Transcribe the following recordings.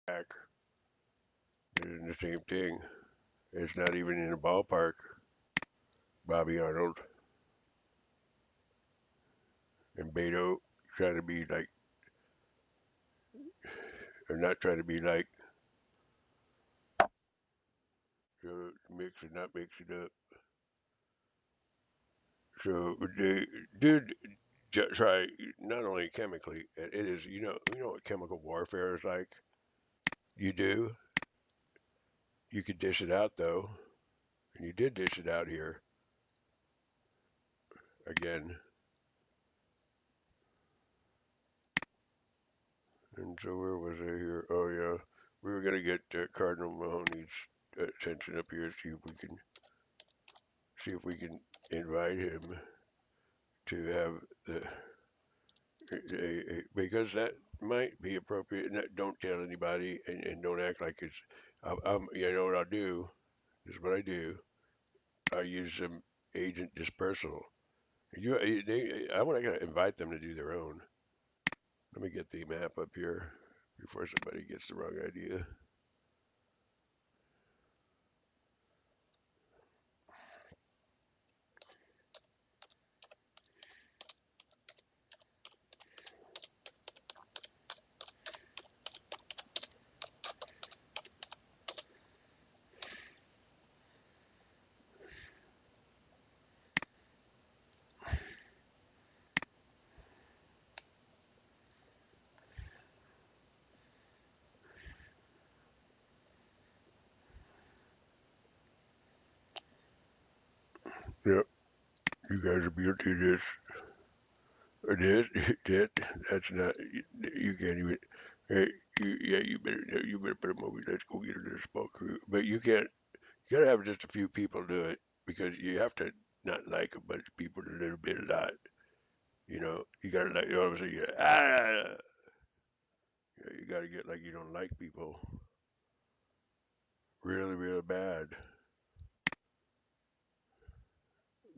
back. It isn't the same thing. It's not even in the ballpark. Bobby Arnold and Beto trying to be like, or not trying to be like, mix and not mix it up. So they did try not only chemically, it is, you know what chemical warfare is like? You do. You could dish it out though, and you did dish it out here again. And so where was I here? Oh yeah, we were gonna get Cardinal Mahoney's attention up here, see if we can invite him to have the because that might be appropriate. And don't tell anybody, and don't act like it's. You know what I'll do? This is what I do. I use some agent dispersal. I'm not gonna invite them to do their own. Let me get the map up here before somebody gets the wrong idea. Yep, you guys are guilty of this. Or this, that. That's not. You can't even. Hey, yeah, you better put a movie. Let's go get a small crew. But you can't. You gotta have just a few people do it because you have to not like a bunch of people a little bit a lot. You know, you gotta like. You know what I'm saying? You gotta get like you don't like people really, really bad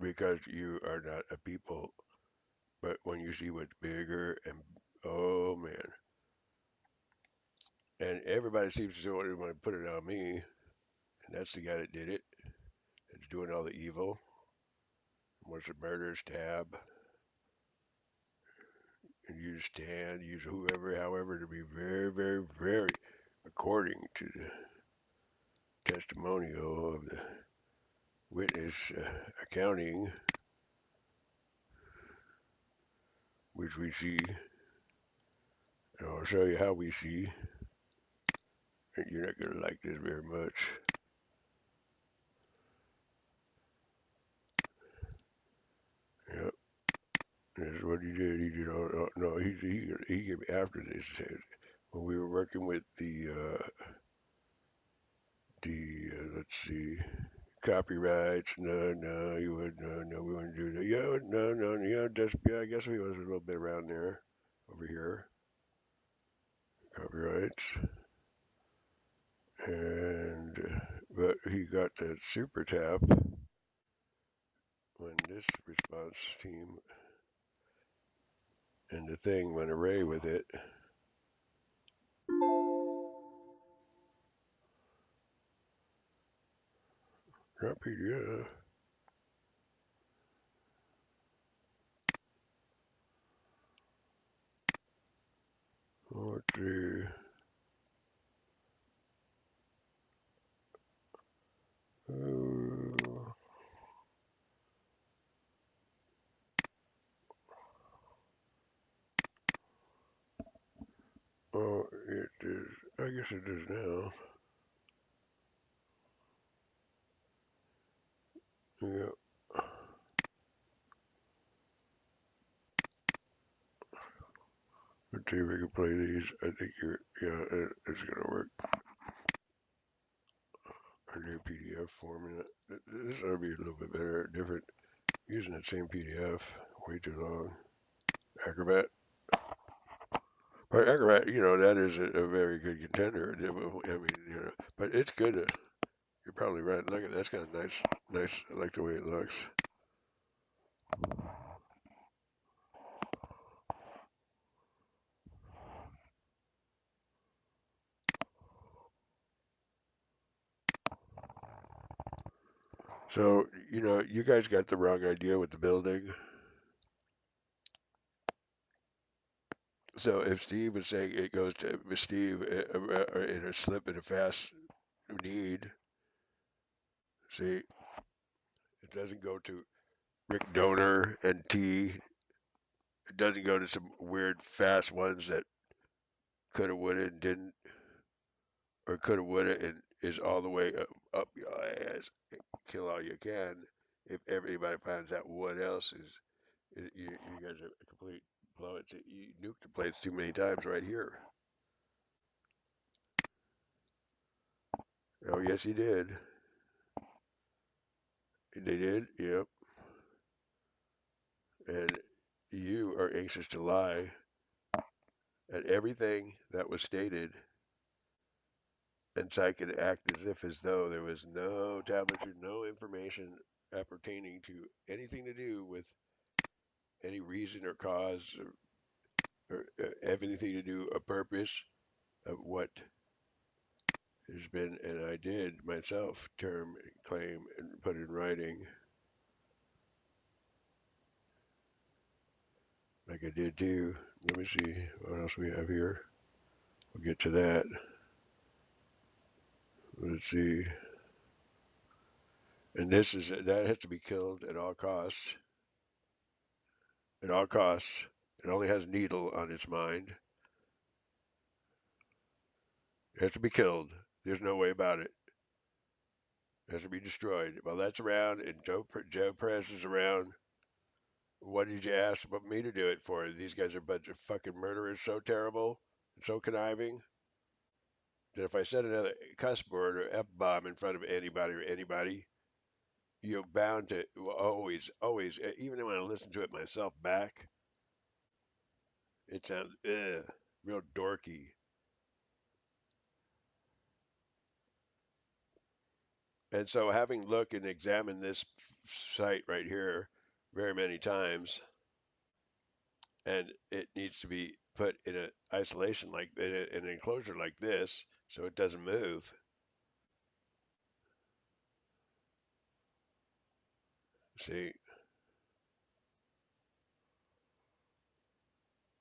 because you are not a people. But when you see what's bigger and oh man, and everybody seems to want to put it on me, and that's the guy that did it. That's doing all the evil. Wants to murder, stab, and use stand, use whoever, however, to be very, very, very, according to the testimonial of the witness accounting, which we see, and I'll show you how we see. And you're not going to like this very much. Yep, this is what he did. He did all, no, he gave me after this. When we were working with let's see, copyrights. No, you would no, we wouldn't do that. Yeah, no, just yeah, I guess we was a little bit around there, over here, copyrights, and but he got the super tap when this response team and the thing went array with it. Not PDF. Let's see. Oh, it is. I guess it is now. Yeah. Let's see if we can play these. I think it's gonna work. A new PDF format. This ought to be a little bit better, different. Using that same PDF way too long. Acrobat. But Acrobat, that is a very good contender. I mean, but it's good. You're probably right. Look at that's kind of nice. I like the way it looks. So, you know, you guys got the wrong idea with the building. So if Steve was saying it goes to Steve in a slip in a fast need, see, it doesn't go to Rick Donor and T. It doesn't go to some weird fast ones that coulda, woulda, and didn't, or coulda, woulda, and is all the way up your ass. Kill all you can. If everybody finds out what else is, you guys are a complete blow it. You nuked the place too many times right here. Oh yes, he did. They did. Yep. And you are anxious to lie at everything that was stated, and so I could act as though there was no tablets or no information appertaining to anything to do with any reason or cause or have anything to do a purpose of what has been, and I did myself term, claim, and put in writing, like I did too. Let me see what else we have here. We'll get to that. Let's see. And this is that has to be killed at all costs. At all costs. It only has needle on its mind. It has to be killed. There's no way about it. It has to be destroyed. While that's around and Joe Perez is around, what did you ask about me to do it for? These guys are a bunch of fucking murderers, so terrible and so conniving that if I said another cuss word or F-bomb in front of anybody, you're bound to always, even when I listen to it myself back, it sounds real dorky. And so, having looked and examined this site right here very many times, and it needs to be put in an isolation like in an enclosure like this, so it doesn't move. See,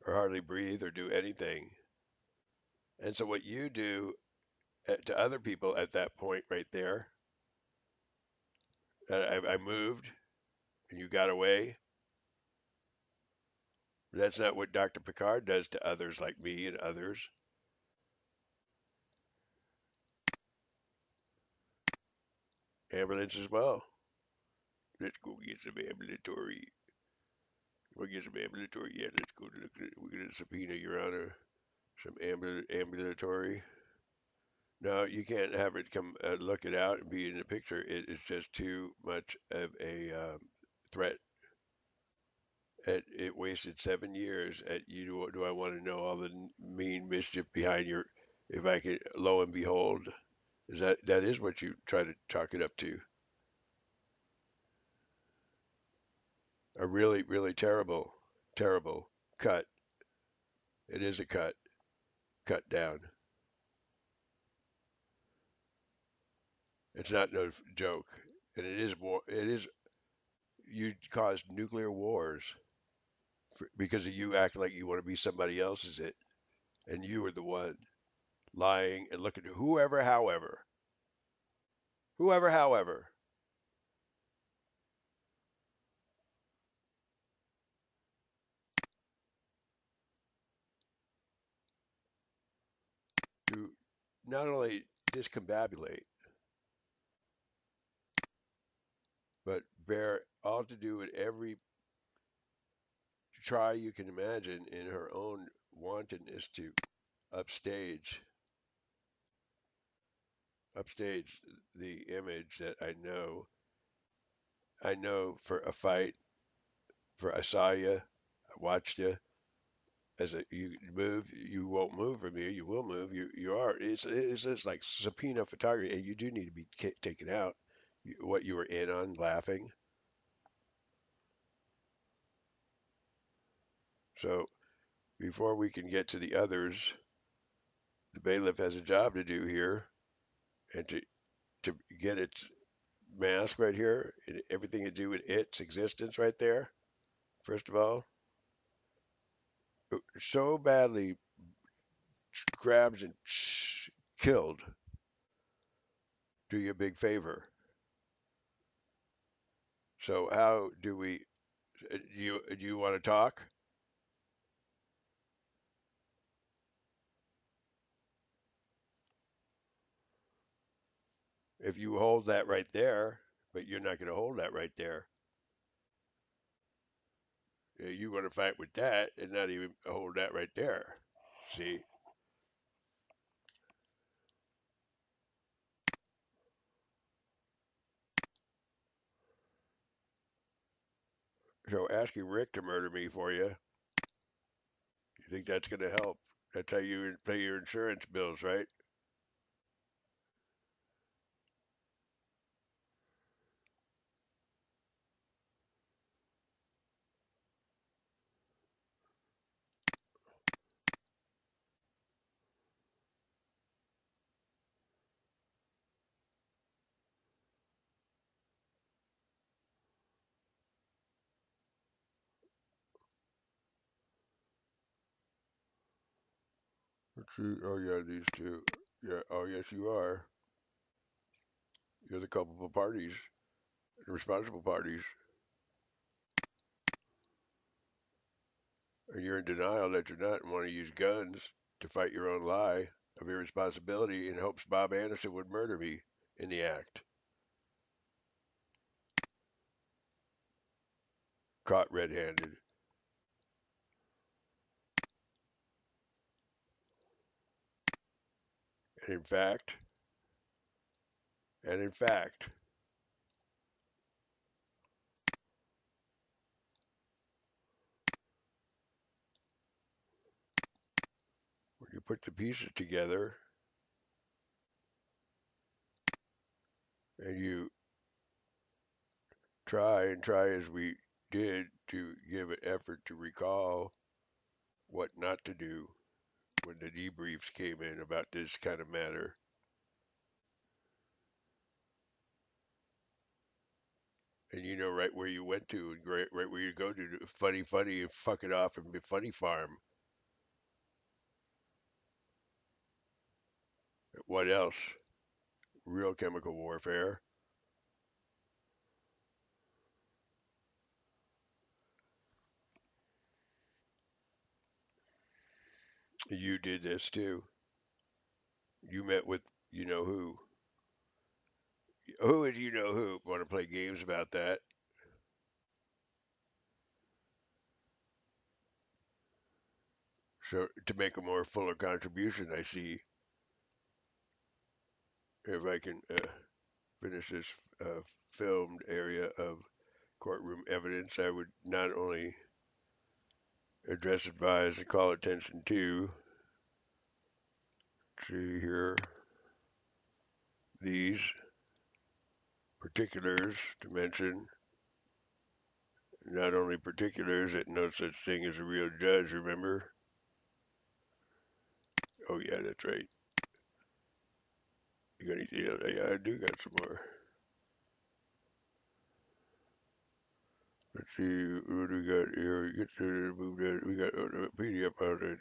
or hardly breathe or do anything. And so, what you do to other people at that point right there, I moved and you got away. That's not what Dr. Picard does to others like me and others. Ambulance as well. Let's go get some ambulatory. We'll get some ambulatory. Yeah, let's go to we're going to subpoena, Your Honor. Some ambulatory. No, you can't have it come look it out and be in the picture. It is just too much of a threat. It wasted 7 years. At you, do I want to know all the mean mischief behind your? If I could, lo and behold, that is what you try to chalk it up to? A really, really terrible, terrible cut. It is a cut down. It's not no joke, and it is war. It is you caused nuclear wars because of you acting like you want to be somebody else's it, and you were the one lying and looking to whoever, to not only discombobulate, but bear all to do with every try you can imagine in her own wantonness to upstage upstage the image that I know for a fight, for I saw you, I watched you. As a, you move, you won't move from here. You will move. You are. It's like subpoena photography, and you do need to be taken out. What you were in on, laughing. So before we can get to the others, the bailiff has a job to do here, and to get it mask right here, and everything to do with its existence right there, first of all, so badly grabbed and killed, do you a big favor. So how do we, do you want to talk? If you hold that right there, but you're not going to hold that right there. You want to fight with that and not even hold that right there. See? So asking Rick to murder me for you, you think that's going to help? That's how you pay your insurance bills, right? Let's see. Oh, yeah, these two. Yeah. Oh, yes, you are. You're the culpable parties, the responsible parties. And you're in denial that you're not and want to use guns to fight your own lie of irresponsibility in hopes Bob Anderson would murder me in the act. Caught red handed. And in fact, and in fact, when you put the pieces together and you try as we did to give an effort to recall what not to do when the debriefs came in about this kind of matter. And you know right where you went to and right where you go to funny and fuck it off and be funny farm. What else? Real chemical warfare. You did this too. You met with you know who. Who is you know who? Want to play games about that? So to make a more fuller contribution, I see if I can finish this filmed area of courtroom evidence, I would not only address, advise, and call attention to, see here, these particulars to mention, not only particulars that no such thing as a real judge, remember? Oh, yeah, that's right. You got anything else? Yeah, I do got some more. Let's see, what do we got here? We get to move that. We got a PDF out there.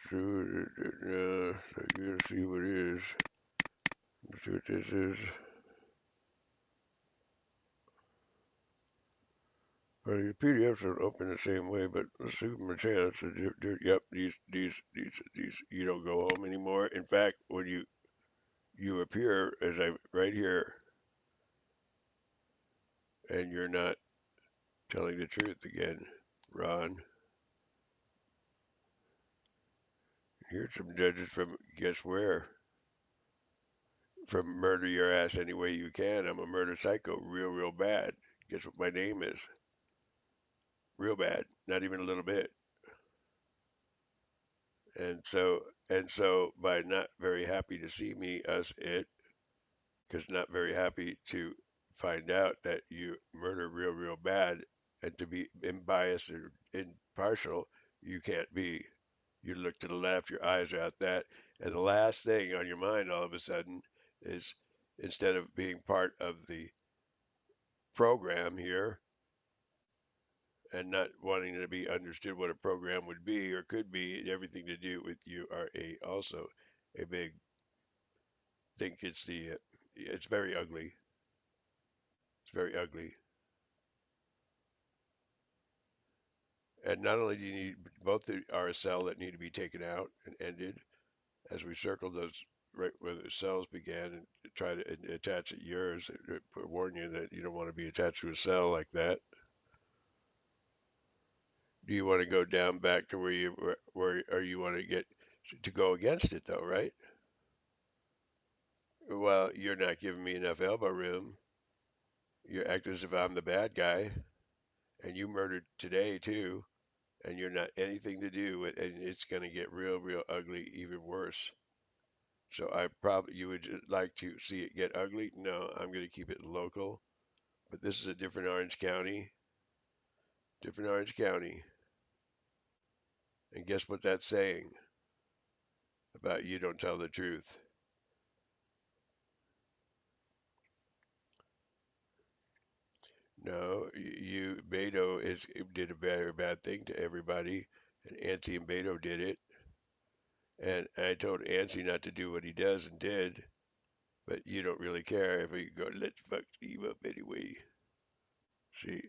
So you gotta see what it is. Let's see what this is. Well, your PDFs don't open the same way, but let's give them a chance. Yep, these. You don't go home anymore. In fact, when you appear as I'm right here, and you're not telling the truth again, Ron. Here's some judges from guess where? From murder your ass any way you can. I'm a murder psycho, real bad. Guess what my name is? Real bad, not even a little bit. And so by not very happy to see me as it, because not very happy to find out that you murder real bad, and to be unbiased or impartial, you can't be. You look to the left, your eyes are at that, and the last thing on your mind all of a sudden is instead of being part of the program here and not wanting to be understood what a program would be or could be. Everything to do with you are also a big think. It's very ugly. It's very ugly. And not only do you need both the RSL that need to be taken out and ended, as we circled those right where the cells began, and try to attach at yours. Warn you that you don't want to be attached to a cell like that. Do you want to go down back to where you want to get to go against it though, right? Well, you're not giving me enough elbow room. You act as if I'm the bad guy, and you murdered today too, and you're not anything to do with, and it's going to get real, real ugly, even worse. So you would like to see it get ugly? No, I'm going to keep it local. But this is a different Orange County. Different Orange County. And guess what that's saying about you don't tell the truth? No, Beto did a very bad thing to everybody, and Ansi and Beto did it. And I told Ansi not to do what he does and did, but you don't really care if we go, let's fuck Steve up anyway. See?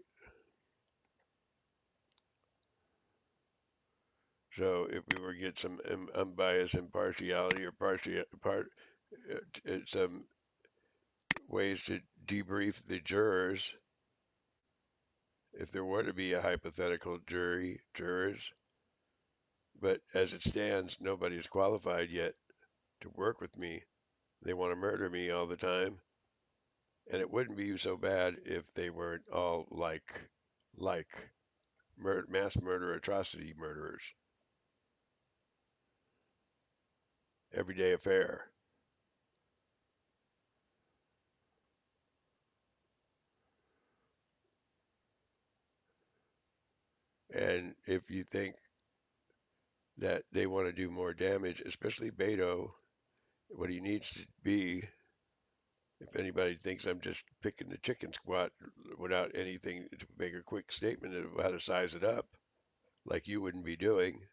So if we were to get some unbiased impartiality or some ways to debrief the jurors, if there were to be a hypothetical jurors, but as it stands, nobody is qualified yet to work with me. They want to murder me all the time. And it wouldn't be so bad if they weren't all like mass murder, atrocity murderers. Everyday affair. And if you think that they want to do more damage, especially Beto, what he needs to be, if anybody thinks I'm just picking the chicken squat without anything to make a quick statement of how to size it up, like you wouldn't be doing,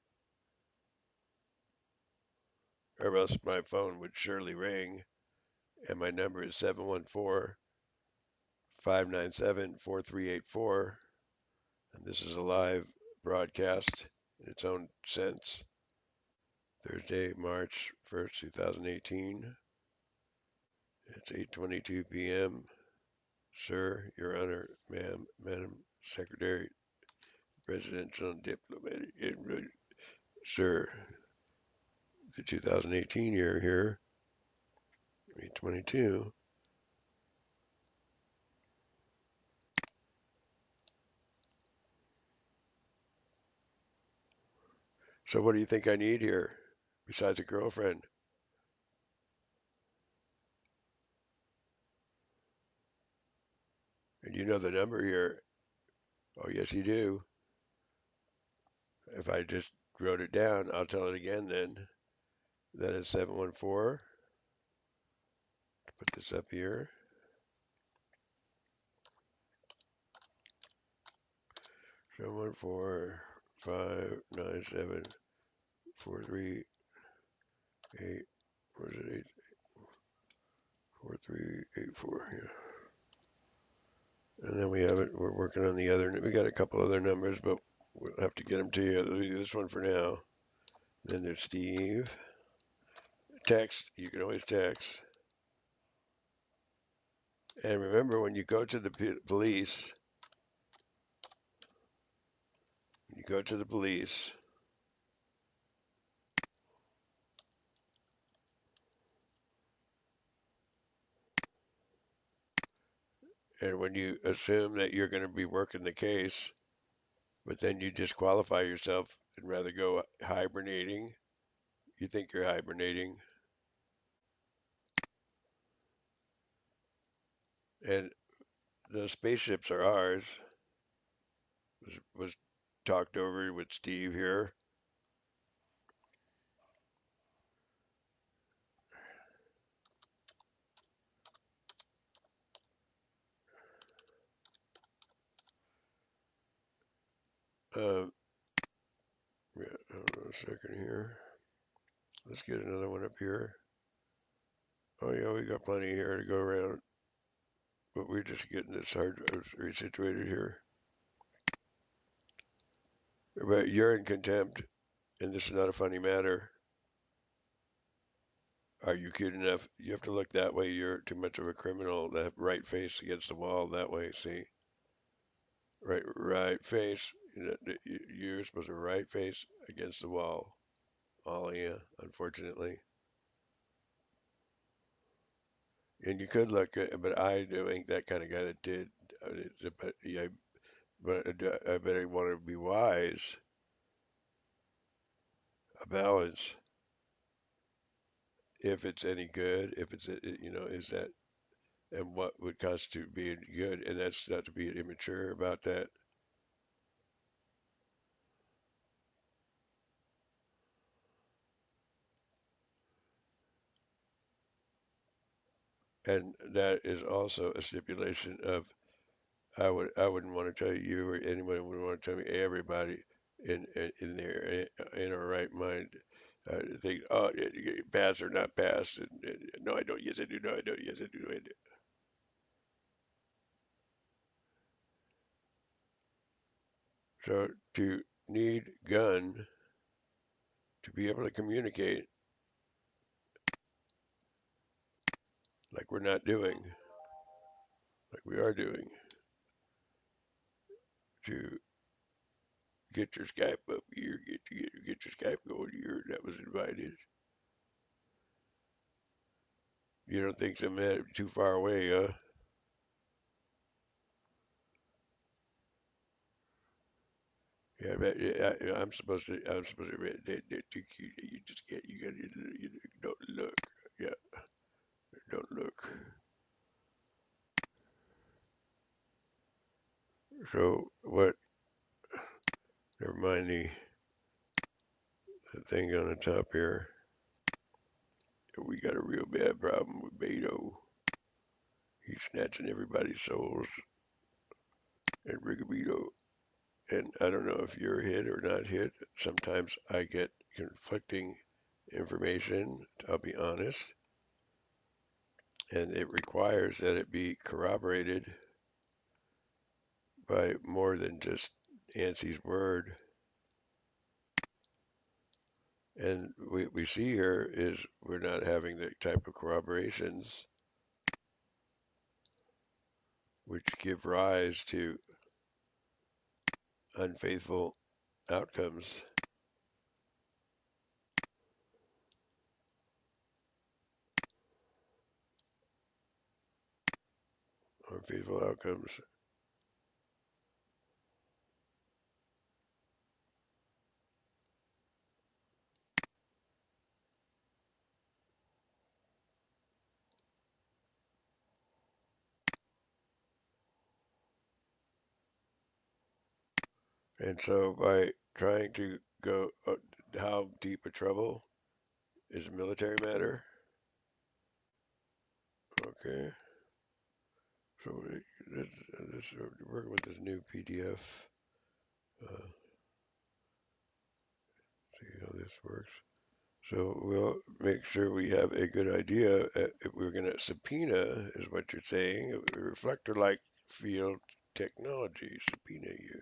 or else my phone would surely ring, and my number is 714-597-4384, and this is a live broadcast in its own sense. Thursday, March 1st, 2018. It's 8:22 p.m. Sir, Your Honor, ma'am, Madam Secretary, Presidential and Diplomatic, Sir, the 2018 year here, 8:22. So what do you think I need here, besides a girlfriend? And you know the number here. Oh, yes, you do. If I just wrote it down, I'll tell it again then. That is 714. Put this up here. 714-597-438. Where's it? 4384. Yeah. And then we have it. We're working on the other. We got a couple other numbers, but we'll have to get them to you. Let's do this one for now. Then there's Steve. Text. You can always text. And remember, when you go to the police, and when you assume that you're going to be working the case, but then you disqualify yourself and rather go hibernating, you think you're hibernating, and the spaceships are ours. Was talked over with Steve here. Yeah, hold on a second here. Let's get another one up here. Oh yeah, we got plenty here to go around, but we're just getting this hard resituated here. But you're in contempt, and this is not a funny matter. Are you cute enough? You have to look that way. You're too much of a criminal. That right face against the wall that way. See, right face. You're supposed to right face against the wall. All of you, unfortunately. And you could look, but I ain't that kind of guy that did. But yeah, but I bet I want to be wise. A balance, if it's any good, if it's is that, and what would constitute being good, and that's not to be immature about that. And that is also a stipulation of I wouldn't want to tell you or anyone would want to tell me everybody in their in our right mind think, oh, pass or not pass, and no I don't, yes I do, no I don't, yes I do, no I do. So to need gun to be able to communicate like we're not doing, like we are doing, to get your Skype up here, get your Skype going here, that was invited. You don't think some that too far away, huh? Yeah, but I'm supposed to. You just can't. You got to. You don't look. Yeah, don't look. So what? Never mind the thing on the top here. We got a real bad problem with Beto. He's snatching everybody's souls and Rigoberto. And I don't know if you're hit or not hit. Sometimes I get conflicting information. I'll be honest, and it requires that it be corroborated by more than just Yancey's word. And we see here is we're not having the type of corroborations which give rise to unfaithful outcomes. Unfaithful outcomes. And so by trying to go how deep a trouble is a military matter. Okay. So this working with this new PDF. Uh, see how this works. So we'll make sure we have a good idea. If we're going to subpoena, is what you're saying, reflector-like field technology, subpoena you.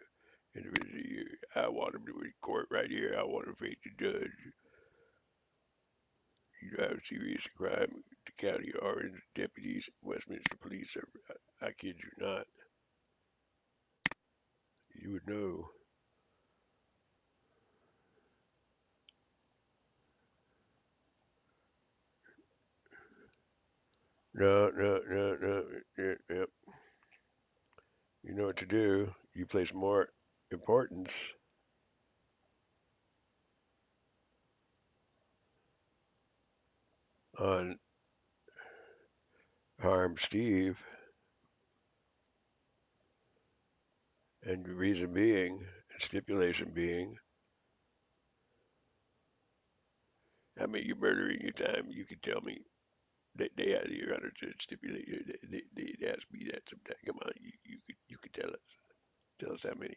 Individual, I want him to be in court right here. I want to face the judge. You have serious crime. The county orange deputies, Westminster Police. I kid you not. You would know. No, no, no, no. Yep. You know what to do. You place more importance on harm Steve, and the reason being, and stipulation being, I mean, you're murdering your time. You can tell me that they had your honor to stipulate. They asked me that sometime. Come on, you could tell us. Tell us how many.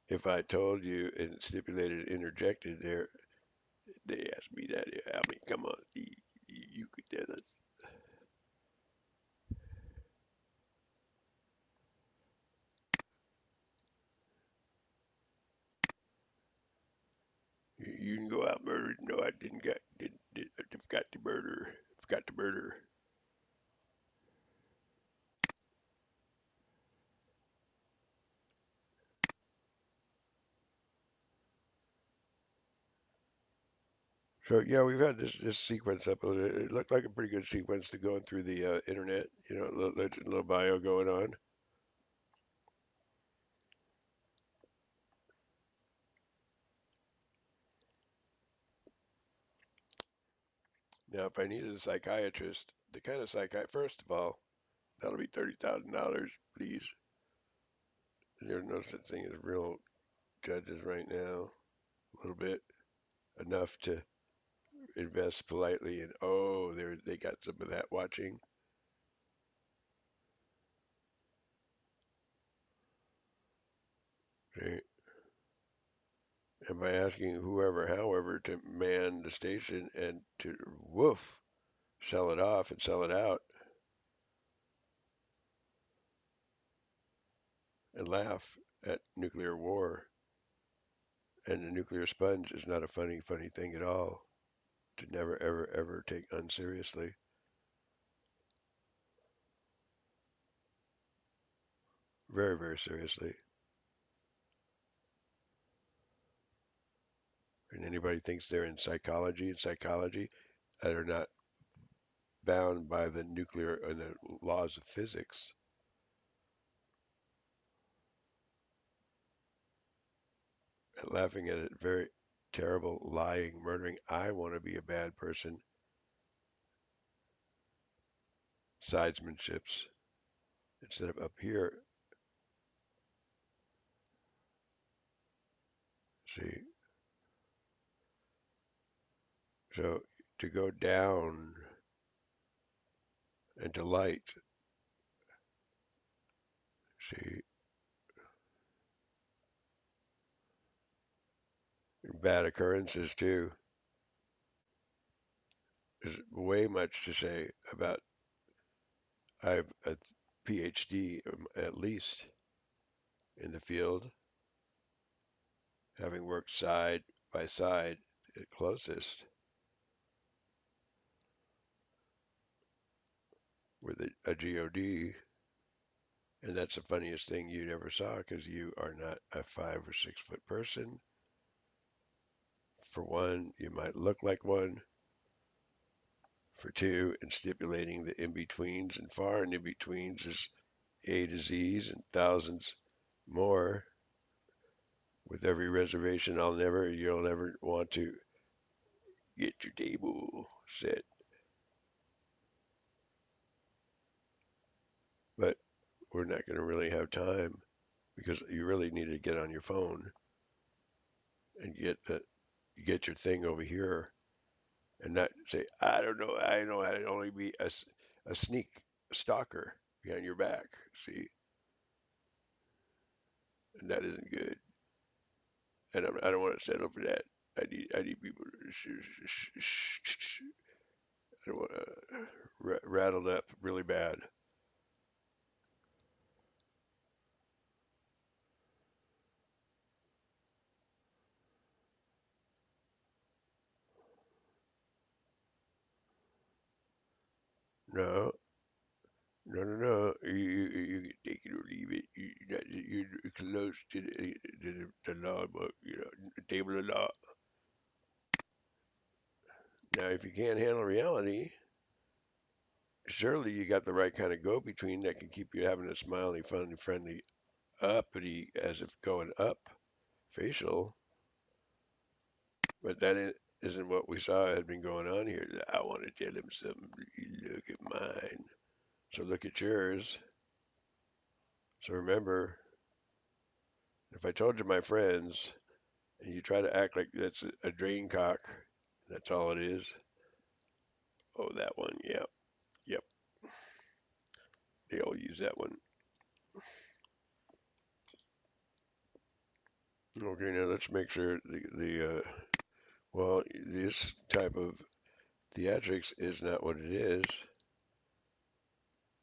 if I told you and stipulated interjected there, they asked me that. I mean, come on, you could tell us. You can go out murdered. No, I didn't got did I forgot to murder. Forgot to murder. So yeah, we've had this sequence up. It looked like a pretty good sequence to going through the internet. You know, little bio going on. Now, if I needed a psychiatrist, the kind of first of all, that'll be $30,000, please. There's no such thing as real judges right now. A little bit enough to invest politely, and oh, they got some of that watching. Okay. And by asking whoever, however, to man the station and to woof, sell it off and sell it out and laugh at nuclear war. And the nuclear sponge is not a funny thing at all to never, ever, ever take unseriously. Very, very seriously. And anybody thinks they're in psychology that are not bound by the nuclear and the laws of physics. And laughing at it, very terrible, lying, murdering. I want to be a bad person. Sidesmanships instead of up here. See, so to go down and to light. See, bad occurrences too. There's way much to say about. I have a PhD at least in the field, having worked side by side at closest with a GOD. And that's the funniest thing you'd ever saw because you are not a 5 or 6 foot person. For one, you might look like one. For two, and stipulating the in-betweens, and far and in-betweens is A to Z's and thousands more. With every reservation, you'll never want to get your table set. But we're not going to really have time because you really need to get on your phone and get your thing over here and not say, I don't know, I know how to only be a sneak stalker behind your back. See, and that isn't good. And I don't want to settle for that. I need people to I don't want to rattled up really bad. No, no. You can take it or leave it. You're close to the law book, the table of law. Now, if you can't handle reality, surely you got the right kind of go-between that can keep you having a smiley, funny, friendly, uppity, as if going up facial. But that isn't what we saw had been going on here. I want to tell him something. Look at mine. So look at yours. So remember, if I told you my friends, and you try to act like that's a drain cock, that's all it is. Oh, that one. Yep. Yep. They all use that one. Okay, now let's make sure well, this type of theatrics is not what it is.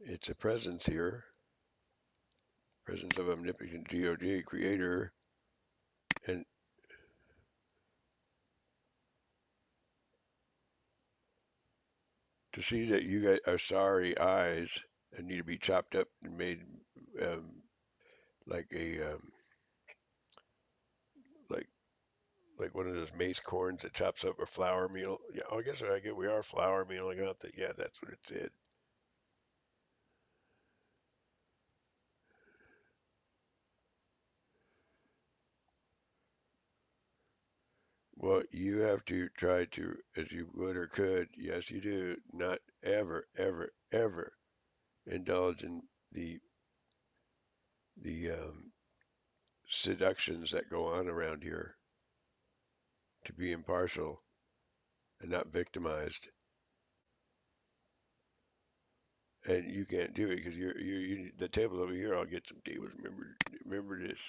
It's a presence here. Presence of omnipotent God, creator, and to see that you guys are sorry eyes and need to be chopped up and made um, like a like like one of those mace corns that chops up a flour meal. Yeah, I guess we are flour meal. I got that. Yeah, that's what it said. Well, you have to try to, as you would or could, yes, you do, not ever, ever, ever indulge in the seductions that go on around here to be impartial and not victimized. And you can't do it because the table over here. I'll get some tables. Remember this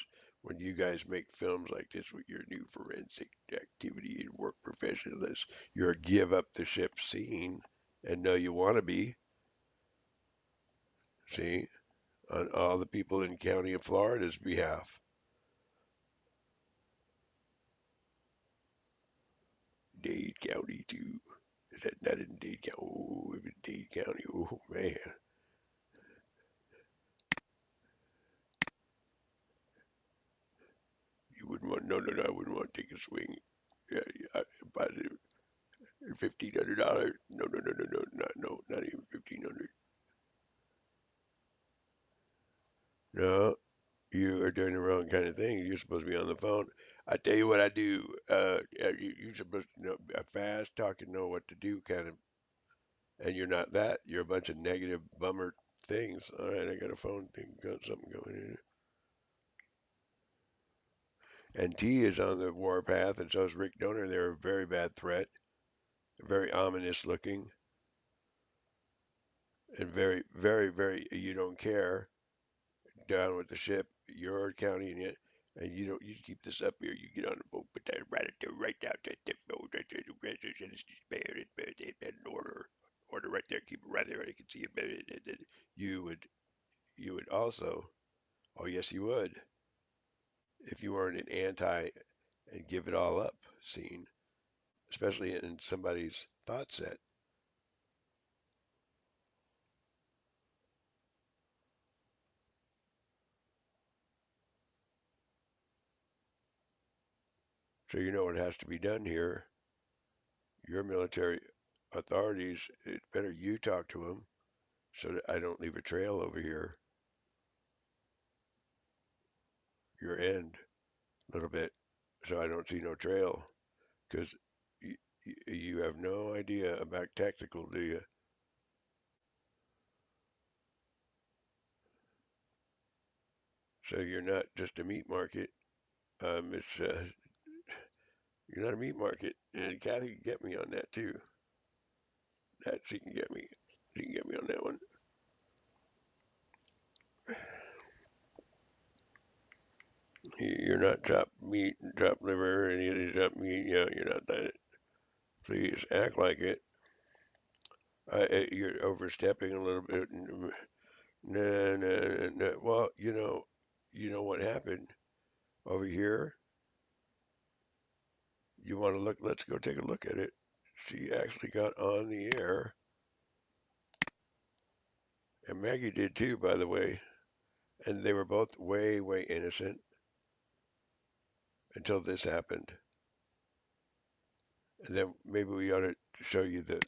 when you guys make films like this with your new forensic activity and work professionalists. You're a give up the ship scene, and know you want to be. See, on all the people in County of Florida's behalf. Dade County too. Is that not in Dade County? Oh, if it's Dade County, oh man. You wouldn't want, no, I wouldn't want to take a swing. Yeah, yeah, by the $1,500. No, not even 1,500. No, you are doing the wrong kind of thing. You're supposed to be on the phone. I tell you what I do. You're supposed to know a fast talking, know what to do kind of, and you're not that. You're a bunch of negative bummer things. All right, I got a phone thing, got something going in. And T is on the warpath, and so is Rick Donor. They're a very bad threat, very ominous looking, and very, very, very. You don't care. Down with the ship, your county, and you don't. You keep this up here. You get on the boat, put that right down that phone, right there, the register, and it's just bad in order right there. Keep it right there. I can see it. You would, you would also. Oh yes, you would. If you weren't an anti and give it all up scene, especially in somebody's thought set. So you know what has to be done here. Your military authorities, it's better you talk to them so that I don't leave a trail over here. Your end a little bit, so I don't see no trail. Because you have no idea about tactical, do you? So you're not just a meat market. It's you're not a meat market, and Kathy can get me on that too. That she can get me. She can get me on that one. You're not chopped meat, chopped liver, any of the chopped meat. Yeah, you're not that. Please act like it. You're overstepping a little bit. No. Well, you know what happened over here. You want to look? Let's go take a look at it. She actually got on the air, and Maggie did too, by the way. And they were both way, way innocent until this happened. And then maybe we ought to show you the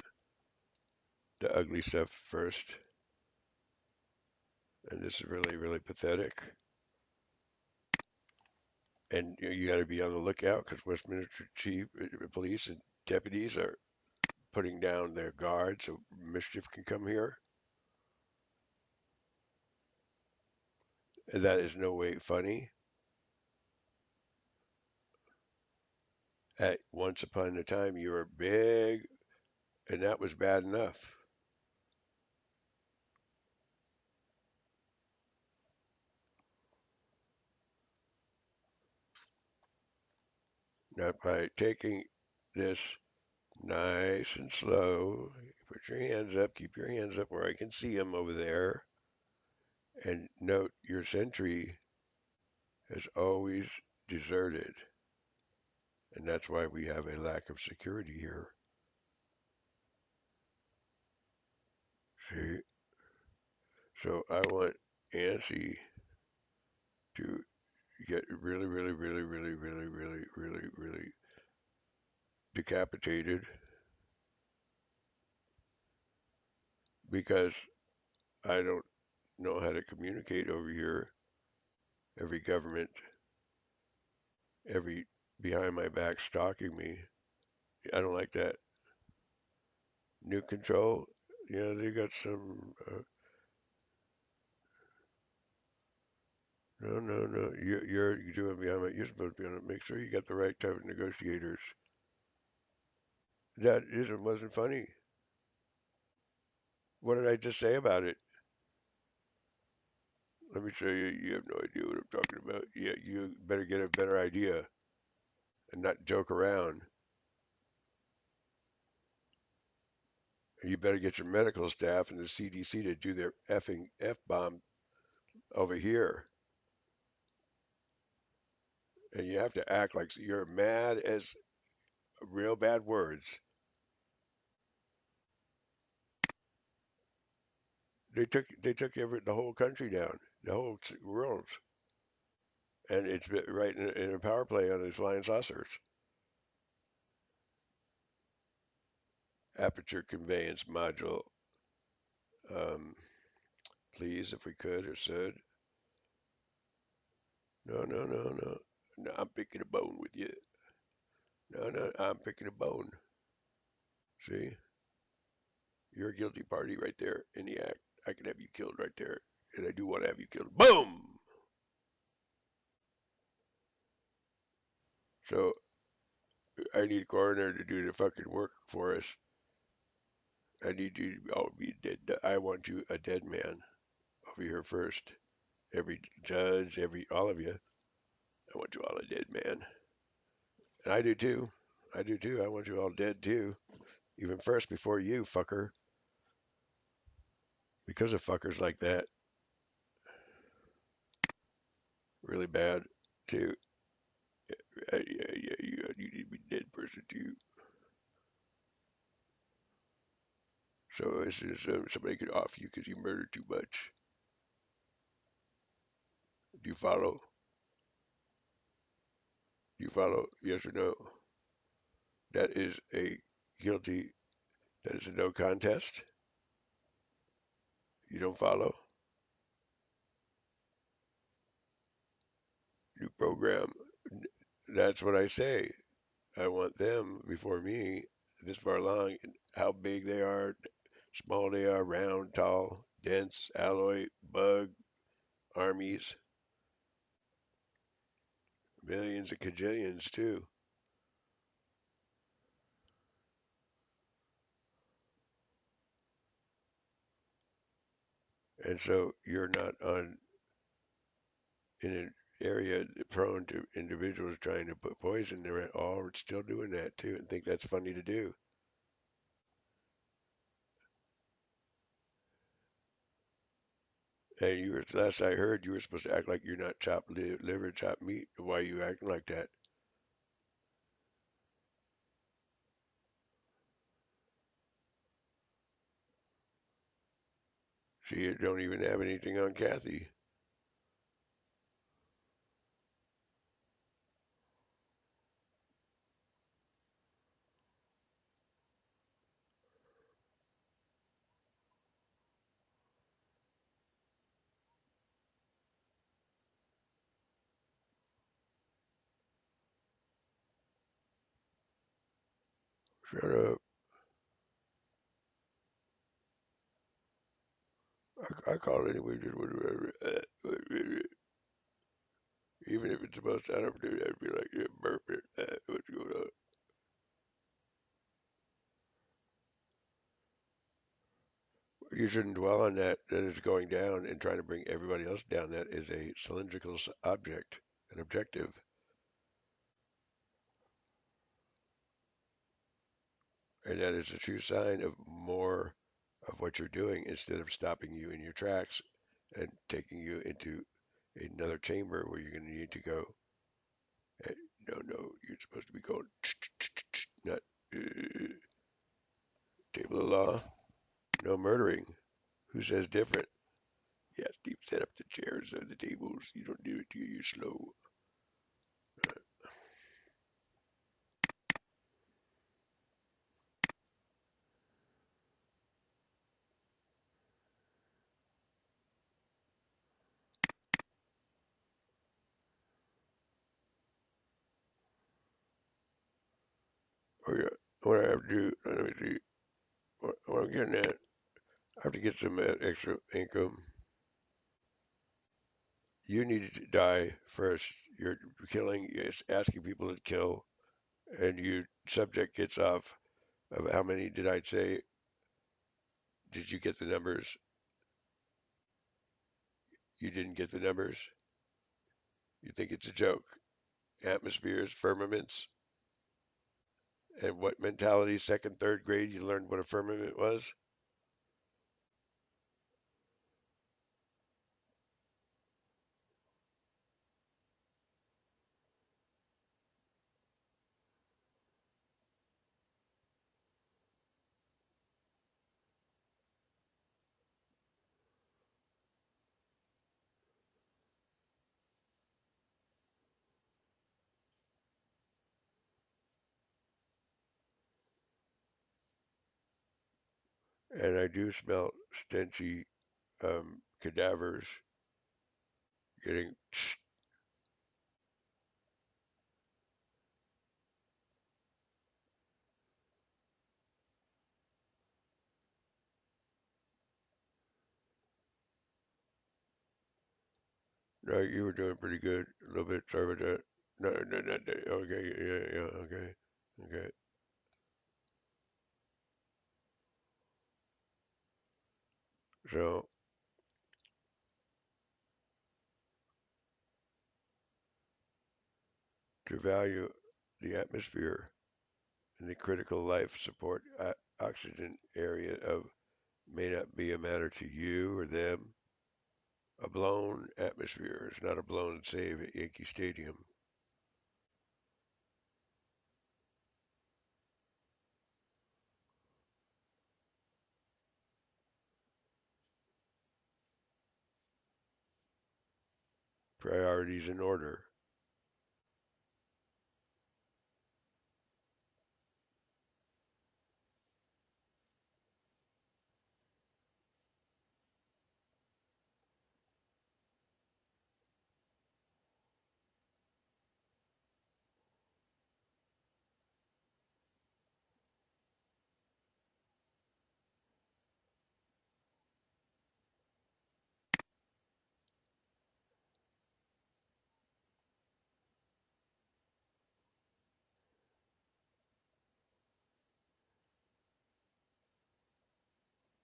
ugly stuff first. And this is really, really pathetic. And you got to be on the lookout because Westminster Chief Police and deputies are putting down their guard so mischief can come here. And that is no way funny. At once upon a time, you were big, and that was bad enough. Not by taking this nice and slow. Put your hands up, keep your hands up where I can see them over there. And note your sentry has always deserted. And that's why we have a lack of security here. See? So I want ANSI to get really decapitated because I don't know how to communicate over here. Every government, every behind my back stalking me. I don't like that. New control, yeah, they got some. No. You're doing behind my. You're supposed to be on it. Make sure you got the right type of negotiators. That wasn't funny. What did I just say about it? Let me show you. You have no idea what I'm talking about. Yeah, you better get a better idea and not joke around. And you better get your medical staff and the CDC to do their effing F-bomb over here. And you have to act like you're mad as real bad words. They took the whole country down, the whole world, and it's right in a power play on those flying saucers. Aperture conveyance module, please, if we could or should. No. No, I'm picking a bone with you. No, I'm picking a bone. See, you're a guilty party right there in the act. I can have you killed right there, and I do want to have you killed. Boom. So I need a coroner to do the fucking work for us. I need you to all be dead. I want you a dead man over here first. Every judge, all of you. I want you all a dead man. And I do too. I do too. I want you all dead too. Even first before you, fucker. Because of fuckers like that. Really bad too. Yeah. You need to be dead person too. So as soon as somebody get off you because you murdered too much. Do you follow? Do you follow? Yes or no? That is a guilty. That is a no contest. You don't follow? New program. That's what I say. I want them before me, this far along, how big they are, small they are, round, tall, dense, alloy, bug, armies, millions and cajillions too. And so you're not in an area prone to individuals trying to put poison. They're all still doing that too and think that's funny to do. And you were, last I heard, you were supposed to act like you're not chopped liver, chopped meat. Why are you acting like that? See, you don't even have anything on Kathy. Shut up. I call it anyway, just whatever. Even if it's the most, I don't do that. I feel like you're burping. What's going on? You shouldn't dwell on that. That is going down and trying to bring everybody else down. That is a cylindrical object, an objective. And that is a true sign of more of what you're doing instead of stopping you in your tracks and taking you into another chamber where you're going to need to go. No, you're supposed to be going, not table of law. No murdering. Who says different? Yeah, Steve, set up the chairs or the tables. You don't do it till you're slow. Oh yeah, what I have to do, let me see, what I'm getting at, I have to get some extra income. You need to die first. You're killing, it's asking people to kill, and you subject gets off of how many did I say? Did you get the numbers? You didn't get the numbers? You think it's a joke? Atmospheres, firmaments, and what mentality? Second, third grade, you learned what a firmament was? And I do smell stenchy cadavers getting. No, you were doing pretty good. A little bit. Sorry about that. No. Okay, yeah, okay. So to value the atmosphere and the critical life support oxygen area of may not be a matter to you or them. A blown atmosphere is not a blown save at Yankee Stadium. Priorities in order.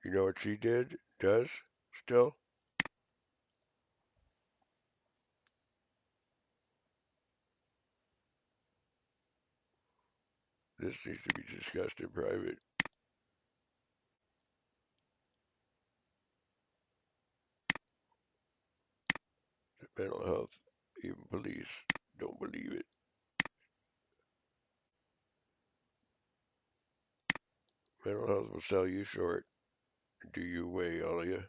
You know what she does, still? This needs to be discussed in private. Mental health, even police don't believe it. Mental health will sell you short. Do you weigh, all of you?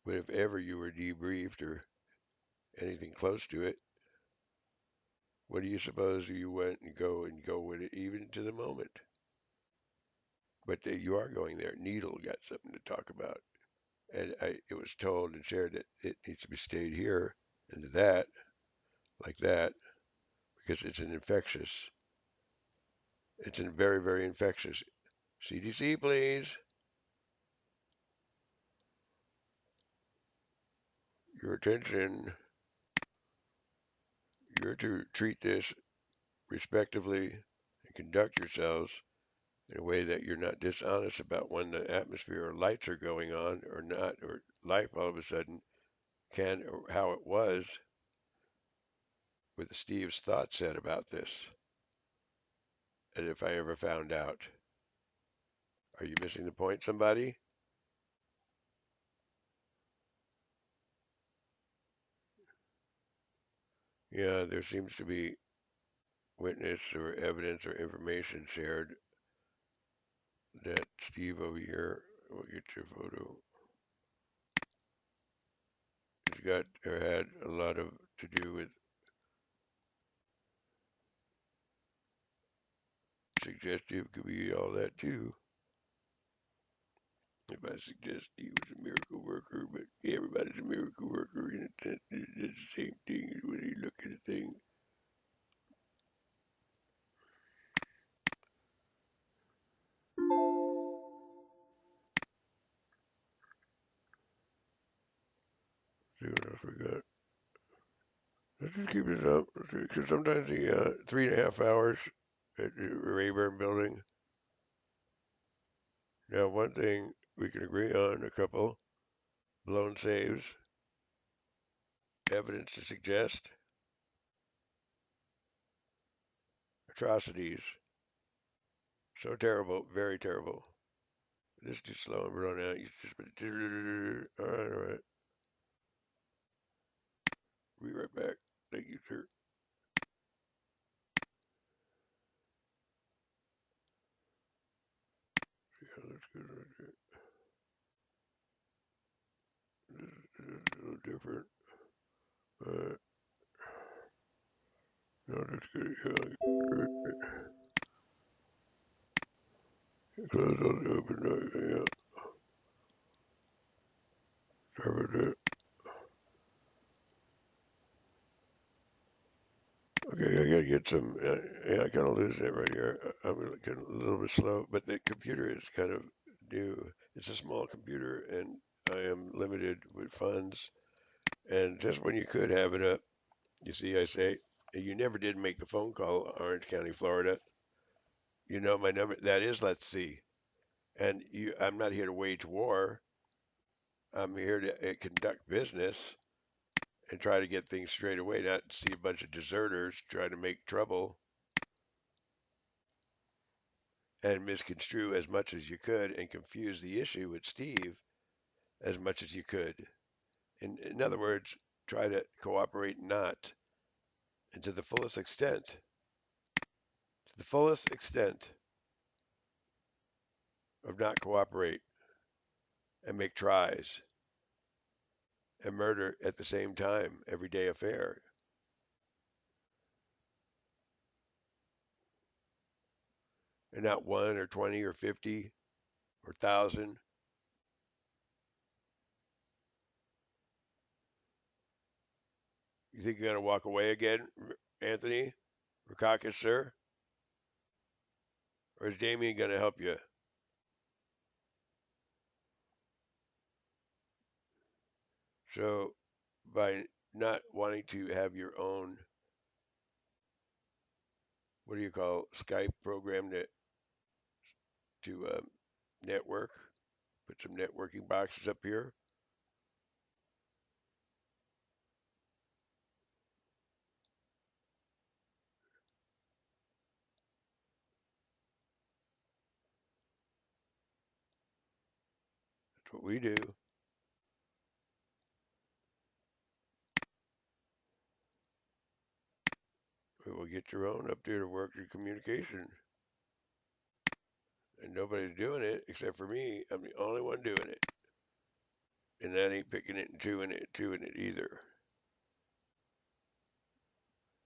But if ever you were debriefed or anything close to it, what do you suppose you went and go with it, even to the moment? But you are going there. Needle got something to talk about, and it was told and shared that it needs to be stayed here and that, like that, because it's an infectious. It's a very, very infectious. CDC, please. Your attention. You're to treat this respectively and conduct yourselves in a way that you're not dishonest about when the atmosphere or lights are going on or not, or life all of a sudden can, or how it was. what Steve's thoughts said about this. And if I ever found out. Are you missing the point, somebody? Yeah, there seems to be witness or evidence or information shared that Steve over here, we'll get your photo, has got or had a lot of to do with suggestive, could be all that too. If I suggest he was a miracle worker, but everybody's a miracle worker in a sense, it's the same thing as when you look at a thing. See what else we got. Let's just keep this up, because sometimes the 3.5 hours at the Rayburn building. Now, one thing we can agree on, a couple, blown saves, evidence to suggest, atrocities. So terrible, very terrible. This is too slow and run out. You just all right. Be right back. Thank you, sir. Yeah, that's good right there. This is a little different. Alright. No, that's good. Yeah, close all the open. Yeah. Sorry about that. Okay, I gotta get some. Yeah, I kind of losing it right here. I'm getting a little bit slow, but the computer is kind of new. It's a small computer, and I am limited with funds. And just when you could have it up, you see, I say, you never did make the phone call, Orange County, Florida. You know my number. That is, let's see. And I'm not here to wage war. I'm here to conduct business and try to get things straight away, not see a bunch of deserters trying to make trouble and misconstrue as much as you could and confuse the issue with Steve as much as you could. In other words, try to cooperate not, and to the fullest extent, of not cooperate and make tries and murder at the same time, everyday affair. And not 1 or 20 or 50 or 1,000. You think you're going to walk away again, Anthony? Rukakis, sir? Or is Damien going to help you? So, by not wanting to have your own, what do you call, Skype program to network, put some networking boxes up here. That's what we do. We will get your own up there to work your communication. And nobody's doing it except for me. I'm the only one doing it. And that ain't picking it and chewing it either.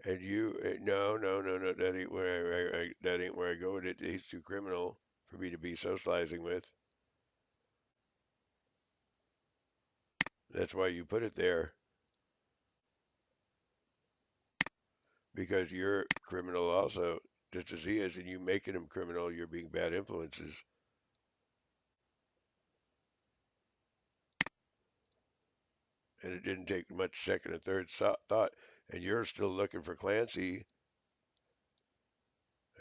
And you, no, that ain't where that ain't where I go with it. He's too criminal for me to be socializing with. That's why you put it there. Because you're criminal also, just as he is, and you making him criminal, you're being bad influences. And it didn't take much second and third thought. And you're still looking for Clancy,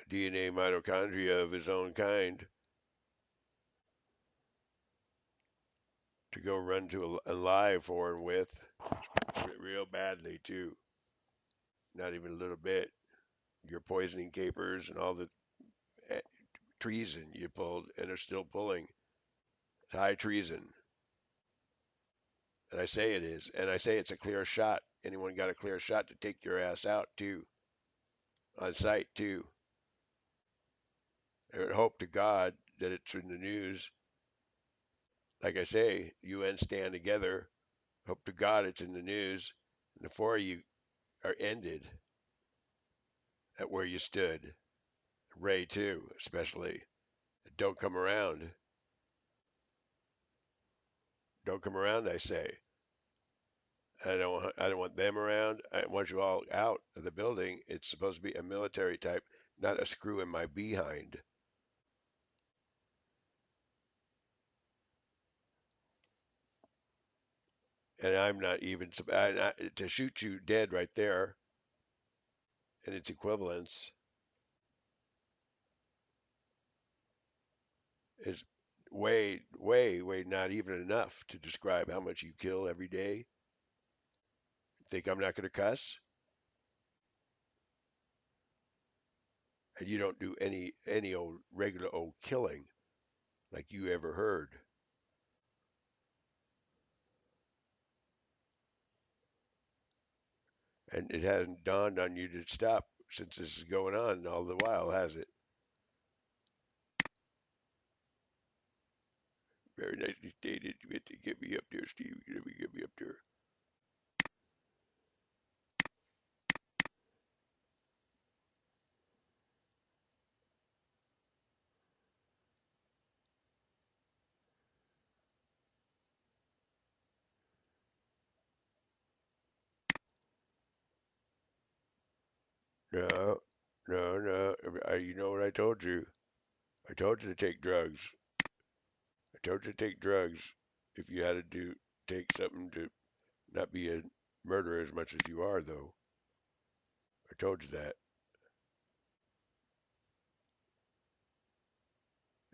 a DNA mitochondria of his own kind, to go run to a lie for and with, real badly too. Not even a little bit. You're poisoning capers and all the treason you pulled and are still pulling. It's high treason. And I say it is. And I say it's a clear shot. Anyone got a clear shot to take your ass out, too. On site, too. I would hope to God that it's in the news. Like I say, UN stand together. Hope to God it's in the news. And the four of you are ended at where you stood. Ray, too, especially. Don't come around. Don't come around, I say. I don't want them around. I want you all out of the building. It's supposed to be a military type, not a screw in my behind. And I'm not even to shoot you dead right there, and its equivalence is way, way, way not even enough to describe how much you kill every day. Think I'm not going to cuss? And you don't do any old regular old killing like you ever heard. And it hasn't dawned on you to stop since this is going on all the while, has it? Very nicely stated. You get to get me up there, Steve. Let me get me up there. No, no. You know what I told you? I told you to take drugs. I told you to take drugs if you had to take something to not be a murderer as much as you are, though. I told you that.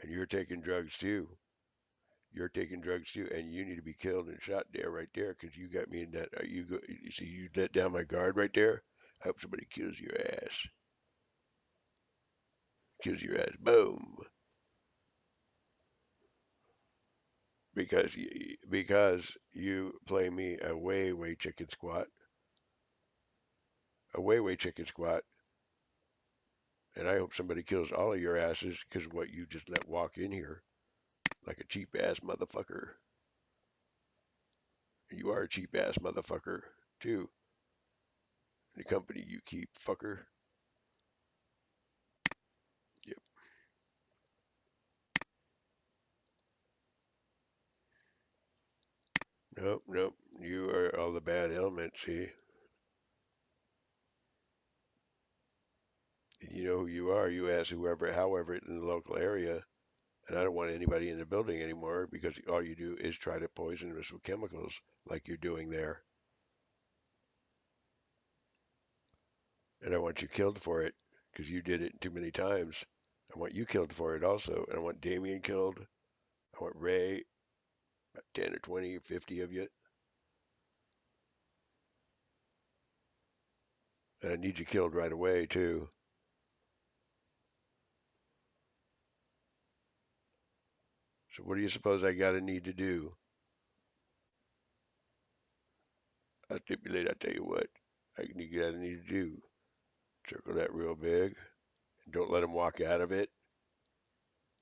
And you're taking drugs too. You're taking drugs too, and you need to be killed and shot there, right there, because you got me in that. You see, you let down my guard right there. I hope somebody kills your ass. Kills your ass. Boom. Because you play me a way chicken squat, a way chicken squat, and I hope somebody kills all of your asses because of what you just let walk in here like a cheap ass motherfucker. You are a cheap ass motherfucker too. The company you keep, fucker. Yep. Nope. You are all the bad elements. See, you know who you are. You ask whoever, however, in the local area. And I don't want anybody in the building anymore because all you do is try to poison us with chemicals like you're doing there. And I want you killed for it because you did it too many times. I want you killed for it also. And I want Damien killed. I want Ray, about 10 or 20 or 50 of you. And I need you killed right away, too. So what do you suppose I got to need to do? I'll stipulate, I'll tell you what. I need to do. Circle that real big. And don't let them walk out of it.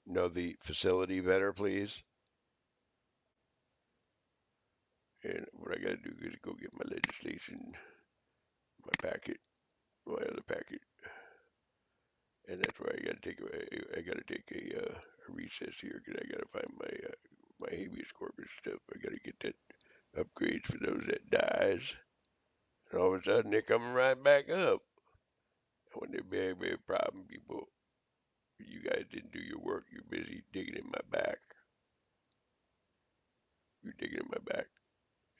Know the facility better, please. And what I got to do is go get my legislation, my packet, my other packet. And that's why I got to take a recess here because I got to find my habeas corpus stuff. I got to get that upgrades for those that dies. And all of a sudden they're coming right back up. And when they're very problem people, you guys didn't do your work. You're busy digging in my back. You're digging in my back.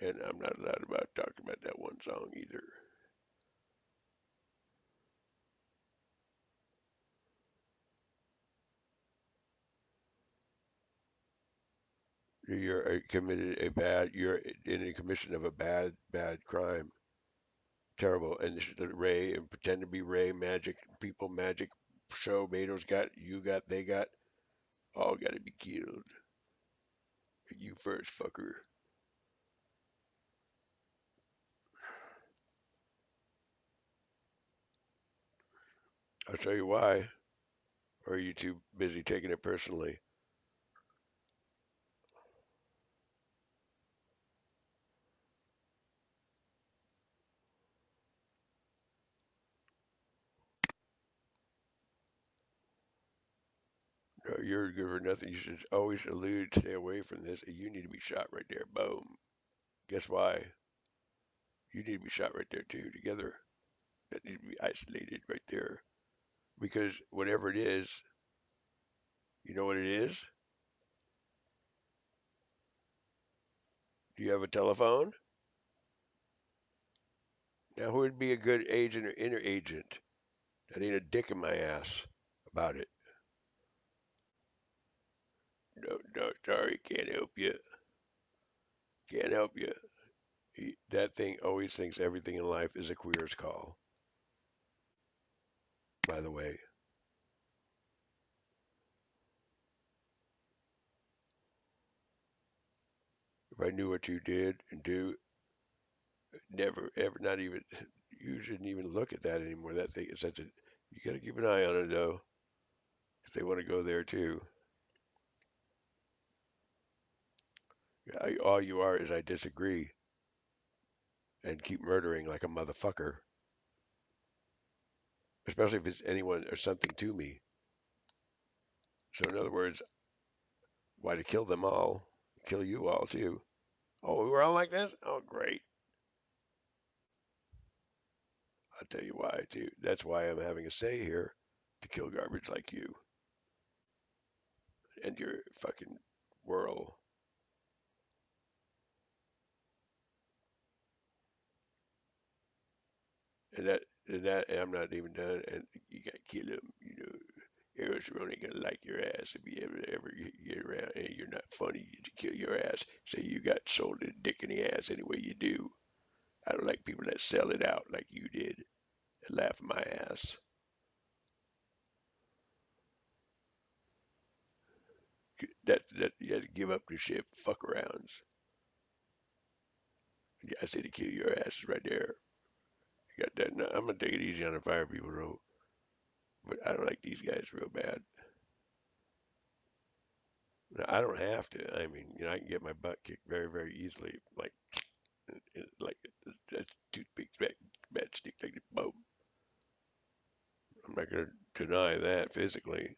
And I'm not allowed about talking about that one song either. You're in the commission of a bad crime. terrible. And this is the Ray and pretend to be Ray magic people, magic show. Beto's got, you got, they got, all got to be killed. You first, fucker. I'll tell you why. Or are you too busy taking it personally? No, you're good for nothing. You should always elude, stay away from this. You need to be shot right there. Boom. Guess why? You need to be shot right there too, together. That need to be isolated right there. Because whatever it is, you know what it is? Do you have a telephone? Now, who would be a good agent or inner agent? That ain't a dick in my ass about it. No, no, sorry, can't help you. Can't help you. That thing always thinks everything in life is a queer's call, by the way. If I knew what you did and do, never, ever, not even, you shouldn't even look at that anymore. That thing is such a, you got to keep an eye on it, though, because they want to go there, too. All you are is I disagree and keep murdering like a motherfucker, especially if it's anyone or something to me. So, in other words, why to kill them all? Kill you all, too. Oh, we're all like this? Oh, great. I'll tell you why, too. That's why I'm having a say here to kill garbage like you and your fucking whirl. And I'm not even done. And you got to kill him, you know. Eros ain't gonna like your ass if you ever get around and you're not funny to kill your ass. Say you got sold a dick in the ass any way you do. I don't like people that sell it out like you did and laugh at my ass. That you had to give up the shit, fuck arounds. Yeah, I say to kill your ass right there. You got that? No, I'm gonna take it easy on the fire people though, but I don't like these guys real bad. No, I don't have to. I mean, you know, I can get my butt kicked very, very easily, like that's toothpick matchstick, like boom. I'm not gonna deny that physically,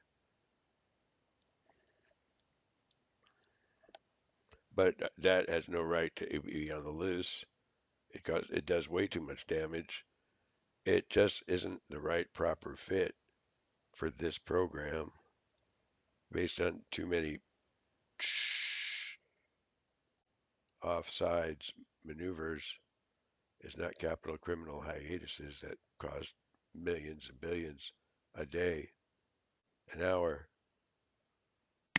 but that has no right to be on the loose. It does way too much damage. It just isn't the right proper fit for this program based on too many offsides maneuvers. It's not capital criminal hiatuses that cost millions and billions a day, an hour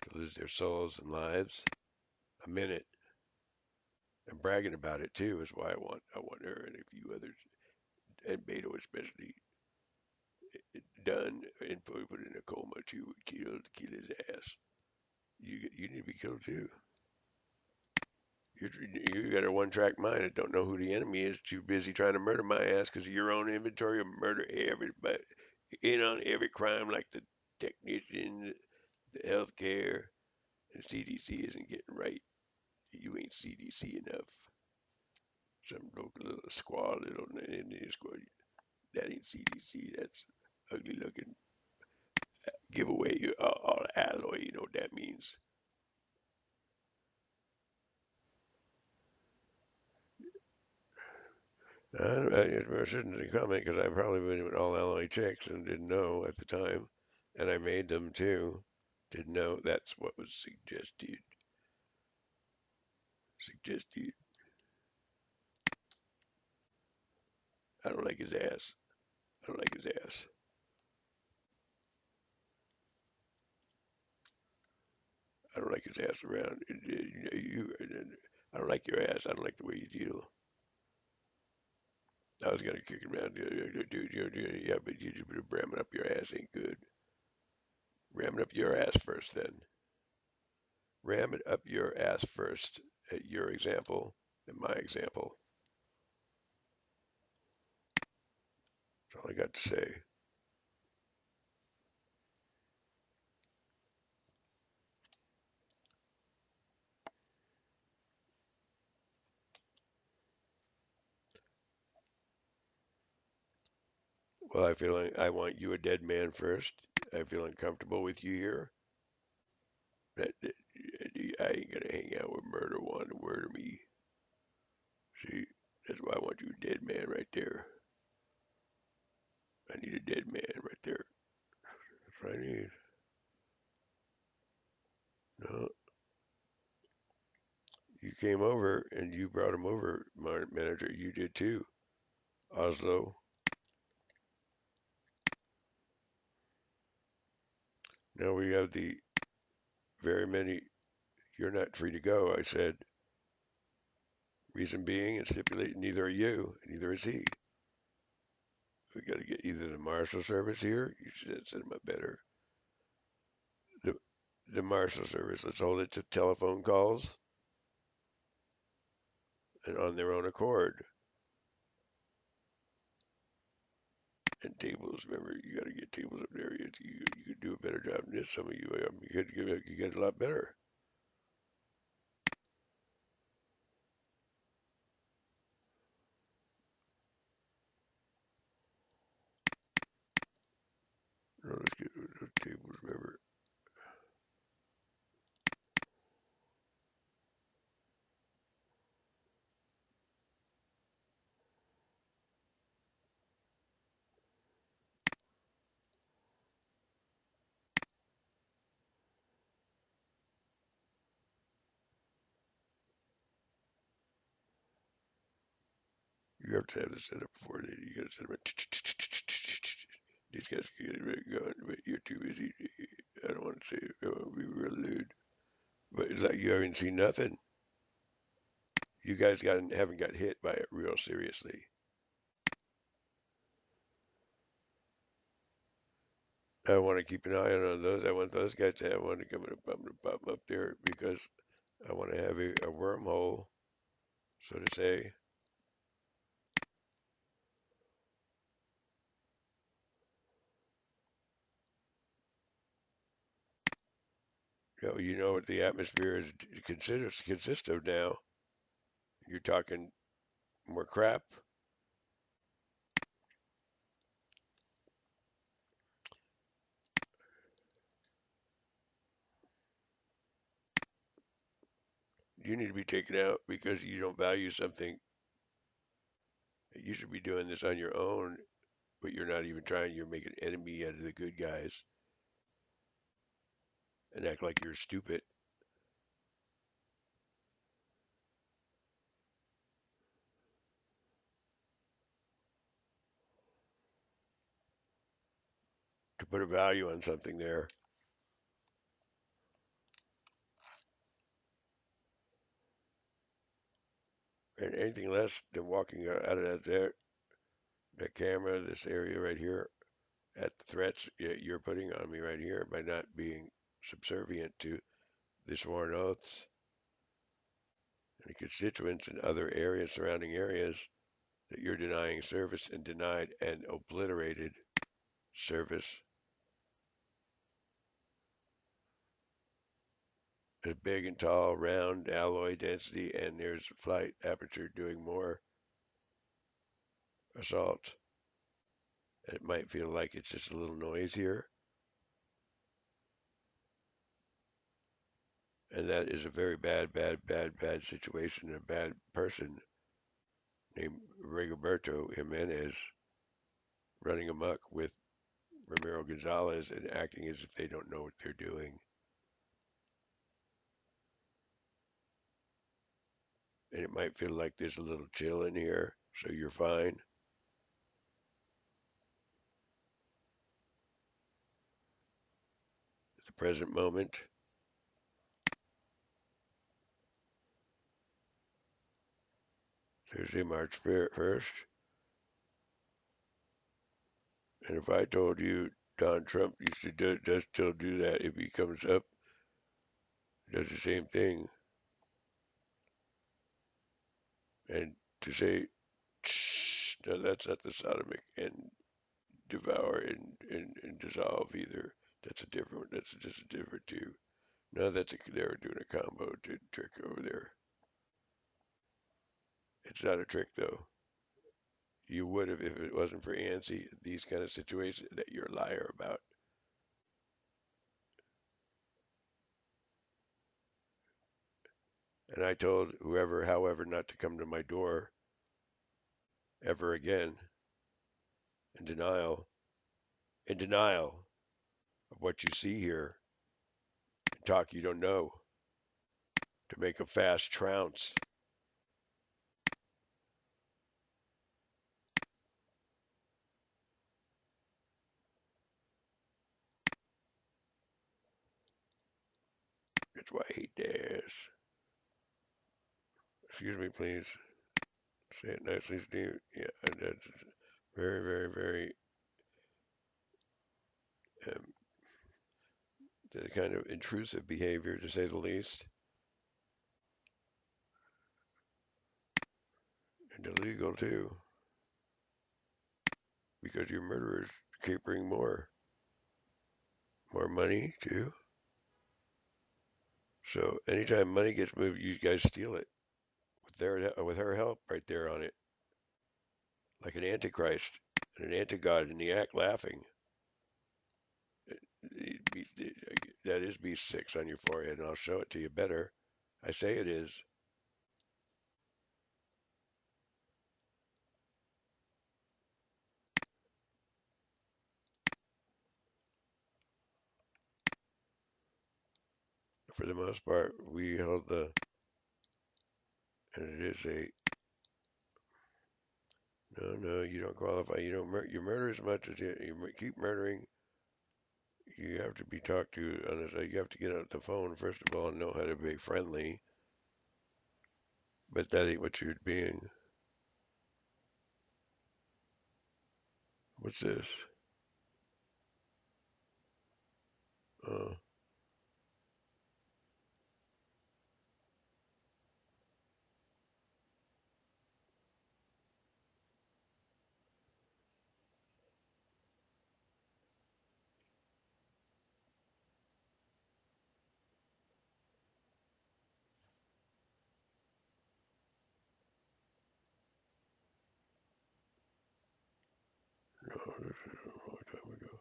to lose their souls and lives, a minute. And bragging about it too is why I want her and a few others, and Beto especially, done and put in a coma too, kill his ass. You need to be killed too. You got a one-track mind and don't know who the enemy is. Too busy trying to murder my ass because of your own inventory of murder everybody in on every crime like the technician, the healthcare, and CDC isn't getting right. You ain't CDC enough. Some local little squad, little Indian squad. That ain't CDC. That's ugly looking giveaway. All alloy. You know what that means. I shouldn't comment because I probably been with all alloy checks and didn't know at the time, and I made them too. Didn't know that's what was suggested. Suggested. I don't like his ass. I don't like his ass. I don't like his ass around. I don't like your ass. I don't like the way you deal. I was gonna kick it around, dude. Yeah, but you just ramming up your ass ain't good. Ram it up your ass first, then. Ram it up your ass first at your example and my example. That's all I got to say. Well, I feel like I want you a dead man first. I feel uncomfortable with you here. That I ain't gonna hang out with murder one to murder me. See, that's why I want you a dead man right there. I need a dead man right there. That's what I need. No, you came over and you brought him over, my manager. You did too, Oslo. Now we have the very many. You're not free to go. I said, reason being and stipulate neither are you, and neither is he. We got to get either the Marshal Service here. You should send him up better. The Marshal Service. Let's hold it to telephone calls and on their own accord. And tables. Remember, you got to get tables up there. You could do a better job than this. Some of you, you get a lot better. No, let's get those tables. Remember. You have to have this set up before they. You got to set them. These guys can get it going, but you're too busy. I don't want to say. I don't want to be real lewd, but it's like you haven't seen nothing. You guys haven't got hit by it real seriously. I want to keep an eye on those. I want those guys to have one to come and pop up there because I want to have a wormhole, so to say. You know what the atmosphere consists of now. You're talking more crap. You need to be taken out because you don't value something. You should be doing this on your own, but you're not even trying. You're making an enemy out of the good guys and act like you're stupid. To put a value on something there. And anything less than walking out of that camera, this area right here, at the threats you're putting on me right here by not being subservient to the sworn oaths and the constituents in other areas, surrounding areas, that you're denying service and denied and obliterated service. Is big and tall, round, alloy density, and there's flight aperture doing more assault. It might feel like it's just a little noisier. And that is a very bad situation. A bad person named Rigoberto Jimenez running amok with Ramiro Gonzalez and acting as if they don't know what they're doing. And it might feel like there's a little chill in here, so you're fine. At the present moment, Thursday, March 1st, And if I told you Donald Trump used to does still do that, if he comes up, does the same thing, and to say, no, that's not the sodomic and devour and dissolve either. That's a different. That's just a different too. No, they were doing a combo trick over there. It's not a trick though. You would have if it wasn't for ANSI. These kind of situations that you're a liar about. And I told whoever, however, not to come to my door ever again in denial of what you see here and talk you don't know to make a fast trounce. That's why I hate this. Excuse me, please. Say it nicely, Steve. Yeah, and that's very, very, very um, the kind of intrusive behavior, to say the least, and illegal too, because your murderers keep bringing more money too. So anytime money gets moved, you guys steal it with her help right there on it, like an antichrist and an antigod in the act laughing. That is B6 on your forehead, and I'll show it to you better. I say it is. For the most part, we held the, and it is a, no, you don't qualify. You don't, you murder as much as you keep murdering. You have to be talked to on this. You have to get on the phone, first of all, and know how to be friendly. But that ain't what you're being. What's this? Oh, no, this is a long time ago.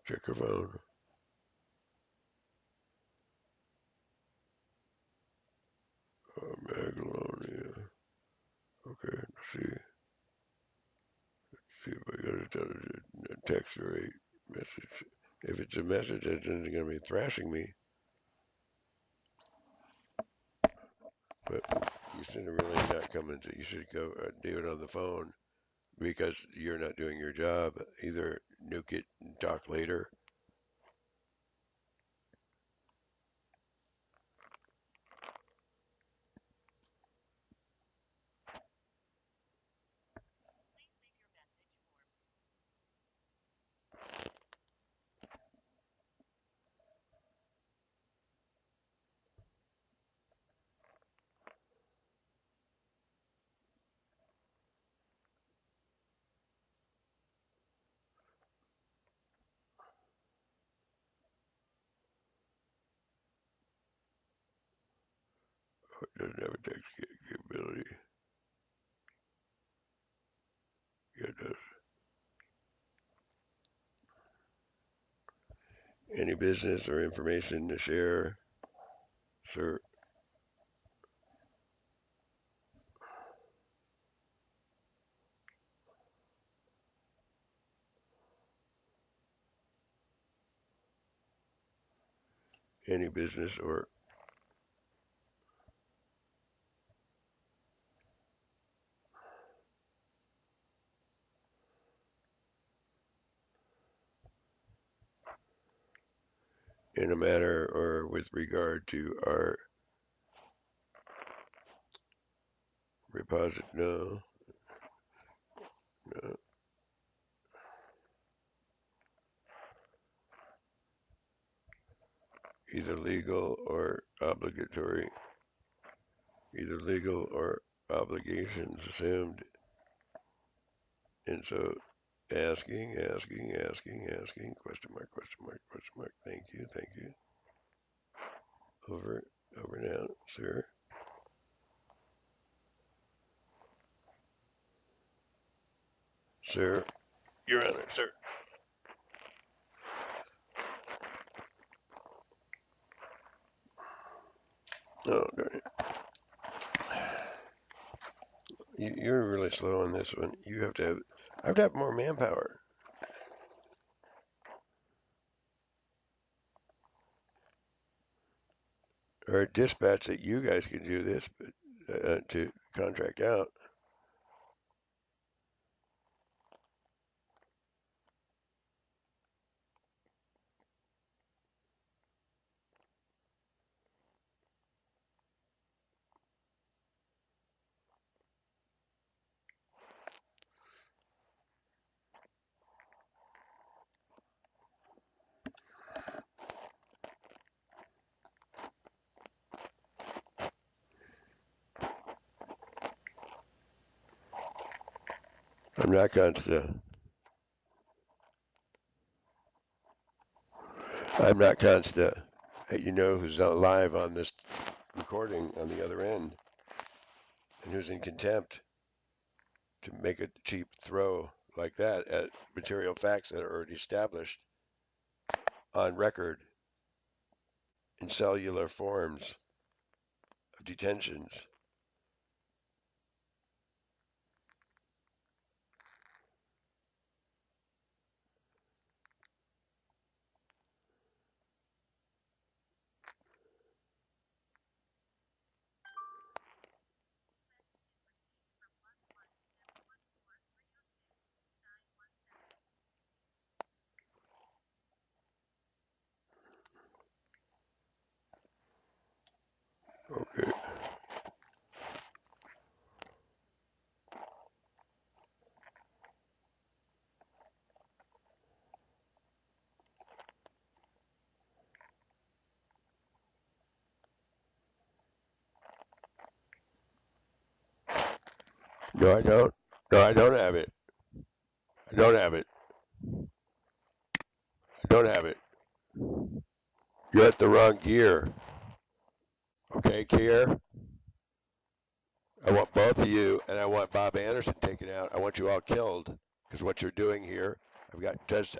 Check your phone. Magalonia. Okay, let's see. See if I got a text or a message. If it's a message, it's going to be thrashing me. But you should really not come into. You should go do it on the phone because you're not doing your job. Either nuke it and talk later. Oh, it doesn't have a text capability. Yeah, it does. Any business or information to share, sir? Any business or in a matter or with regard to our repository. No. Either legal or obligatory. Either legal or obligations assumed. And so asking, question mark. Thank you. Over and out, sir. Sir, Your Honor, sir. Oh, darn it. You're really slow on this one. I have to have more manpower. Or dispatch that you guys can do this, but to contract out. I'm not consta. I'm not consta. You know who's live on this recording on the other end and who's in contempt to make a cheap throw like that at material facts that are already established on record in cellular forms of detentions. Okay. No, I don't. No, I don't have it. I don't have it. I don't have it. You're at the wrong gear. Okay, Kier? I want both of you, and I want Bob Anderson taken out. I want you all killed, because what you're doing here,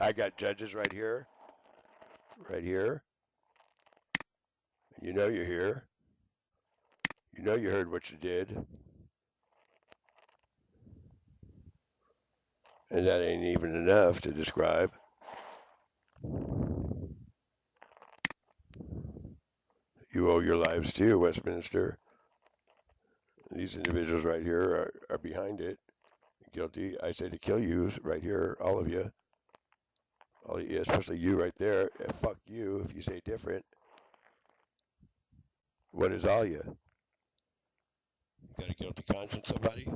I got judges right here. You know you're here. You know you heard what you did. And that ain't even enough to describe. You owe your lives too, Westminster. These individuals right here are behind it. Guilty. I say to kill you right here, all of you. Especially you right there. Fuck you if you say different. What is all you? You got a guilty conscience, somebody?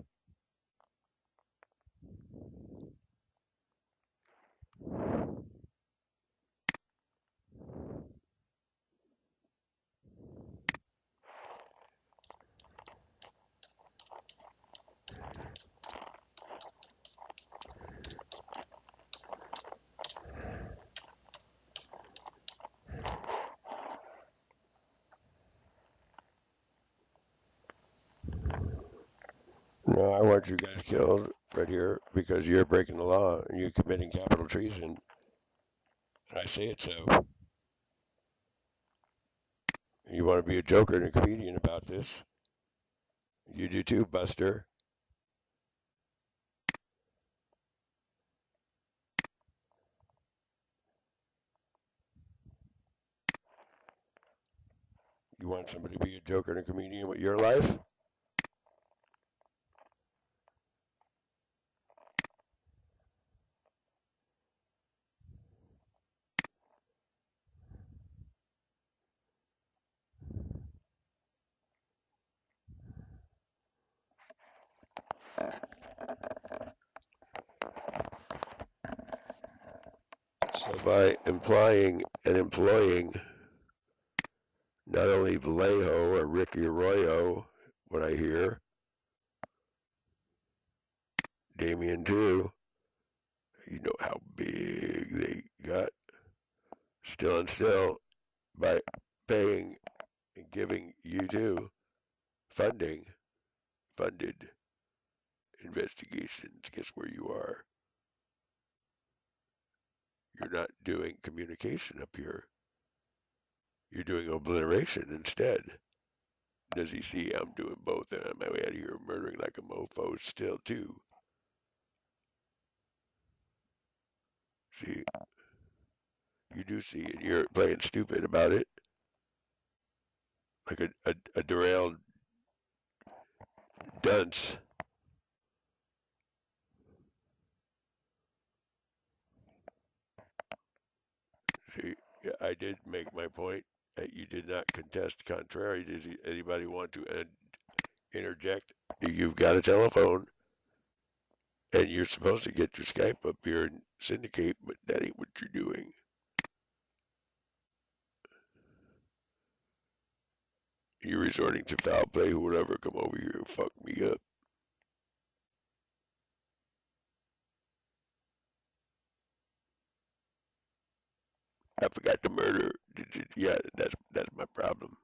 No, I want you guys killed right here because you're breaking the law and you're committing capital treason. And I say it so. You want to be a joker and a comedian about this? You do too, Buster. You want somebody to be a joker and a comedian with your life? So by implying and employing not only Vallejo or Ricky Arroyo, what I hear, Damien too, you know how big they got, still and still, by paying and giving you too funded investigations. Guess where you are? You're not doing communication up here. You're doing obliteration instead. Does he see I'm doing both and I'm out here murdering like a mofo still too? See, you do see it. You're playing stupid about it, like a derailed dunce. See, yeah, I did make my point that you did not contest contrary. Does anybody want to interject? You've got a telephone, and you're supposed to get your Skype up here and syndicate, but that ain't what you're doing. You're resorting to foul play. Who would ever come over here and fuck me up? I forgot to murder. Yeah, that's my problem.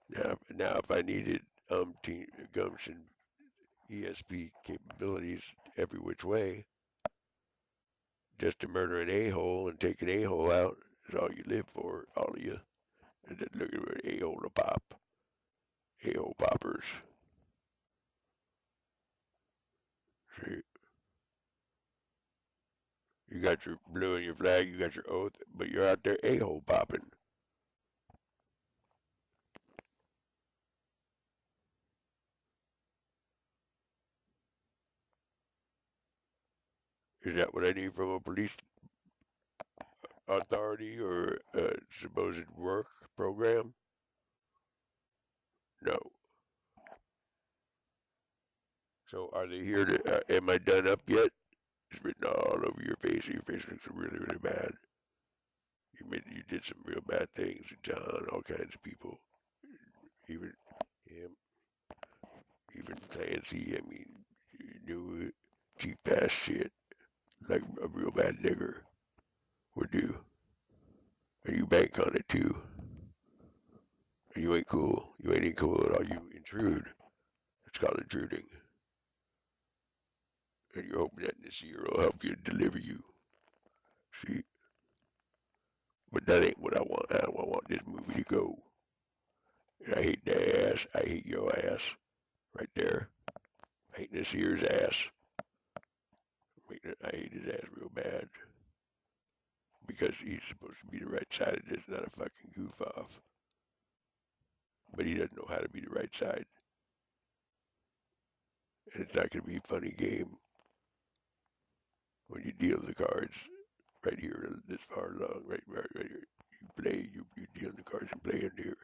Now if I needed gumption ESP capabilities every which way, just to murder an a-hole and take an a-hole out is all you live for, all of you. And just looking for an a-hole to pop. A-hole poppers. See, you got your blue and your flag, you got your oath, but you're out there a-hole popping. Is that what I need from a police authority or a supposed work program? No. So are they here to, am I done up yet? It's written all over your face. Your face looks really, really bad. You did some real bad things, John, all kinds of people. Even him, even Clancy, I mean, you knew cheap ass shit, like a real bad nigger would do. And you bank on it too. And you ain't cool. You ain't cool at all. You intrude. It's called intruding. And you're hoping that this year will help you deliver you. See? But that ain't what I want. I don't want this movie to go. And I hate that ass. I hate your ass. Right there. I hate this year's ass. I hate his ass real bad. Because he's supposed to be the right side of this, not a fucking goof off. But he doesn't know how to be the right side. And it's not going to be a funny game when you deal the cards right here, this far along, right here. You play, you deal the cards and play in here.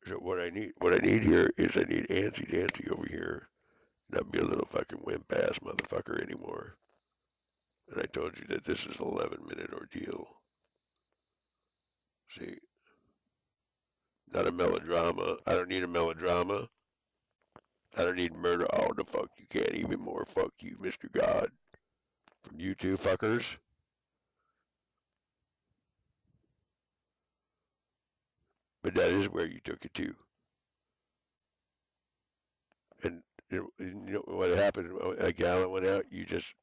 So what I need here is I need Antsy Dancy over here, not be a little fucking wimp ass motherfucker anymore. And I told you that this is an 11-minute ordeal. See, not a melodrama. I don't need a melodrama. I don't need murder. Oh, the fuck you can't even more. Fuck you, Mr. God. From you two fuckers. But that is where you took it to. And you know what happened? A gallon went out. You just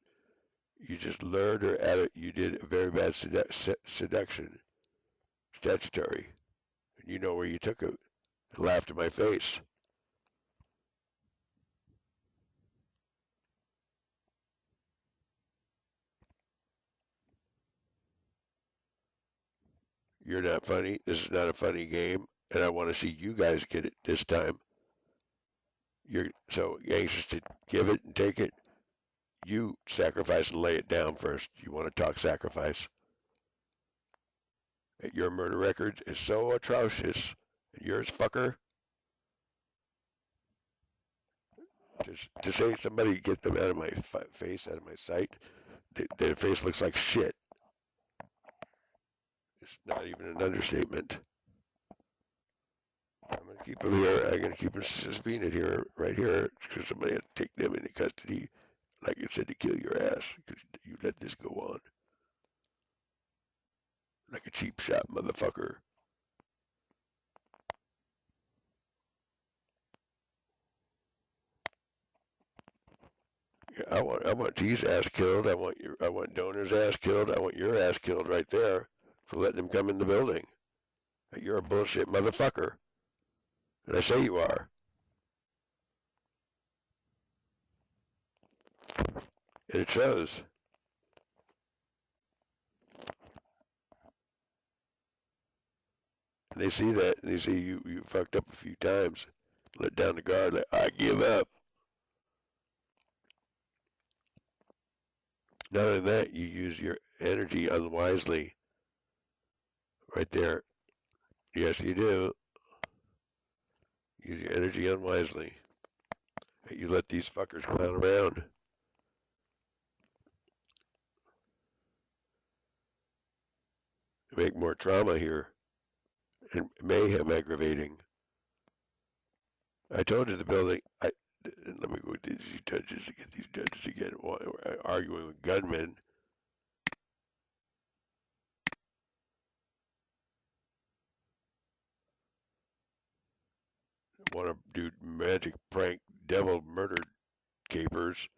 lured her at it. You did a very bad seduction, statutory. And you know where you took it. And laughed in my face. You're not funny. This is not a funny game. And I want to see you guys get it this time. You're so anxious to give it and take it. You sacrifice and lay it down first. You want to talk sacrifice. Your murder record is so atrocious, and yours, fucker, to say somebody get them out of my face, out of my sight, their face looks like shit. It's not even an understatement. I'm going to keep them here. I'm going to keep them suspended here, right here, because somebody had to take them into custody, like I said, to kill your ass, because you let this go on. Like a cheap shot, motherfucker. Yeah, I want T's ass killed. I want Donor's ass killed. I want your ass killed right there for letting him come in the building. You're a bullshit motherfucker. And I say you are. And it shows. And they see that, and they see you fucked up a few times. Let down the guard, like, I give up. Not only that, you use your energy unwisely. Right there. Yes, you do. Use your energy unwisely. You let these fuckers clown around. Make more trauma here. And mayhem aggravating. I told you the building. Let me go to these judges to get these judges again arguing with gunmen. Want to do magic prank devil murder capers.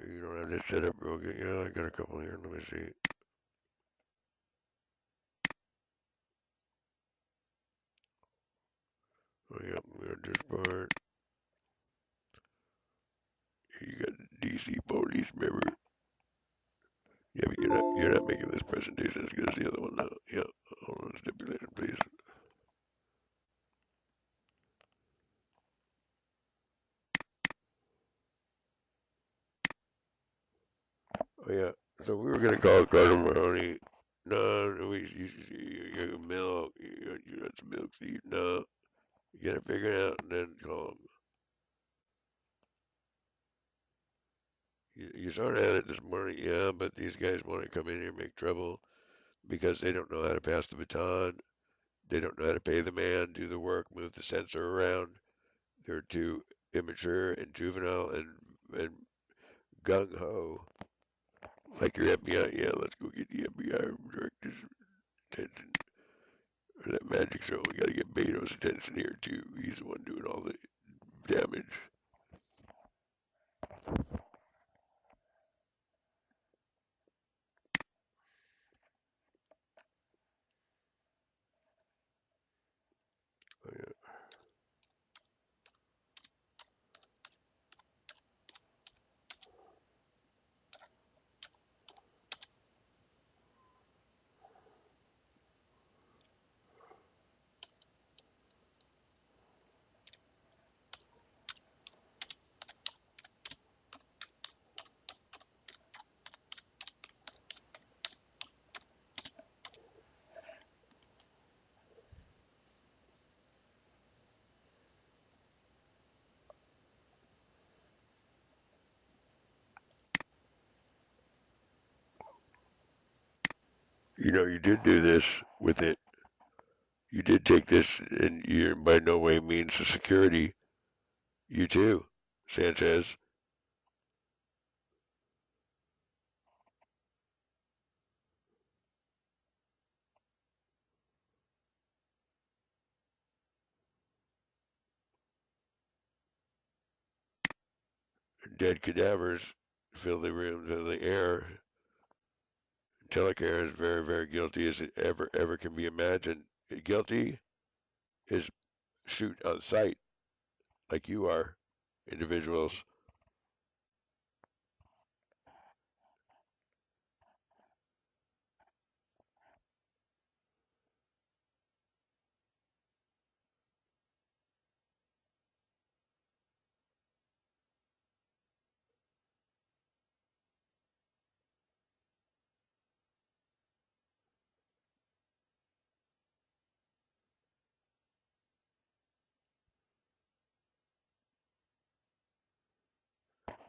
You don't have this set up real good. Yeah, I got a couple here. Let me see. Oh yeah, we got this part. You got DC police, remember? Yeah, but you're not making this presentation as good as the other one though. Yeah. Hold on, stipulation, please. Oh yeah. So we were gonna call Carter Mahoney. No, you milk. You got some milk, Steve. No, you gotta figure it out and then call him. You sort of had it this morning, yeah, but these guys want to come in here and make trouble because they don't know how to pass the baton. They don't know how to pay the man, do the work, move the sensor around. They're too immature and juvenile and gung ho. Like your FBI, yeah, let's go get the FBI director's attention. Or that magic show, we gotta get Beto's attention here too. He's the one doing all the damage. Oh, yeah. You know, you did do this with it. You did take this, and you're by no way means the security. You too, Sanchez. Dead cadavers fill the rooms of the air. TELECARE is very, very guilty as it ever can be imagined. Guilty is shoot on sight, like you are, individuals.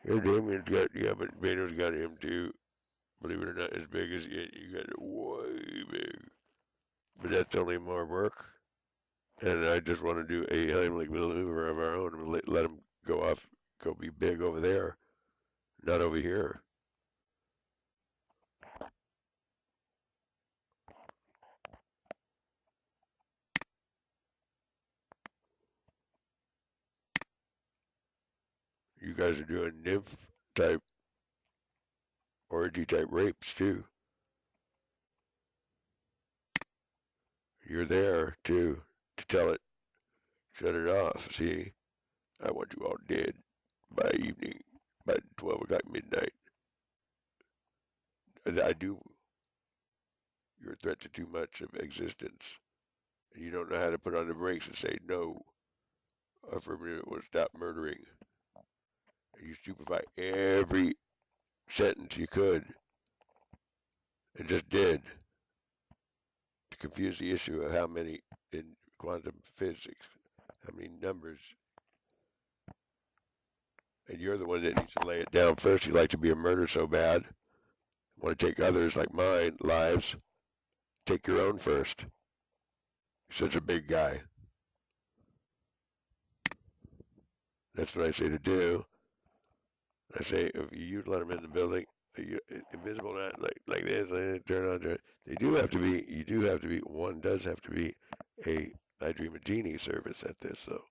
Yeah, Damien's got, yeah, but Beto's got him too. Believe it or not, as big as you got it way big. But that's only more work. And I just want to do a Heimlich maneuver of our own and let him go off, go be big over there, not over here. You guys are doing nymph type, orgy type rapes too. You're there too to tell it, shut it off. See, I want you all dead by evening, by 12 o'clock midnight. I do. You're a threat to too much of existence. And you don't know how to put on the brakes and say no. Affirmative will stop murdering. And you stupefy every sentence you could and just did to confuse the issue of how many in quantum physics, how many numbers. And you're the one that needs to lay it down first. You like to be a murderer so bad. Want to take others like mine lives. Take your own first. You're such a big guy. That's what I say to do. I say if you let them in the building, invisible, not like this, turn on. They do have to be. You do have to be. One does have to be a I Dream of Genie service at this though.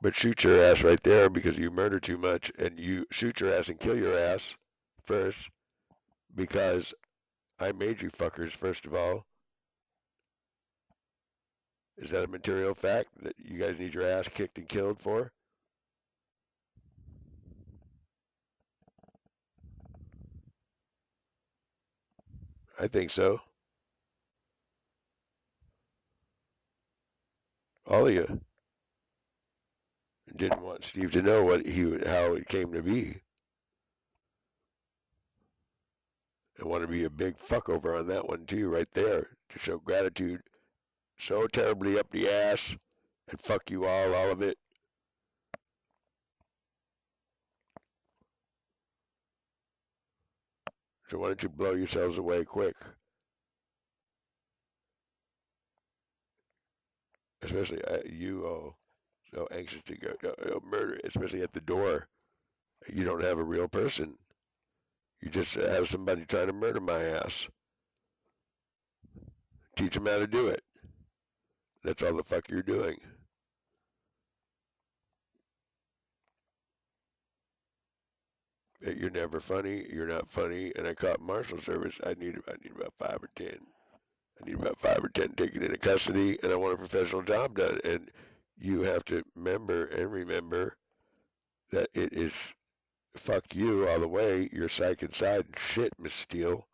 But shoot your ass right there because you murder too much, and you shoot your ass and kill your ass first because I made you fuckers. First of all, is that a material fact that you guys need your ass kicked and killed for? I think so. All of you didn't want Steve to know how it came to be. I want to be a big fuck over on that one too, right there, to show gratitude so terribly up the ass and fuck you all of it. So why don't you blow yourselves away quick? Especially you all so anxious to go murder, especially at the door. You don't have a real person. You just have somebody trying to murder my ass. Teach them how to do it. That's all the fuck you're doing. You're never funny. You're not funny. And I caught marshal service. I need about 5 or 10. I need about 5 or 10 taken into custody, and I want a professional job done. And you have to remember that it is fuck you all the way. You're psych inside and shit, Miss Steele.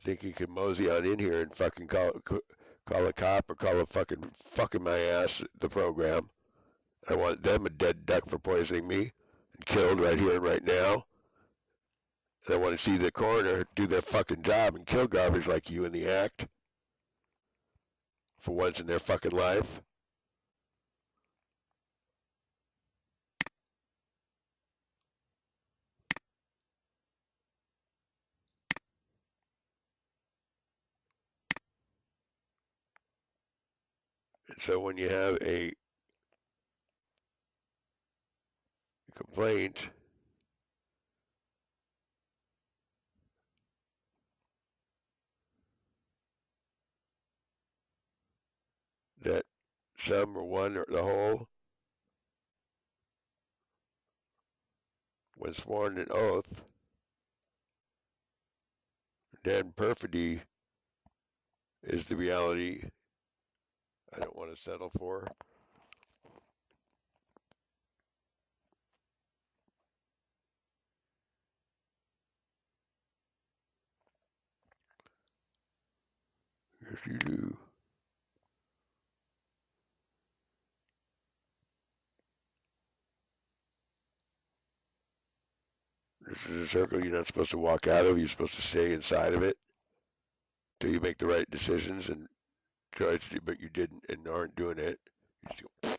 Think you can mosey on in here and fucking call a cop or call a fucking my ass the program. I want them a dead duck for poisoning me and killed right here and right now. And I want to see the coroner do their fucking job and kill garbage like you in the act for once in their fucking life. And so when you have a complaint, that some or one or the whole, when sworn an oath, then perfidy is the reality I don't want to settle for. Yes, you do. This is a circle you're not supposed to walk out of. You're supposed to stay inside of it till you make the right decisions, and but you didn't and aren't doing it. You just go,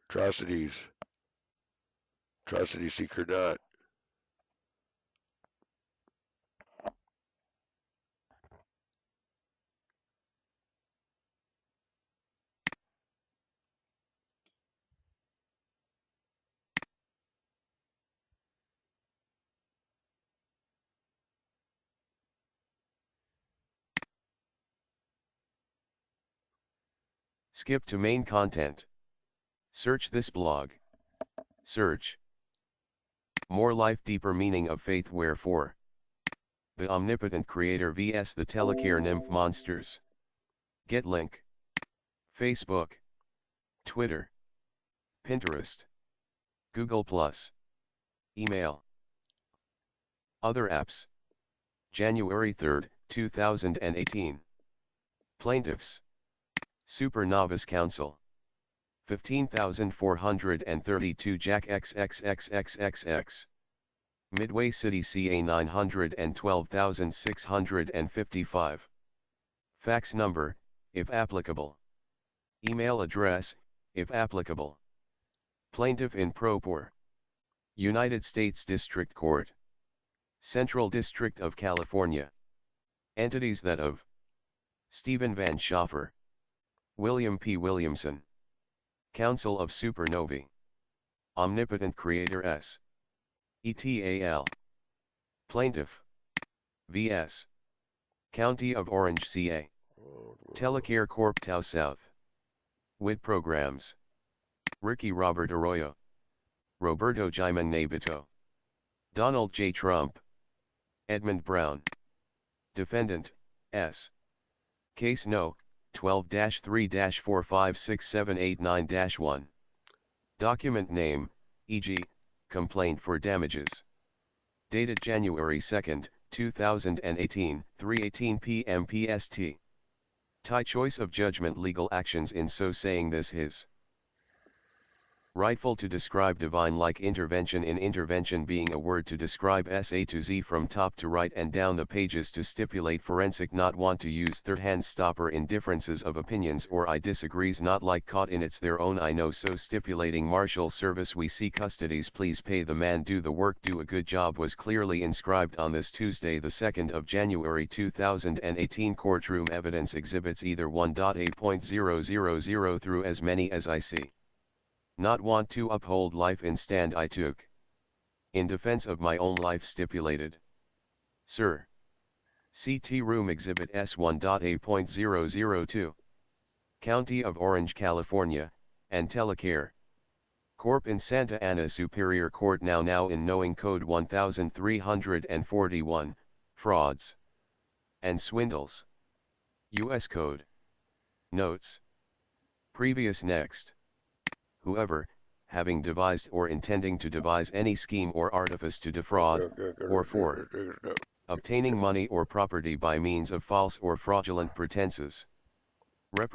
atrocities, atrocity seek or not. Skip to main content. Search this blog. Search. More life, deeper meaning of faith. Wherefore? The omnipotent creator vs the TELECARE nymph monsters. Get link. Facebook, Twitter, Pinterest, Google+, email. Other apps. January 3, 2018. Plaintiffs. Super Novice Council. 15,432 Jack XXXXXX. Midway City CA 912,655. Fax number, if applicable. Email address, if applicable. Plaintiff in pro per. United States District Court. Central District of California. Entities that of Stephen Van Schoffer. William P. Williamson. Council of Supernovae. Omnipotent Creator S. ETAL. Plaintiff. vs. County of Orange CA. TELECARE Corp Tau South. WID Programs. Ricky Robert Arroyo. Roberto Jimenez BETTO. Donald J. Trump. Edmund Brown. Defendant, S. Case No. 12-3-456789-1. Document name, e.g., complaint for damages. Dated January 2, 2018, 3:18 p.m. PST. Tie choice of judgment legal actions in so saying this his. Rightful to describe divine-like intervention in intervention being a word to describe S A to Z from top to right and down the pages to stipulate forensic not want to use third-hand stopper in differences of opinions or I disagrees not like caught in it's their own I know so stipulating marshal service we see custodies please pay the man do the work do a good job was clearly inscribed on this Tuesday the 2nd of January 2018 courtroom evidence exhibits either 1.8.000 through as many as I see. Not want to uphold life in stand I took. In defense of my own life stipulated. Sir. CT Room Exhibit S1.A.002. County of Orange, California, and TELECARE. Corp in Santa Ana Superior Court now in knowing code 1341, frauds and swindles. U.S. Code. Notes. Previous next. Whoever, having devised or intending to devise any scheme or artifice to defraud, or for obtaining money or property by means of false or fraudulent pretenses. You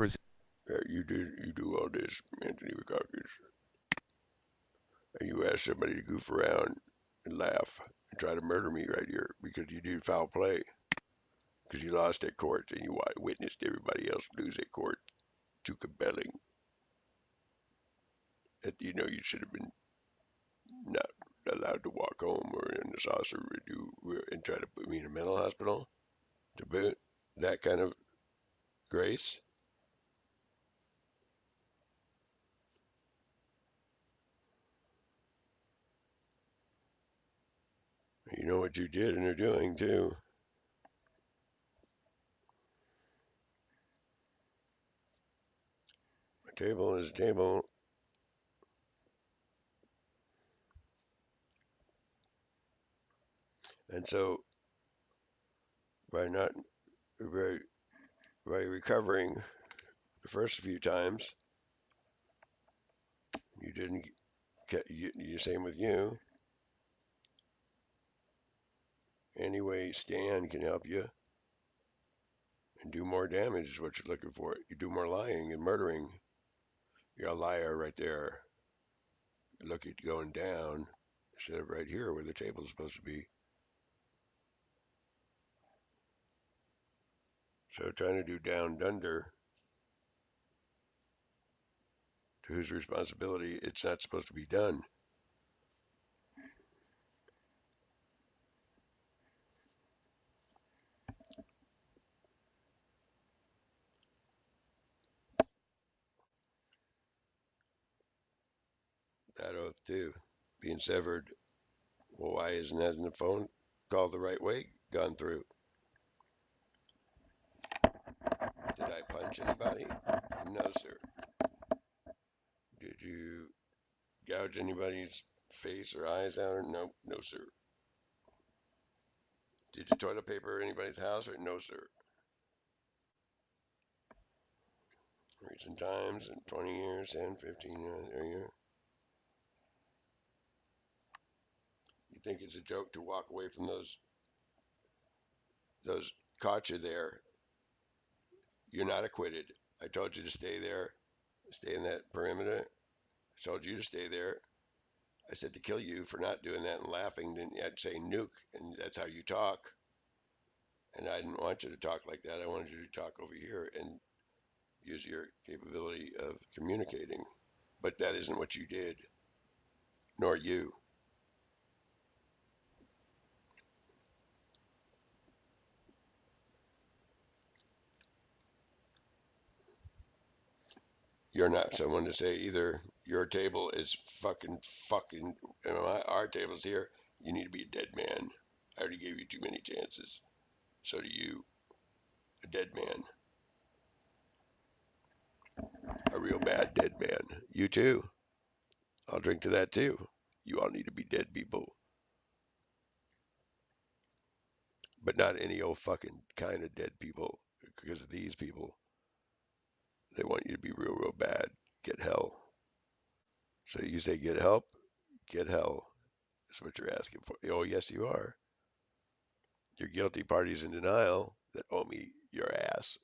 do all this, Anthony Ricardis, and you ask somebody to goof around and laugh and try to murder me right here because you did foul play, because you lost at court and you witnessed everybody else lose at court. Too compelling. That you should have been not allowed to walk home or in the saucer and try to put me in a mental hospital to boot. That kind of grace. You know what you did and are doing too. A table is a table. And so by recovering the first few times. You didn't get you same with you. Anyway, Stan can help you and do more damage is what you're looking for. You do more lying and murdering. You're a liar right there. Look at going down instead of right here where the table's supposed to be. So trying to do down under, to whose responsibility it's not supposed to be done. That oath too, being severed. Well, why isn't that in the phone call the right way gone through? Did I punch anybody? No, sir. Did you gouge anybody's face or eyes out? No, no, sir. Did you toilet paper anybody's house? Or no, sir. Recent times in 20 years, 10, 15 years, are you? You think it's a joke to walk away from those caught you there? You're not acquitted. I told you to stay there, stay in that perimeter. I told you to stay there. I said to kill you for not doing that and laughing. Then I'd say nuke, and that's how you talk. And I didn't want you to talk like that. I wanted you to talk over here and use your capability of communicating. But that isn't what you did, nor you. You're not someone to say either your table is fucking, and our table's here. You need to be a dead man. I already gave you too many chances. So do you. A dead man. A real bad dead man. You too. I'll drink to that too. You all need to be dead people. But not any old fucking kind of dead people. Because of these people, they want you to be real, real bad. Get hell. So you say get help? Get hell. That's what you're asking for. Oh, yes, you are. Your guilty party's in denial that owe me your ass,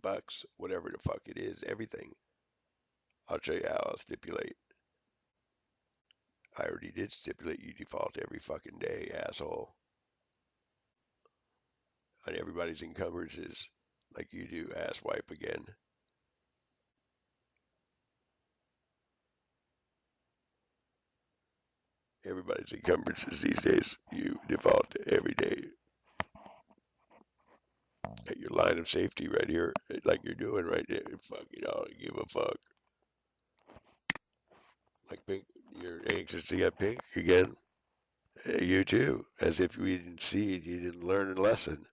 bucks, whatever the fuck it is, everything. I'll show you how I'll stipulate. I already did stipulate you default every fucking day, asshole. On everybody's encumbrances, like you do, ass wipe again. Everybody's encumbrances these days, you default every day. At your line of safety right here, like you're doing right there. Fuck it all, give a fuck. Like Pink, you're anxious to get Pink again. You too, as if we didn't see it, you didn't learn a lesson.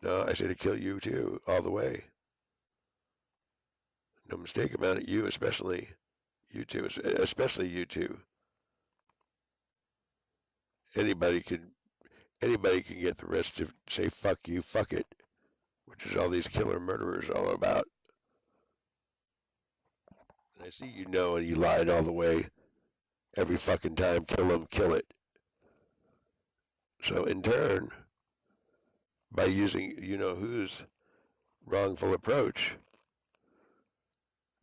No, I said to kill you too, all the way. No mistake about it. You especially, you two, especially you two. Anybody can, anybody can get the rest to say fuck you, fuck it, which is all these killer murderers all about. And I see you know, and you lied all the way. Every fucking time, kill them, kill it. So in turn, by using you know whose wrongful approach,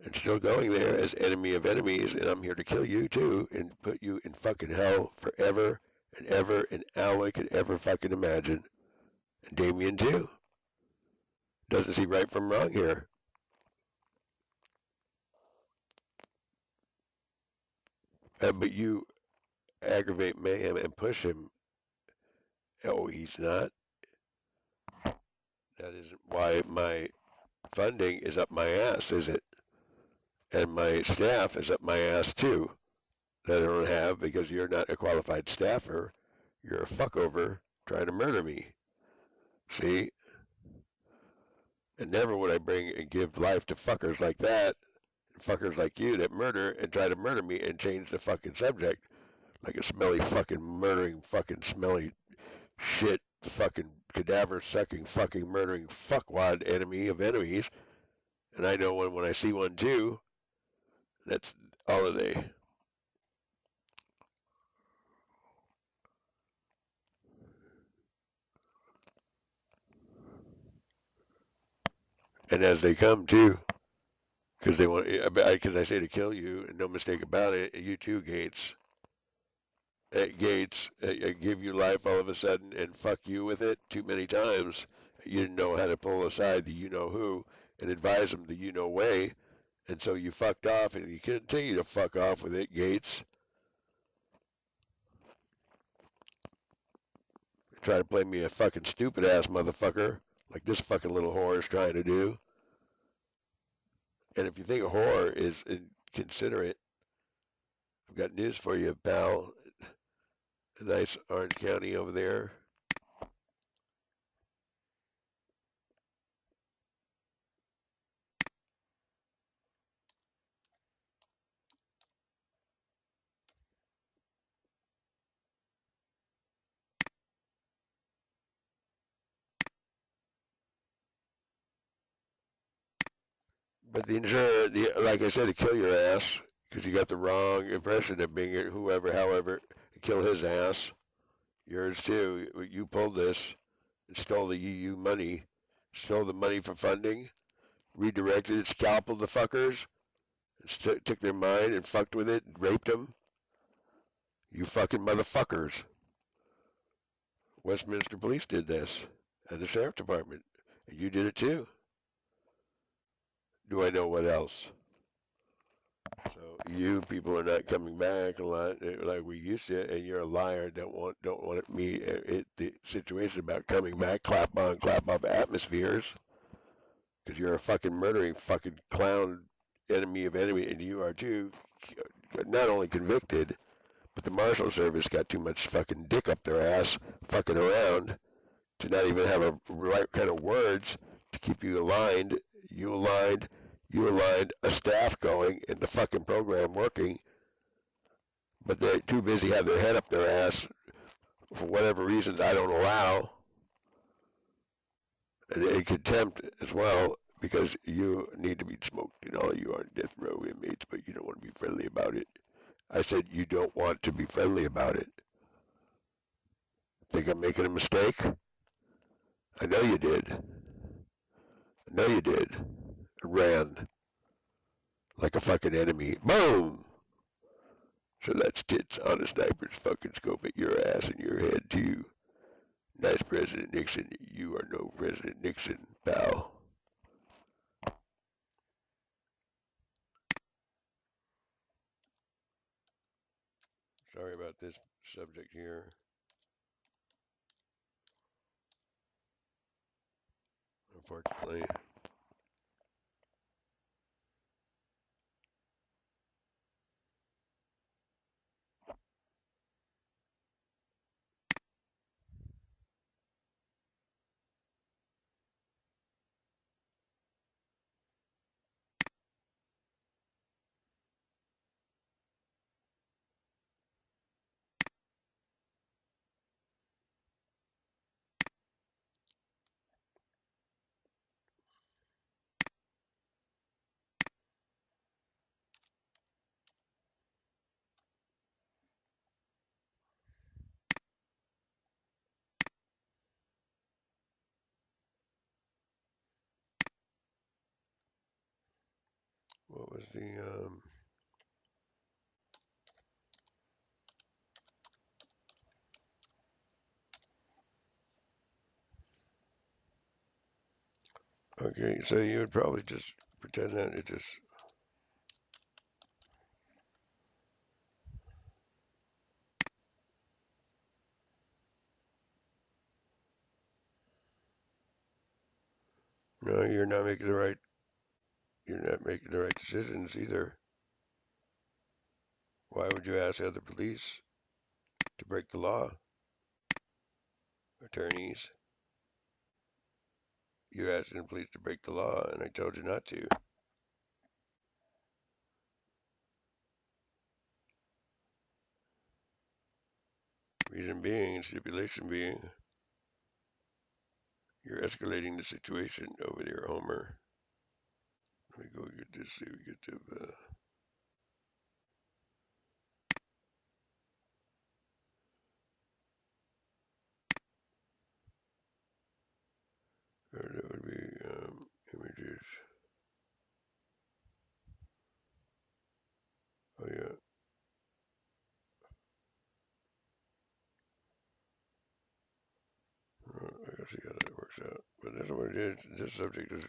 and still going there as enemy of enemies, and I'm here to kill you too, and put you in fucking hell forever and ever, and Alec could ever fucking imagine. And Damien too. Doesn't see right from wrong here. But you aggravate Mayhem and push him. Oh, he's not. That isn't why my funding is up my ass, is it? And my staff is up my ass too. That I don't have because you're not a qualified staffer. You're a fuckover trying to murder me. See? And never would I bring and give life to fuckers like that, fuckers like you that murder and try to murder me and change the fucking subject like a smelly fucking murdering fucking smelly shit fucking cadaver sucking, fucking murdering fuckwad enemy of enemies. And I know when I see one too, that's all of they. And as they come too, because they want, because I say to kill you, and no mistake about it, you too, Gates. Gates, give you life all of a sudden and fuck you with it too many times. You didn't know how to pull aside the you know who and advise them the you know way, and so you fucked off, and you continue to fuck off with it, Gates. Try to play me a fucking stupid ass motherfucker like this fucking little whore is trying to do. And if you think a whore is inconsiderate, I've got news for you, pal. A nice Orange County over there. But the insurer, like I said, to kill your ass because you got the wrong impression of being it, whoever, however, kill his ass. Yours too. You pulled this and stole the EU money, stole the money for funding, redirected it, scalped the fuckers, took their mind and fucked with it, and raped them. You fucking motherfuckers. Westminster Police did this, and the Sheriff Department. And you did it too. Do I know what else? So you people are not coming back a lot like we used to, and you're a liar. Don't want the situation about coming back. Clap on, clap off atmospheres, because you're a fucking murdering fucking clown enemy of enemy, and you are too. Not only convicted, but the Marshal Service got too much fucking dick up their ass, fucking around, to not even have a right kind of words to keep you aligned. You aligned. You aligned a staff going and the fucking program working, but they're too busy having their head up their ass for whatever reasons I don't allow, and in contempt as well, because you need to be smoked and all you are death row inmates, but you don't want to be friendly about it. I said you don't want to be friendly about it. Think I'm making a mistake? I know you did. I know you did. Ran like a fucking enemy. Boom! So that's tits on a sniper's fucking scope at your ass and your head too. Nice, President Nixon. You are no President Nixon, pal. Sorry about this subject here. Unfortunately. What was the okay, so you would probably just pretend that it just no, you're not making the right decisions either. Why would you ask other police to break the law? Attorneys, you're asking the police to break the law, and I told you not to. Reason being, stipulation being, You're escalating the situation over there, Homer. Let me go get this. See if we get the. Or that would be images. Oh yeah. I gotta see how that works out. But that's what it is. This subject is.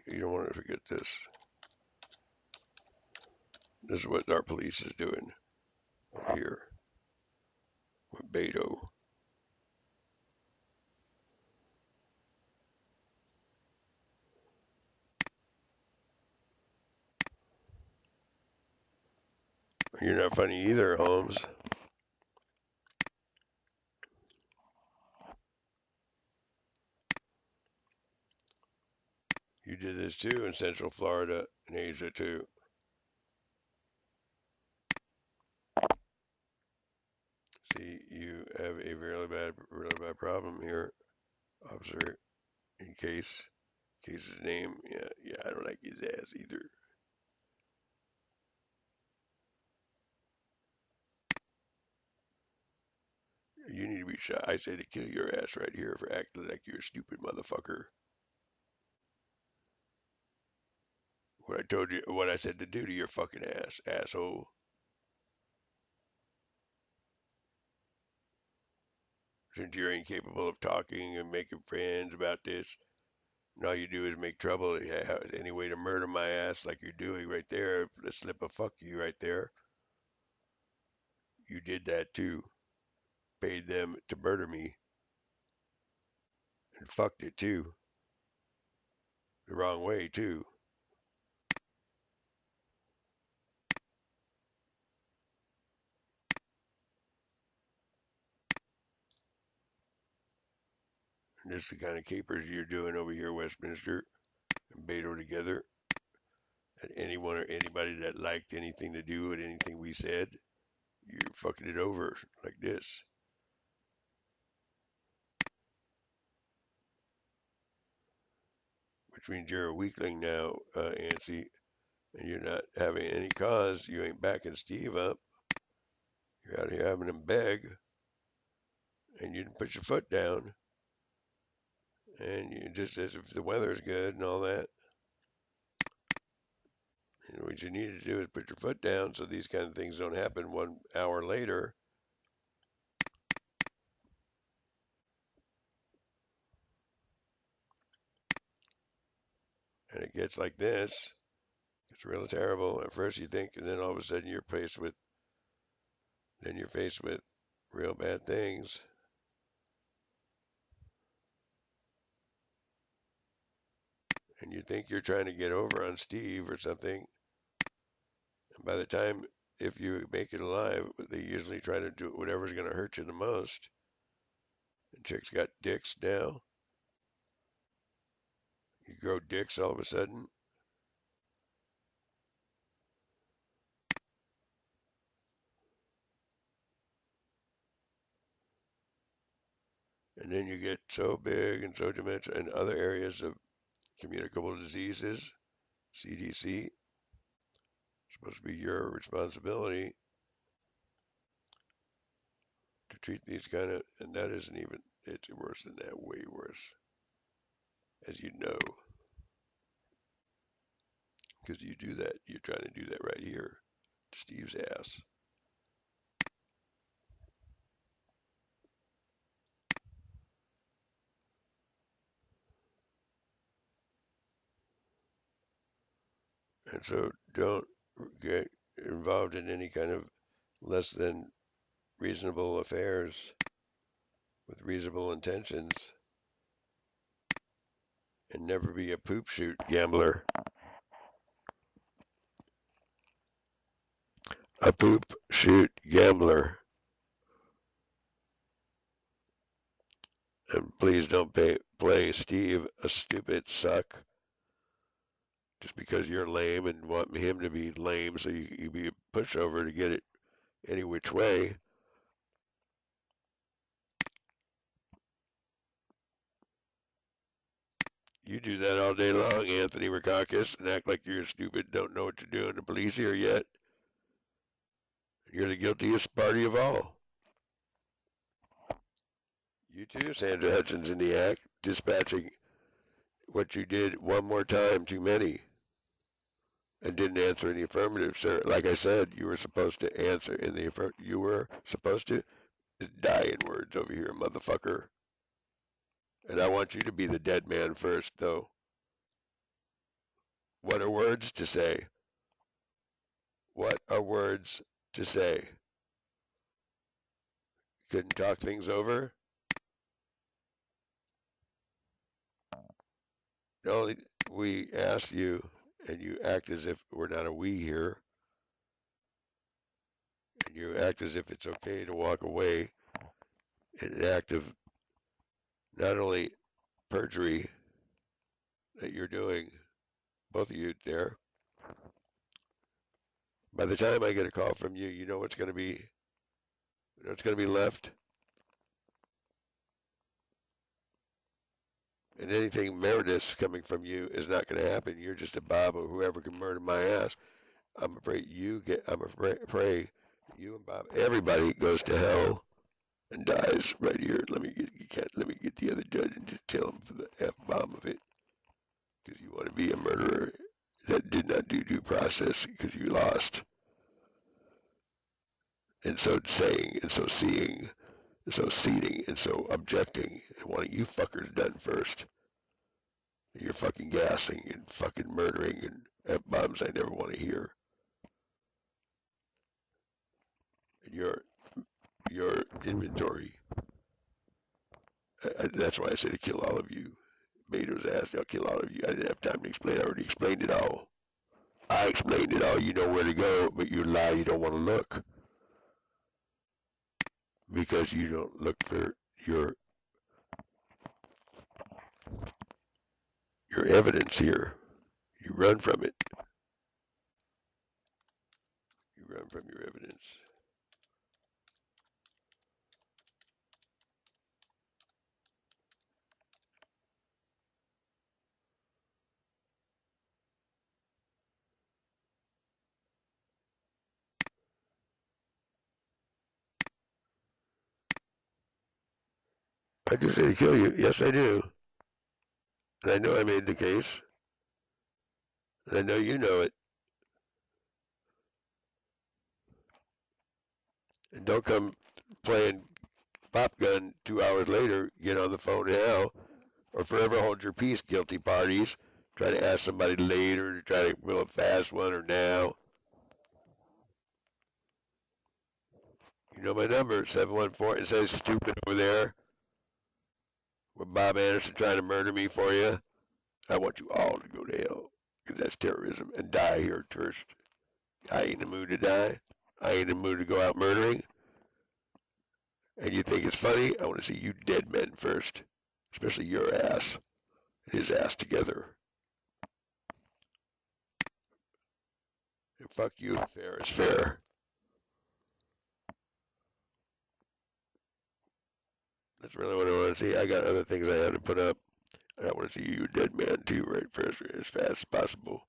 You don't want to forget this. This is what our police is doing over here with BETTO. You're not funny either, Holmes. You did this too in Central Florida and Asia too. See, you have a really bad problem here, officer. In case's name, yeah, I don't like his ass either. You need to be shot. I say to kill your ass right here for acting like you're a stupid motherfucker. What I told you, what I said to do to your fucking ass, asshole. Since you're incapable of talking and making friends about this, and all you do is make trouble. Any way to murder my ass like you're doing right there, the slip of fuck you right there. You did that too. Paid them to murder me. And fucked it too. The wrong way too. And this is the kind of capers you're doing over here, Westminster and BETTO together. And anyone or anybody that liked anything to do with anything we said, you're fucking it over like this. Which means you're a weakling now, Ansi, and you're not having any cause. You ain't backing Steve up. You're out here having him beg, and you didn't put your foot down. And you just as if the weather's good and all that. And what you need to do is put your foot down so these kind of things don't happen 1 hour later. And it gets like this. It's real terrible. At first you think, and then all of a sudden you're faced with real bad things. And you think you're trying to get over on Steve or something. And by the time, if you make it alive, they usually try to do whatever's going to hurt you the most. And chicks got dicks now. You grow dicks all of a sudden. And then you get so big and so dementia in other areas of communicable diseases. CDC, supposed to be your responsibility to treat these kind of, and that isn't even, it's worse than that, way worse, as you know, because you do that, you're trying to do that right here to Steve's ass. And so don't get involved in any kind of less than reasonable affairs with reasonable intentions, and never be a poop shoot gambler. A poop shoot gambler. And please don't play Steve a stupid suck just because you're lame and want him to be lame so you be a pushover to get it any which way. You do that all day long, Anthony Rackakis, and act like you're stupid, don't know what you're doing. The police here yet. You're the guiltiest party of all. You too, Sandra Hutchins in the act, dispatching what you did one more time too many and didn't answer in the affirmative, sir. Like I said, you were supposed to answer in the affirmative. You were supposed to die in words over here, motherfucker. And I want you to be the dead man first, though. What are words to say? What are words to say? Couldn't talk things over? No, we ask you, and you act as if we're not a we here. And you act as if it's okay to walk away in an act of not only perjury that you're doing, both of you there. By the time I get a call from you, you know what's going to be, left. And anything meritorious coming from you is not going to happen. You're just a Bob or whoever can murder my ass. I'm afraid you and Bob, everybody goes to hell and dies right here. Let me get the other judge and just tell him for the F-bomb of it. Because you want to be a murderer that did not do due process because you lost. And so saying, and so seeing, and so seating, and so objecting, and wanting you fuckers done first. You're fucking gassing and fucking murdering and F-bombs I never want to hear. And your inventory. That's why I said to kill all of you. Beto's ass, I'll kill all of you. I didn't have time to explain. I already explained it all. I explained it all. You know where to go, but you lie. You don't want to look because you don't look for your evidence here. You run from it. You run from your evidence. I do say to kill you. Yes, I do. And I know I made the case. And I know you know it. And don't come playing pop gun 2 hours later, get on the phone now, or forever hold your peace, guilty parties. Try to ask somebody later to try to pull a fast one or now. You know my number, 714. It says stupid over there. With Bob Anderson trying to murder me for you. I want you all to go to hell. Because that's terrorism. And die here first. I ain't in the mood to die. I ain't in the mood to go out murdering. And you think it's funny? I want to see you dead men first. Especially your ass and his ass together. And fuck you, fair is fair. That's really what I want to see. I got other things I have to put up. I want to see you dead man too, right first, as fast as possible.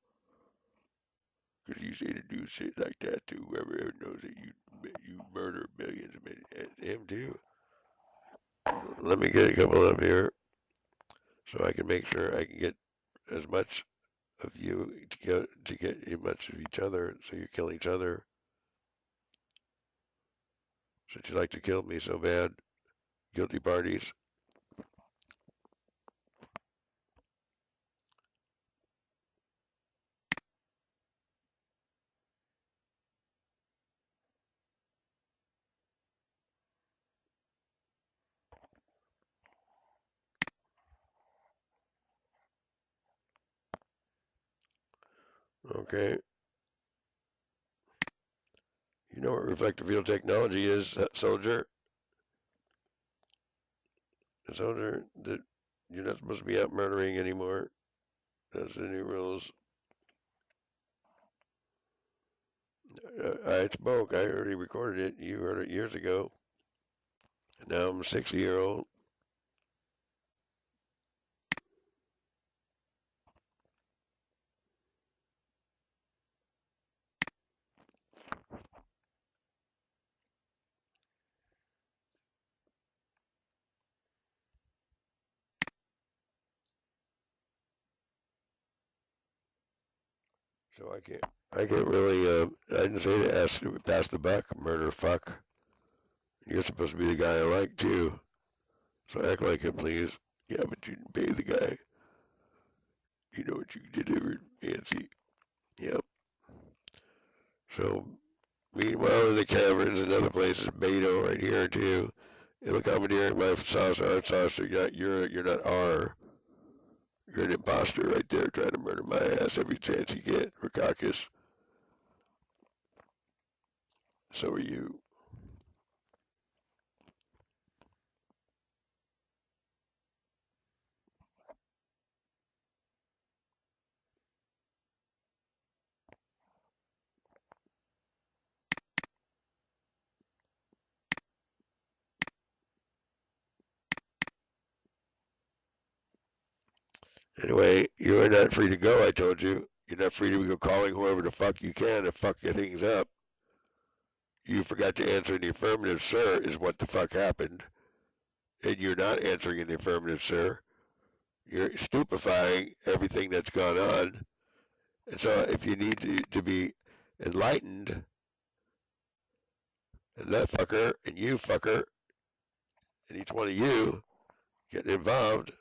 Because you say to do shit like that to whoever knows that you murder billions of men, and him too. Let me get a couple of them here, so I can make sure I can get as much of you to get as much of each other, so you kill each other. Since you like to kill me so bad, guilty parties. Okay. You know what reflective field technology is, soldier? Soldier, that you're not supposed to be out murdering anymore. That's the new rules. I spoke. I already recorded it. You heard it years ago. Now I'm a 60-year-old. So I can't really, I didn't say to ask to pass the buck, murder fuck. You're supposed to be the guy I like too. So act like it, please. Yeah, but you didn't pay the guy. You know what you delivered, Nancy. Yep. So meanwhile in the caverns and other places, Beto right here too. In the commandeering my sauce, our sauce, so you're not R. You're an imposter right there trying to murder my ass every chance you get, Rikakis. So are you. Anyway, you are not free to go, I told you. You're not free to go calling whoever the fuck you can to fuck your things up. You forgot to answer in the affirmative, sir, is what the fuck happened. And you're not answering in the affirmative, sir. You're stupefying everything that's gone on. And so if you need to be enlightened, and that fucker, and you fucker, and each one of you getting involved,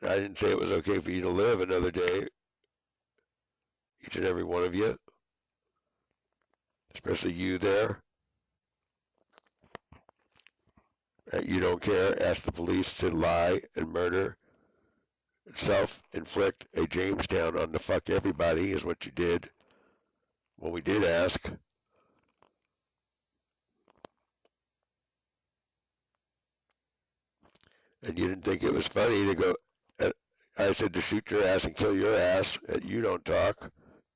I didn't say it was okay for you to live another day, each and every one of you, especially you there. You don't care. Ask the police to lie and murder, self-inflict a Jamestown on the fuck everybody is what you did when we did ask. And you didn't think it was funny to go. I said to shoot your ass and kill your ass, and you don't talk.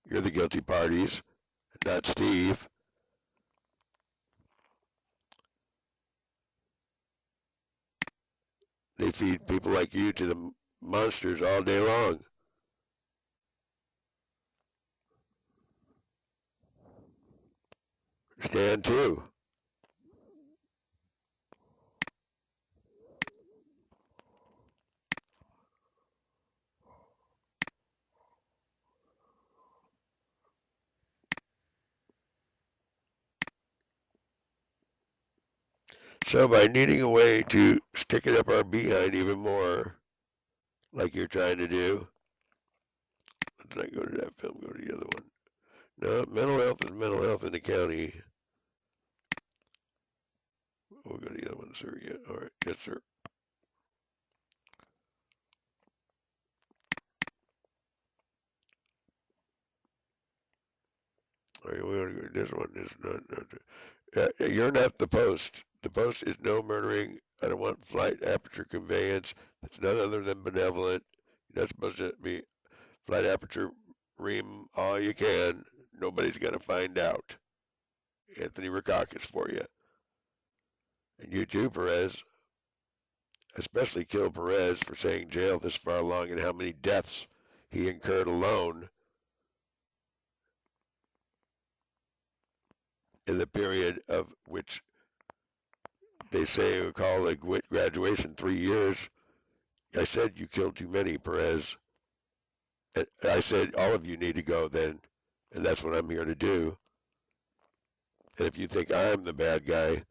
You're the guilty parties, not Steve. They feed people like you to the monsters all day long. Stand too. So by needing a way to stick it up our behind even more, like you're trying to do, let's not go to that film, go to the other one. No, mental health is mental health in the county. We'll go to the other one, sir. Yeah, all right. Yes, sir. All right, we want to go to this one. This is not you're not the post. The post is no murdering. I don't want flight aperture conveyance. It's none other than benevolent. You're not supposed to be flight aperture ream all you can. Nobody's going to find out. Anthony Rikakis for you. And you too, Perez. Especially kill Perez for saying jail this far along and how many deaths he incurred alone in the period of which they say we call a graduation 3 years. I said you killed too many, Perez. I said all of you need to go then, and that's what I'm here to do. And if you think I'm the bad guy,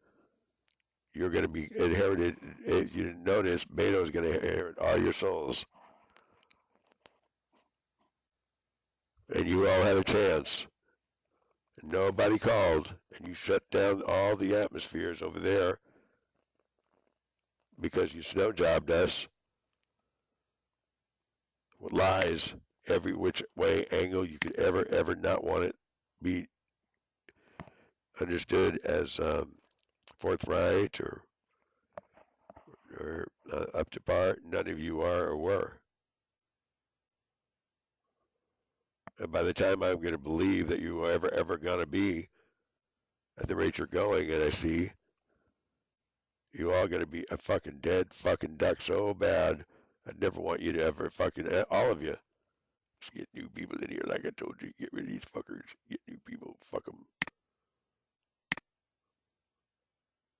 you're going to be inherited. If you didn't notice, Beto's going to inherit all your souls. And you all had a chance. Nobody called, and you shut down all the atmospheres over there because you snow jobbed us with lies every which way angle you could ever not want it be understood as forthright or up to par. None of you are or were. And by the time I'm going to believe that you are ever going to be at the rate you're going, and I see you all going to be a fucking dead fucking duck so bad, I never want you to ever fucking, all of you, just get new people in here like I told you. Get rid of these fuckers. Get new people. Fuck them.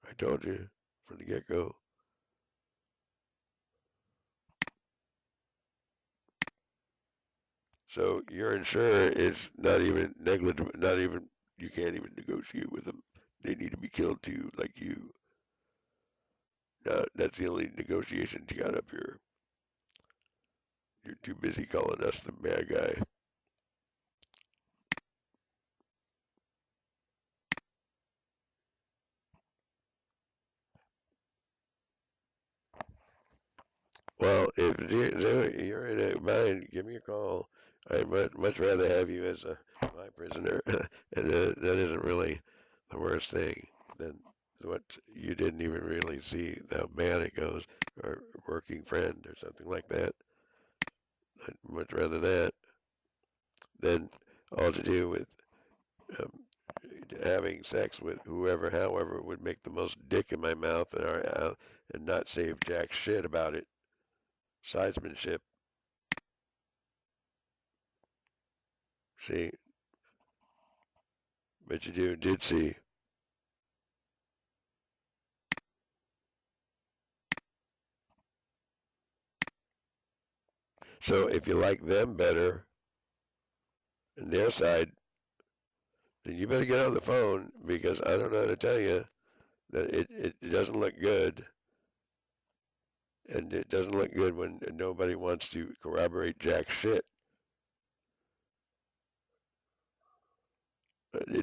I told you. from the get-go. So your insurer is not even negligible, not even, you can't even negotiate with them. They need to be killed too, like you. That's the only negotiation you got up here. You're too busy calling us the bad guy. Well, if you're in a bind, give me a call. I'd much rather have you as my prisoner, and that isn't really the worst thing than what you didn't even really see how bad it goes, or working friend or something like that. I'd much rather that than all to do with um, having sex with whoever, however, would make the most dick in my mouth and not say jack shit about it. Sidesmanship. See, but you did see. So if you like them better and their side, then you better get on the phone because I don't know how to tell you that it doesn't look good. And it doesn't look good when nobody wants to corroborate jack shit.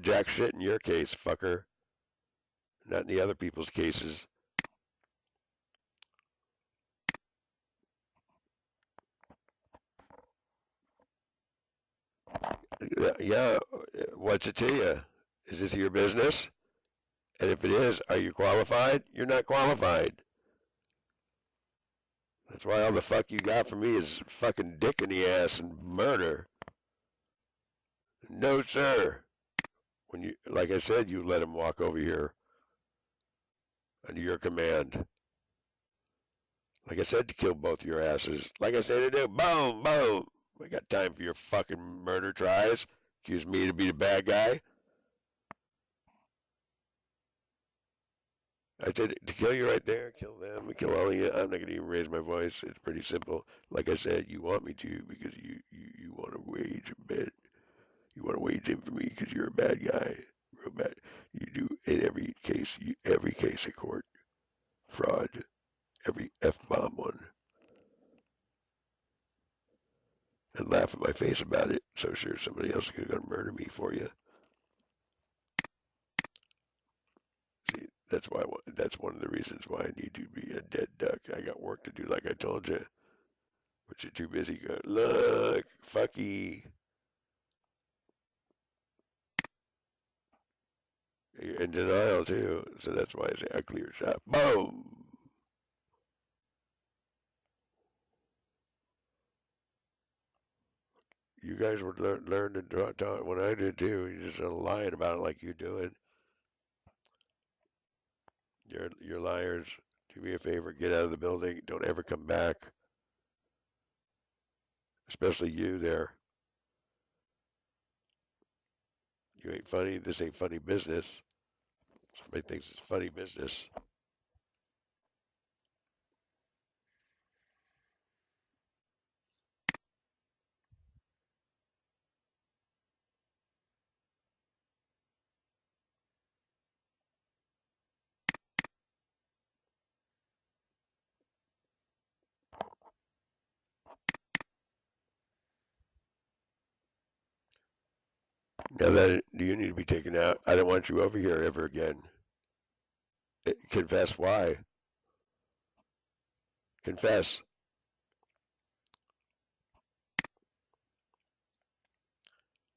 Jack shit in your case, fucker, not in the other people's cases. Yeah, what's it to you? Is this your business? And if it is, are you qualified? You're not qualified. That's why all the fuck you got from me is fucking dick in the ass and murder. No, sir. When you, like I said, you let him walk over here under your command. Like I said, to kill both your asses. Like I said to do. Boom, boom. I got time for your fucking murder tries. Accuse me to be the bad guy. I said to kill you right there, kill them, kill all of you. I'm not gonna even raise my voice. It's pretty simple. Like I said, you want me to because you want to wage a bit. You want to wage in for me because you're a bad guy, real bad. You do in every case in court, fraud, every f-bomb one, and laugh in my face about it. So sure, somebody else is gonna murder me for you. See, that's one of the reasons why I need to be a dead duck. I got work to do, like I told you, but you're too busy going, look, fucky. You're in denial too, so that's why I say I clear shot. Boom. You guys would learn to draw talk when I did too. You just lying about it like you're doing. You're liars. Do me a favor, get out of the building. Don't ever come back. Especially you there. You ain't funny. This ain't funny business. Somebody thinks it's funny business. Now that you need to be taken out. I don't want you over here ever again. Confess why. Confess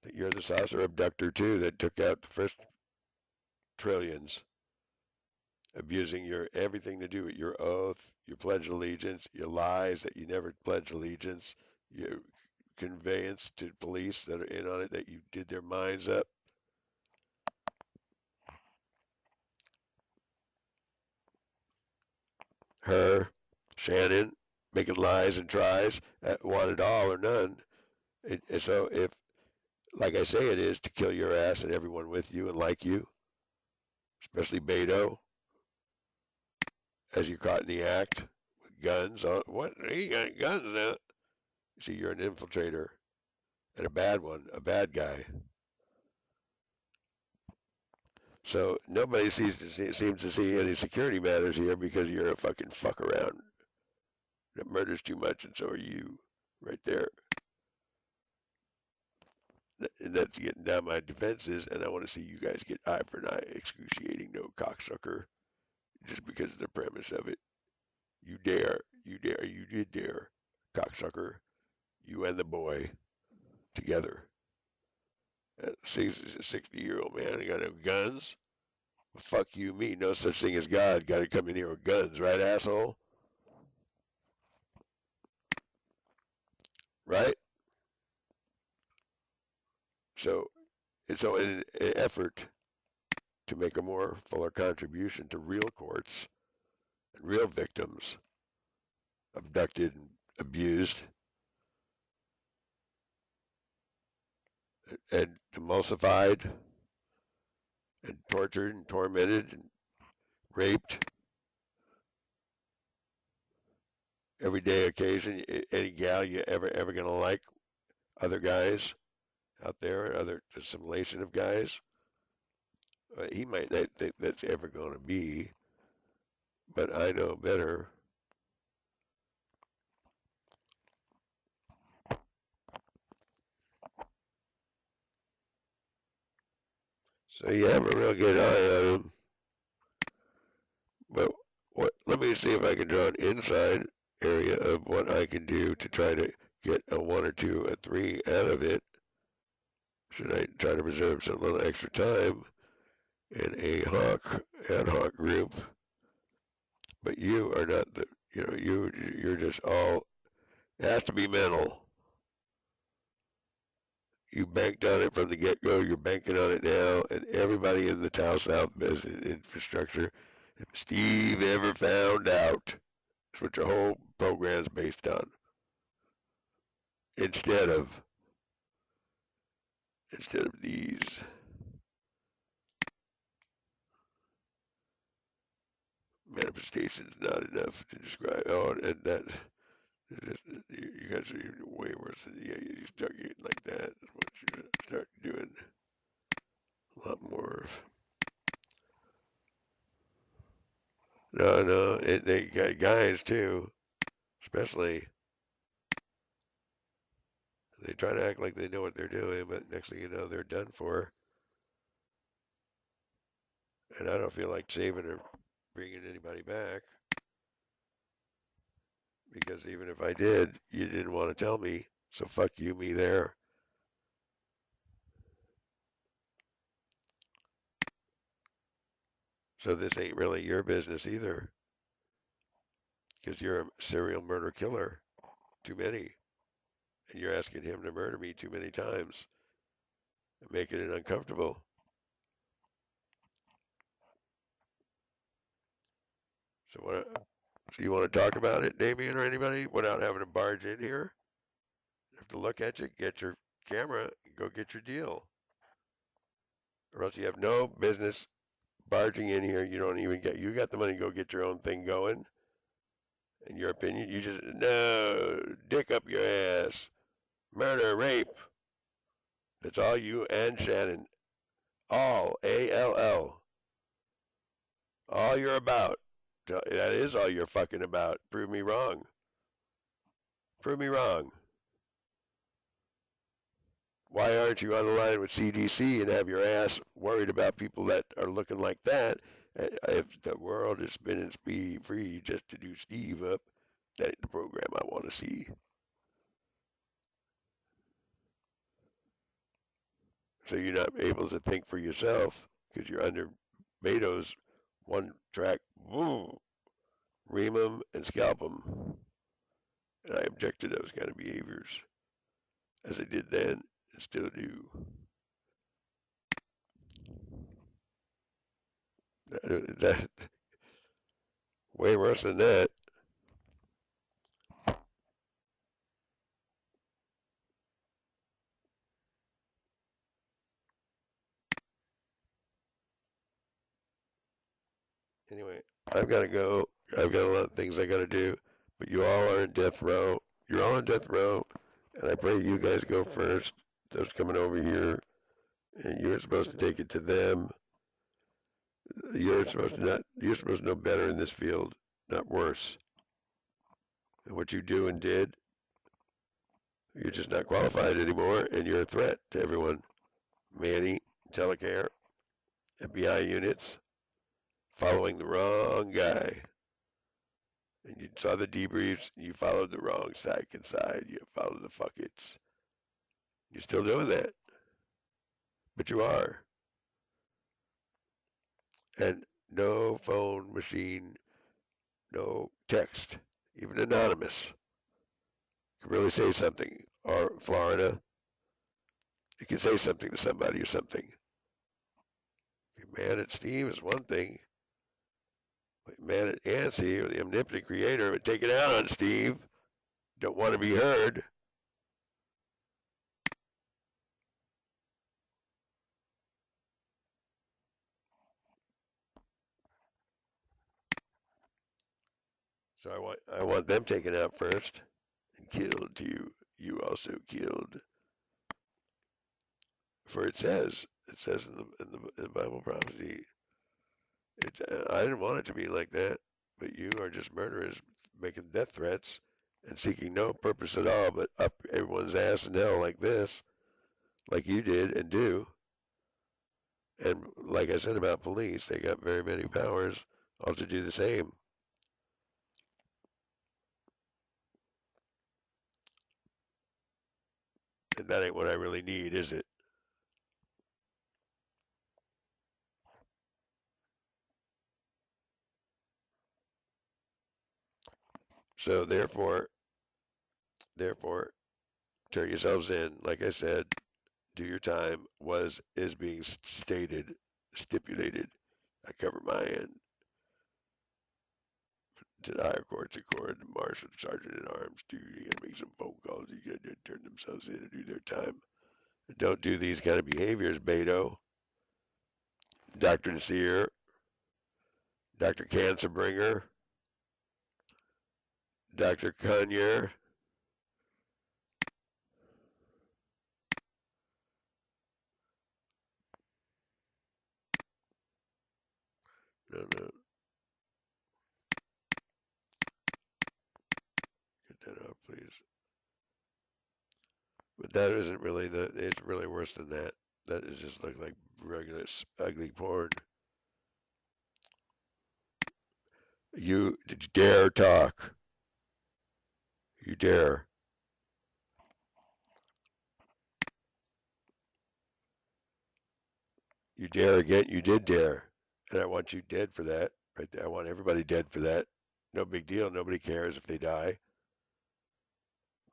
that you're the saucer abductor too that took out the first trillions, abusing your everything to do with your oath, your pledge of allegiance, your lies that you never pledged allegiance, your conveyance to police that are in on it that you did their minds up. Her, Shannon, making lies and tries, want it all or none. So if, like I say, it is to kill your ass and everyone with you and like you, especially Beto. as you're caught in the act with guns. What? He got guns now. See, you're an infiltrator and a bad one, a bad guy. So nobody seems to see any security matters here because you're a fucking fuck around that murders too much, and so are you, right there. And that's getting down my defenses, and I want to see you guys get eye for an eye, excruciating no cocksucker, just because of the premise of it. You dare, you did dare, cocksucker, you and the boy together. A 60-year-old man, got no guns. Well, fuck you, me. No such thing as God. Got to come in here with guns, right, asshole? Right? So it's an effort to make a more fuller contribution to real courts and real victims abducted and abused and emulsified and tortured and tormented and raped everyday occasion. Any gal you ever gonna like, other guys out there, other assimilation of guys. He might not think that's ever gonna be, but I know better. So you have a real good eye on him. But let me see if I can draw an inside area of what I can do to try to get a 1 or 2 or 3 out of it. Should I try to reserve some little extra time in a ad hoc group? But you are not the, you're just all, it has to be mental. You banked on it from the get-go. You're banking on it now, and everybody in the Tau South business infrastructure, if Steve ever found out, that's what your whole program's based on. Instead of these manifestations, not enough to describe. Oh, and that you guys are way worse than you start getting like that. Once you start doing a lot more. No, they got guys too, especially. They try to act like they know what they're doing, but next thing you know, they're done for. And I don't feel like saving or bringing anybody back because even if I did, you didn't want to tell me. So fuck you, me there. So this ain't really your business either because you're a serial murder killer. Too many. And you're asking him to murder me too many times and making it uncomfortable. So so you want to talk about it, Damien, or anybody, without having to barge in here? You have to look at you, get your camera, and go get your deal. Or else you have no business barging in here. You don't even you got the money to go get your own thing going. In your opinion, you just, no, dick up your ass. Murder, rape. That's all you and Shannon. All, A-L-L. All you're about. That is all you're fucking about. Prove me wrong. Prove me wrong. Why aren't you on the line with CDC and have your ass worried about people that are looking like that? If the world is spinning free just to do Steve up, that ain't the program I want to see. So you're not able to think for yourself because you're under Beto's one track, woo, ream 'em and scalp 'em. And I object to those kind of behaviors, as I did then and still do. That's way worse than that. Anyway, I've got to go I've got a lot of things I got to do, but you all are in death row. You're all in death row, and I pray you guys go first. Those coming over here, and you're supposed to take it to them. You're supposed to not. You're supposed to know better in this field, not worse. And what you do and did, you're just not qualified anymore, and you're a threat to everyone. MANNY, TELECARE, FBI units, following the wrong guy. And you saw the debriefs, and you followed the wrong side. You followed the fuckets. You're still doing that, but you are. And no phone machine, no text, even anonymous, can really say something. Or Florida, you can say something to somebody or something. If you're mad at Steve is one thing, but mad at Nancy or the omnipotent creator and take it out on Steve, don't want to be heard. So I want them taken out first and killed too. You also killed. For it says in the Bible prophecy, I didn't want it to be like that, but you are just murderers making death threats and seeking no purpose at all but up everyone's ass in hell like this, like you did and do. And like I said about police, they got very many powers all to do the same. And that ain't what I really need, is it? So therefore, turn yourselves in. Like I said, do your time. Is being stated, stipulated. I cover my end. To the higher courts accord, the marshal, sergeant at arms, duty, you gotta make some phone calls. You gotta turn themselves in and do their time. Don't do these kind of behaviors, Beto. Dr. Nasir, Dr. Cancerbringer, Dr. Conyer. No, no, get that off, please. But that isn't really it's really worse than that. That is just like regular ugly porn. You dare talk. You dare. You dare again. You did dare. And I want you dead for that. Right there. I want everybody dead for that. No big deal. Nobody cares if they die.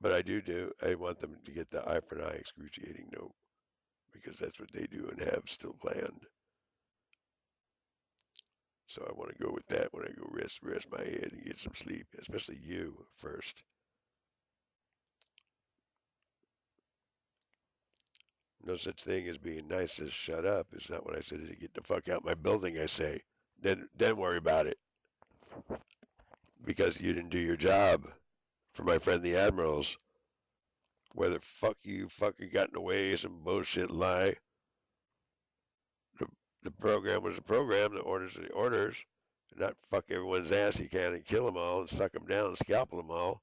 But I do. I want them to get the eye for an eye excruciating note because that's what they do and have still planned. So I want to go with that when I go rest my head and get some sleep, especially you first. No such thing as being nice as shut up. It's not what I said. To get the fuck out my building, I say. Then worry about it because you didn't do your job. For my friend the admirals, where the fuck you fucking got in the way some bullshit lie. The, the program was the program. The orders are the orders. Not fuck everyone's ass you can and kill them all and suck them down and scalpel them all.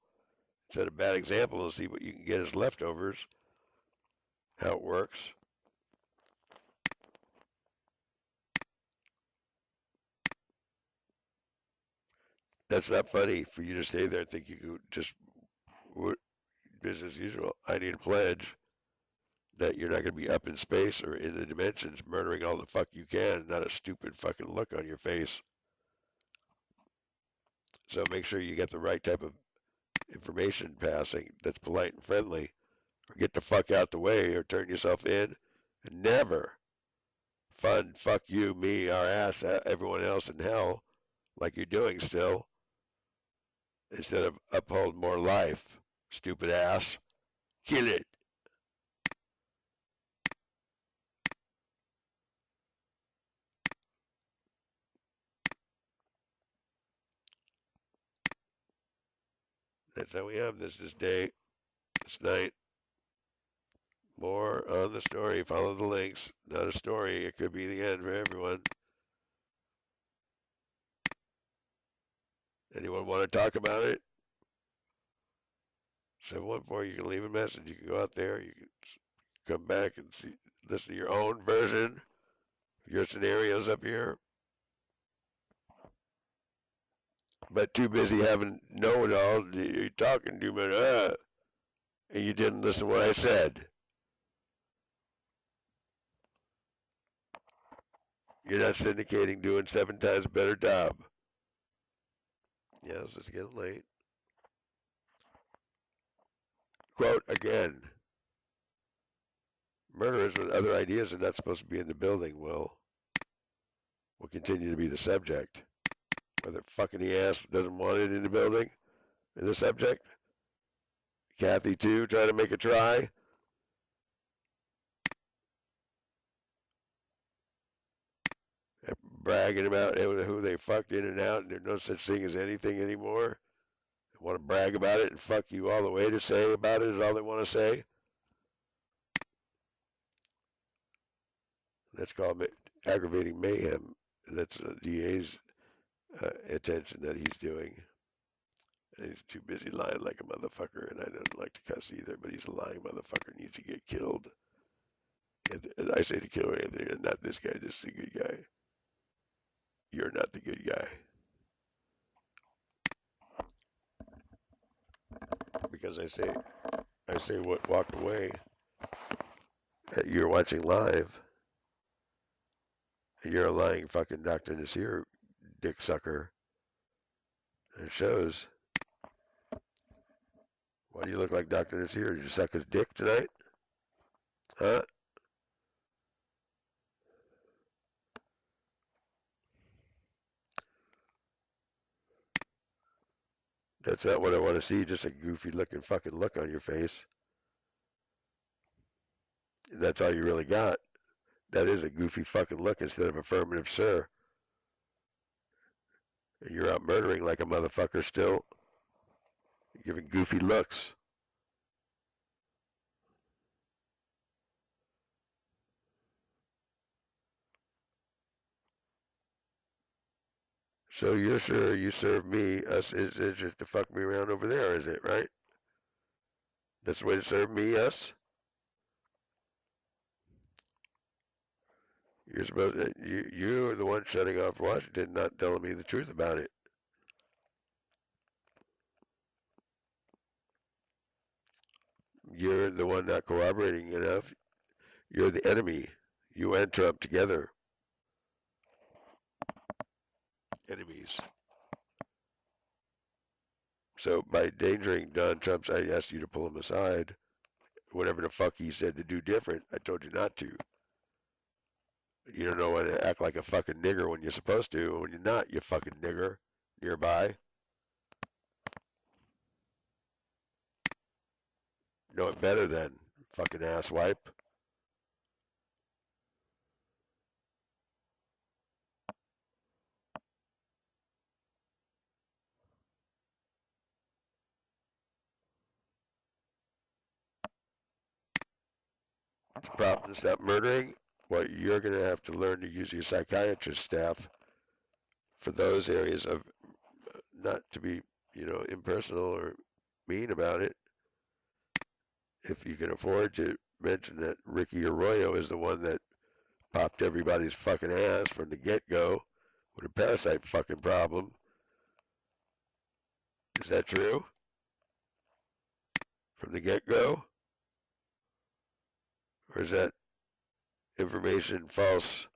Set a bad example and see what you can get as leftovers. How it works. That's not funny for you to stay there and think you could just business as usual. I need a pledge that you're not going to be up in space or in the dimensions murdering all the fuck you can, not a stupid fucking look on your face. So make sure you get the right type of information passing that's polite and friendly, or get the fuck out the way, or turn yourself in, and never fund fuck you, me, our ass, everyone else in hell, like you're doing still, instead of uphold more life, stupid ass. Kill it. That's how we have this day, this night. More on the story. Follow the links. Not a story. It could be the end for everyone. Anyone want to talk about it? 714, you can leave a message. You can go out there. You can come back and see, listen to your own version, your scenarios up here. But too busy having know-it-all. You're talking too much, and you didn't listen to what I said. You're not syndicating, doing 7 times a better job. Yes, it's getting late. Quote again. Murderers with other ideas are not supposed to be in the building will continue to be the subject. Whether fucking the ass doesn't want it in the building, in the subject. Kathy too, trying to make a try. Bragging about who they fucked in and out, and there's no such thing as anything anymore. They want to brag about it and fuck you all the way to say about it is all they want to say. That's called aggravating mayhem. That's the DA's attention that he's doing. And he's too busy lying like a motherfucker, and I don't like to cuss either, but he's a lying motherfucker, needs to get killed. And I say to kill Anthony, and not this guy, this is a good guy. You're not the good guy. Because I say what, walk away. You're watching live, and you're a lying fucking Dr. Nasir dick sucker. And it shows. Why do you look like Dr. Nasir? Did you suck his dick tonight? Huh? That's not what I want to see, just a goofy looking fucking look on your face. That's all you really got. That is a goofy fucking look instead of affirmative, sir. And you're out murdering like a motherfucker still. You're giving goofy looks. So you're sure you serve me, us is just to fuck me around over there, is it, right? That's the way to serve me, us? You're supposed to, you're the one shutting off Washington, not telling me the truth about it. You're the one not cooperating enough. You're the enemy. You and Trump together. Enemies. So by endangering Don Trump's, I asked you to pull him aside. Whatever the fuck he said to do different, I told you not to. You don't know when to act like a fucking nigger when you're supposed to, and when you're not, you fucking nigger nearby. Know it better than fucking asswipe. It's a problem to stop murdering. Well, you're going to have to learn to use your psychiatrist staff for those areas of not to be, impersonal or mean about it. If you can afford to mention that Ricky Arroyo is the one that popped everybody's fucking ass from the get-go with a parasite fucking problem. Is that true? From the get-go? Or is that information false?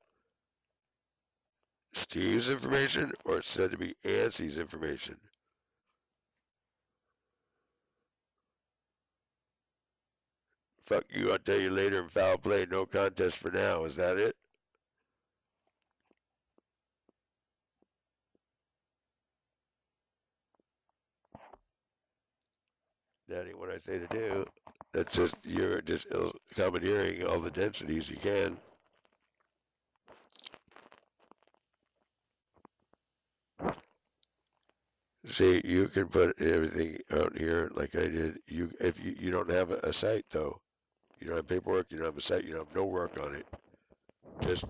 Steve's information, or it's said to be Ansie's information? Fuck you, I'll tell you later in foul play, no contest for now. Is that it? That ain't what I say to do. That's just, you're just commandeering all the densities you can. See, you can put everything out here like I did. If you don't have a site though, you don't have paperwork, you don't have a site, you don't have no work on it. Just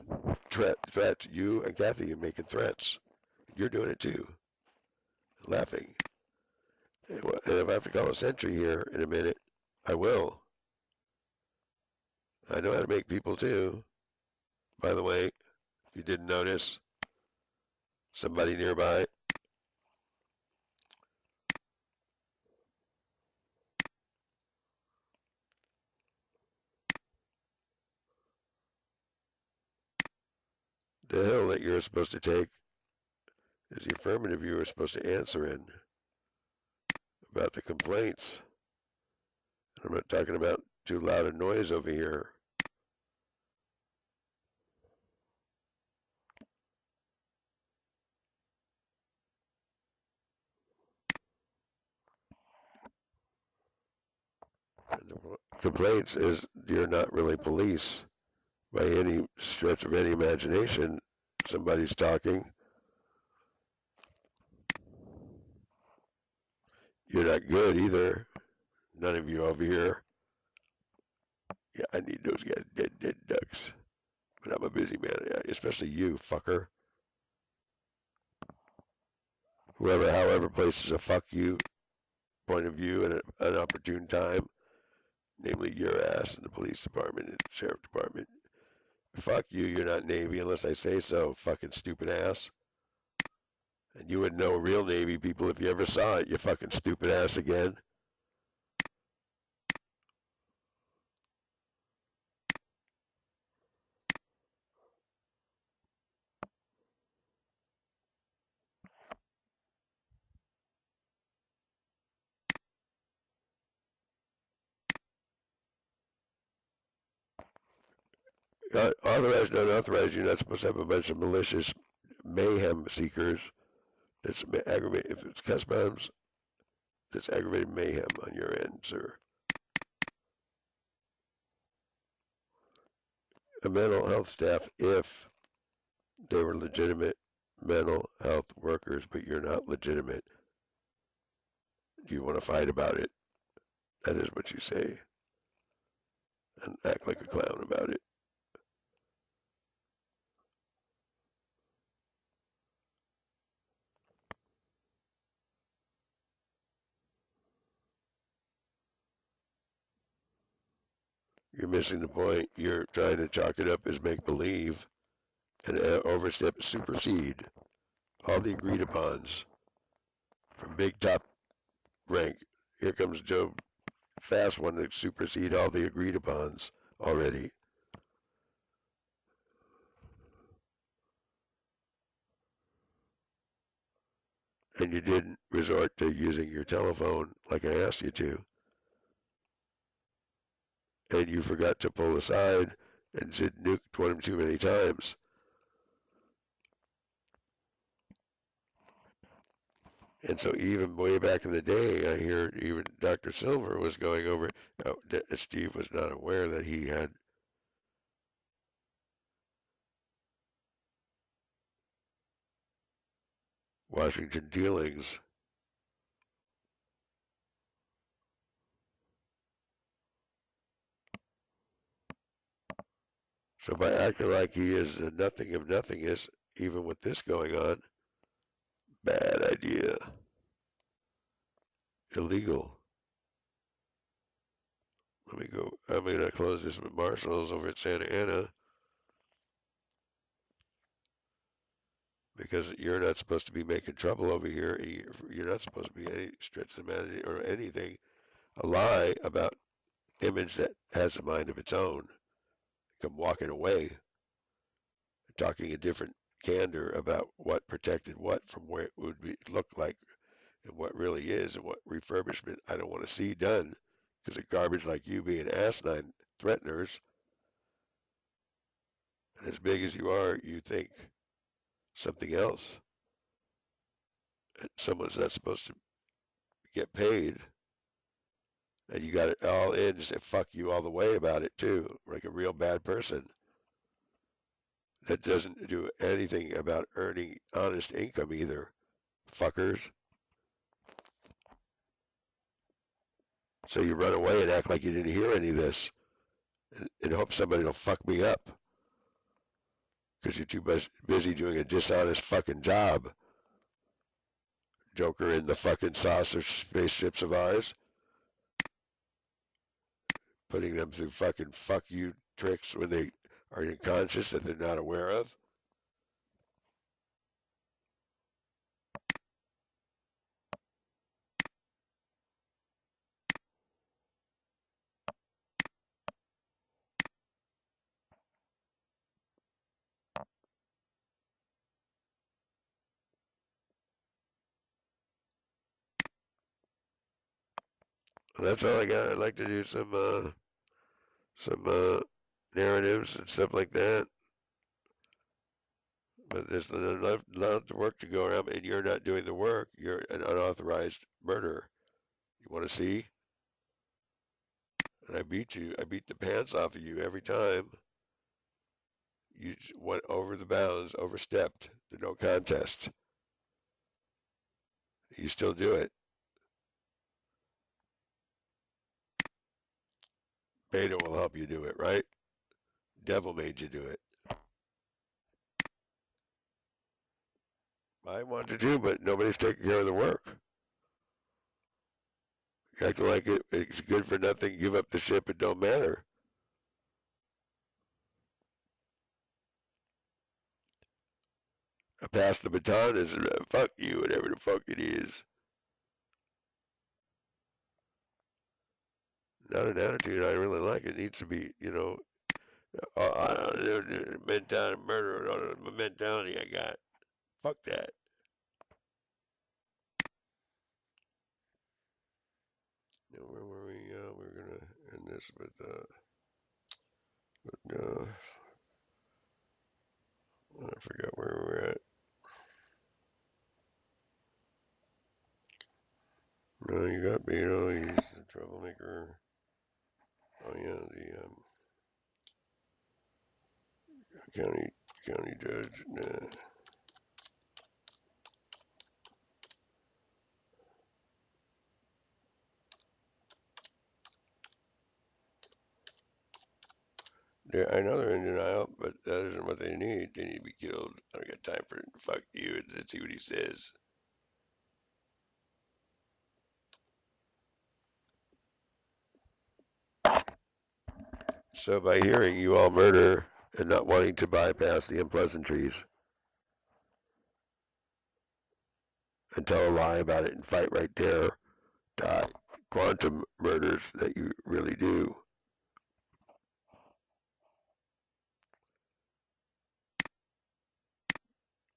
threats. You and Kathy, you're making threats. You're doing it too. Laughing. And if I have to call a sentry here in a minute, I will. I know how to make people too. By the way, if you didn't notice, somebody nearby. The hill that you're supposed to take is the affirmative you were supposed to answer in about the complaints. I'm not talking about too loud a noise over here. And the complaints is you're not really police by any stretch of any imagination. Somebody's talking. You're not good either. None of you over here. Yeah, I need those guys dead ducks. But I'm a busy man, especially you, fucker. Whoever, however, places a fuck you point of view at an opportune time, namely your ass in the police department and sheriff department. Fuck you, you're not Navy unless I say so, fucking stupid ass. And you wouldn't know real Navy people if you ever saw it, you fucking stupid ass again. Authorized, unauthorized, you're not supposed to have a bunch of malicious mayhem seekers. That's aggravated. If it's customs, that's aggravated mayhem on your end, sir. A mental health staff, if they were legitimate mental health workers, but you're not legitimate. Do you want to fight about it? That is what you say. And act like a clown about it. You're missing the point. You're trying to chalk it up as make believe and overstep, supersede all the agreed upons from big top rank. Here comes Joe Fast one to supersede all the agreed upons already. And you didn't resort to using your telephone like I asked you to. And you forgot to pull aside and said nuke one too many times. And so even way back in the day, I hear even Dr. Silver was going over, Steve was not aware that he had Washington dealings. So by acting like he is the nothing of nothingness, even with this going on, bad idea. Illegal. Let me go. I'm going to close this with Marshall's over at Santa Ana because you're not supposed to be making trouble over here. And you're not supposed to be any stretch of humanity or anything. A lie about image that has a mind of its own. Come walking away, talking a different candor about what protected what from where it would look like and what really is and what refurbishment I don't want to see done because of garbage like you being asinine threateners. And as big as you are, you think something else. And someone's not supposed to get paid. And you got it all in to say fuck you all the way about it too, like a real bad person that doesn't do anything about earning honest income either. Fuckers. So you run away and act like you didn't hear any of this and hope somebody will fuck me up because you're too busy doing a dishonest fucking job. Joker in the fucking saucer spaceships of ours, putting them through fucking fuck you tricks when they are unconscious that they're not aware of. And that's all I got. I'd like to do some narratives and stuff like that. But there's a lot of work to go around, and you're not doing the work. You're an unauthorized murderer. You want to see? And I beat you. I beat the pants off of you every time. You went over the bounds, overstepped the no contest. You still do it. Beta will help you do it, right? Devil made you do it. I want to do, but nobody's taking care of the work. You acting like it's good for nothing. Give up the ship. It don't matter. I pass the baton as fuck you, whatever the fuck it is. Not an attitude I really like. It needs to be, mentality, murder, mentality I got. Fuck that. Now, where were we? We're gonna end this with I forgot where we're at. No, you got Beto. He's the troublemaker. Oh yeah, the county judge. Nah. I know they're in denial, but that isn't what they need. They need to be killed. I don't got time for fuck you. Let's see what he says. So by hearing you all murder and not wanting to bypass the unpleasantries and tell a lie about it and fight right there, die. Quantum murders that you really do.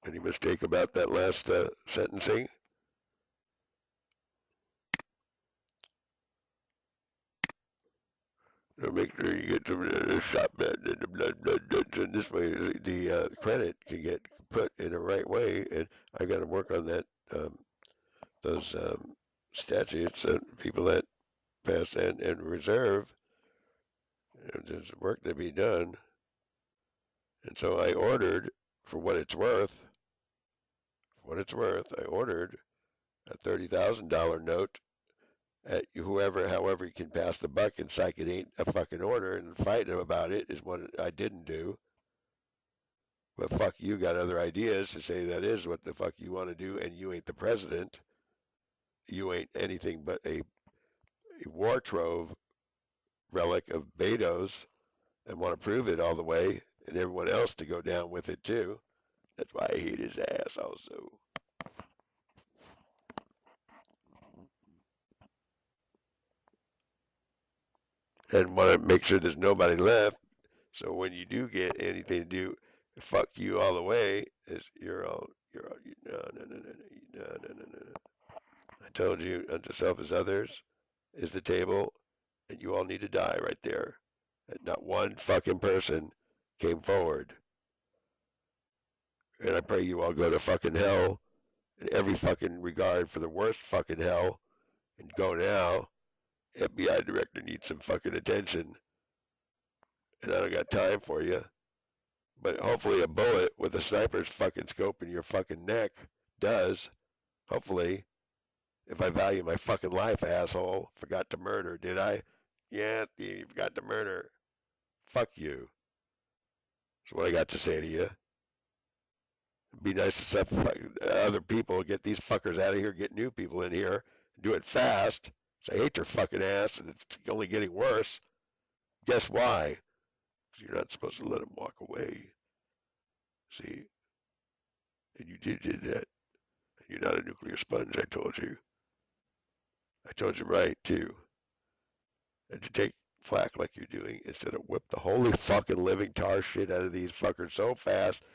Any mistake about that last sentencing? So make sure you get some shot blood, and this way the credit can get put in the right way. And I got to work on that. Those statutes that people that pass and reserve. There's work to be done. And so I ordered, for what it's worth, I ordered a $30,000 note at however you can pass the buck and psych it ain't a fucking order and fight him about it is what I didn't do. But fuck you got other ideas to say that is what the fuck you want to do, and you ain't the president. You ain't anything but a war trove relic of Beto's and want to prove it all the way and everyone else to go down with it too. That's why I hate his ass also. And want to make sure there's nobody left. So when you do get anything to do, fuck you all the way. You're all no. I told you unto self as others is the table, and you all need to die right there. And not one fucking person came forward. And I pray you all go to fucking hell in every fucking regard for the worst fucking hell. And go now. FBI director needs some fucking attention. And I don't got time for you. But hopefully a bullet with a sniper's fucking scope in your fucking neck does. Hopefully. If I value my fucking life, asshole. Forgot to murder, did I? Yeah, you forgot to murder. Fuck you. That's what I got to say to you. It'd be nice to set other people, get these fuckers out of here, get new people in here, do it fast. So I hate your fucking ass, and it's only getting worse. Guess why? 'Cause you're not supposed to let them walk away. See? And you did that. And you're not a nuclear sponge, I told you. I told you right, too. And to take flack like you're doing instead of whip the holy fucking living tar shit out of these fuckers so fast,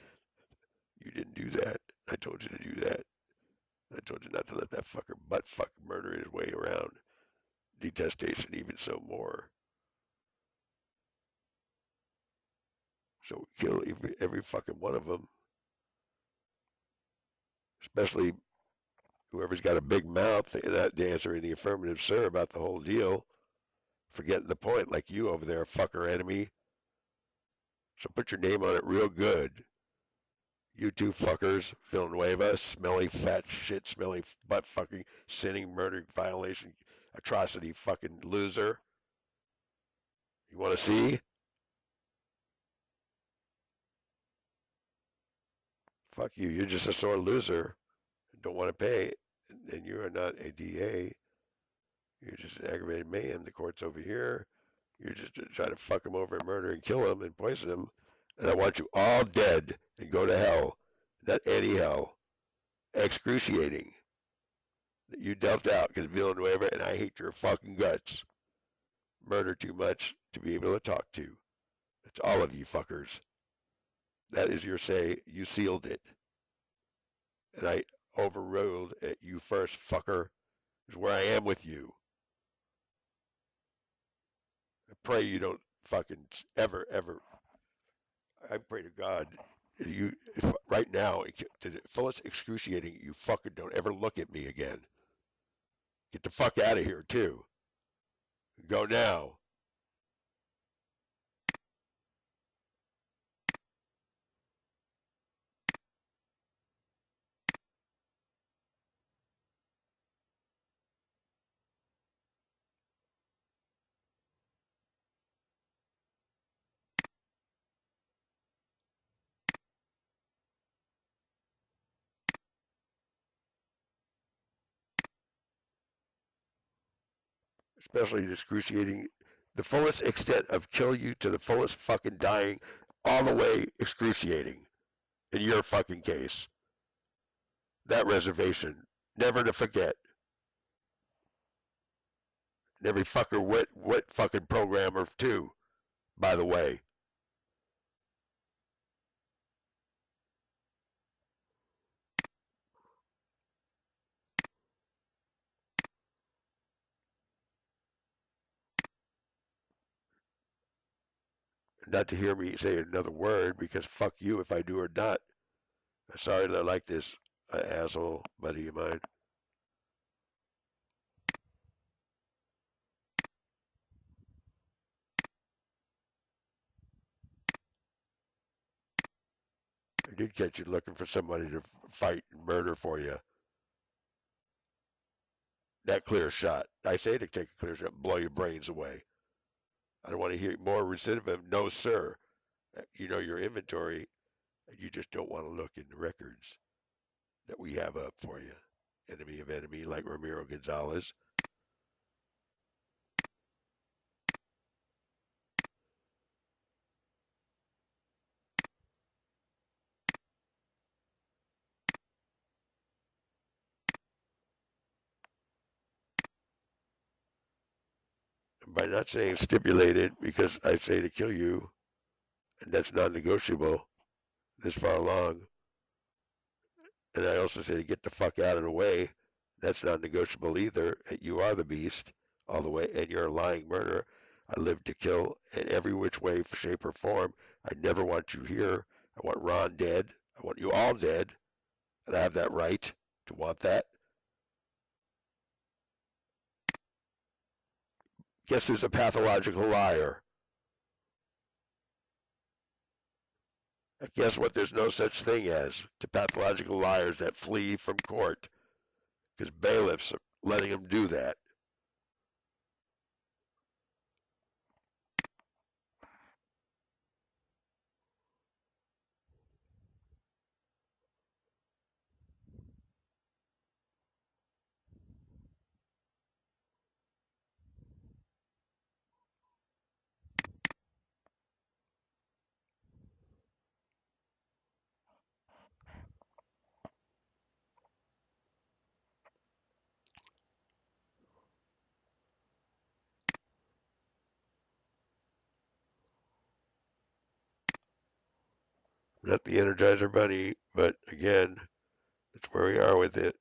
you didn't do that. I told you to do that. I told you not to let that fucker butt fuck murder his way around detestation even so more. So kill every fucking one of them, especially whoever's got a big mouth and not answer in the affirmative, sir, about the whole deal. Forgetting the point, like you over there, fucker enemy. So put your name on it real good. You two fuckers, Villanueva, smelly fat shit, smelly butt fucking sinning, murder, violation, atrocity fucking loser. You want to see? Fuck you. You're just a sore loser. Don't want to pay. And you are not a DA. You're just an aggravated man. The court's over here. You're just trying to fuck him over and murder and kill him and poison him. And I want you all dead and go to hell. Not any hell. Excruciating. That you dealt out because Villanueva and I hate your fucking guts. Murder too much to be able to talk to. It's all of you fuckers. That is your say. You sealed it. And I overruled at you first, fucker. Is where I am with you. I pray you don't fucking ever. I pray to God you right now to the fullest excruciating. You fucking don't ever look at me again. Get the fuck out of here too. Go now. Especially excruciating. The fullest extent of kill you to the fullest fucking dying, all the way excruciating. In your fucking case. That reservation. Never to forget. And every fucker wit fucking programmer too, by the way. Not to hear me say another word because fuck you if I do or not. I'm sorry that I like this asshole buddy of mine. I did catch you looking for somebody to fight and murder for you. That clear shot. I say to take a clear shot and blow your brains away. I don't want to hear more recidivism. No, sir. You know your inventory, and you just don't want to look in the records that we have up for you. Enemy of enemy, like Ramiro Gonzalez. And by not saying stipulated, because I say to kill you, and that's non-negotiable this far along. And I also say to get the fuck out of the way. That's not negotiable either. You are the beast all the way, and you're a lying murderer. I live to kill in every which way, shape, or form. I never want you here. I want Ron dead. I want you all dead, and I have that right to want that. Guess who's a pathological liar? And guess what? There's no such thing as to pathological liars that flee from court, because bailiffs letting them do that. Not the Energizer Bunny, but again, that's where we are with it.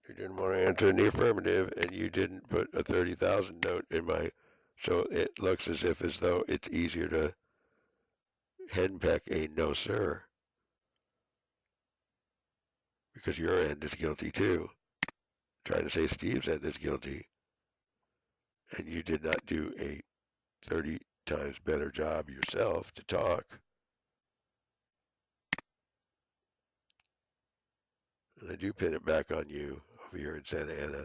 You didn't want to answer in the affirmative, and you didn't put a 30,000 note in my, so it looks as though it's easier to henpeck a no sir, because your end is guilty too. Trying to say Steve's end is guilty, and you did not do a 30 times better job yourself to talk. And I do pin it back on you over here in Santa Ana.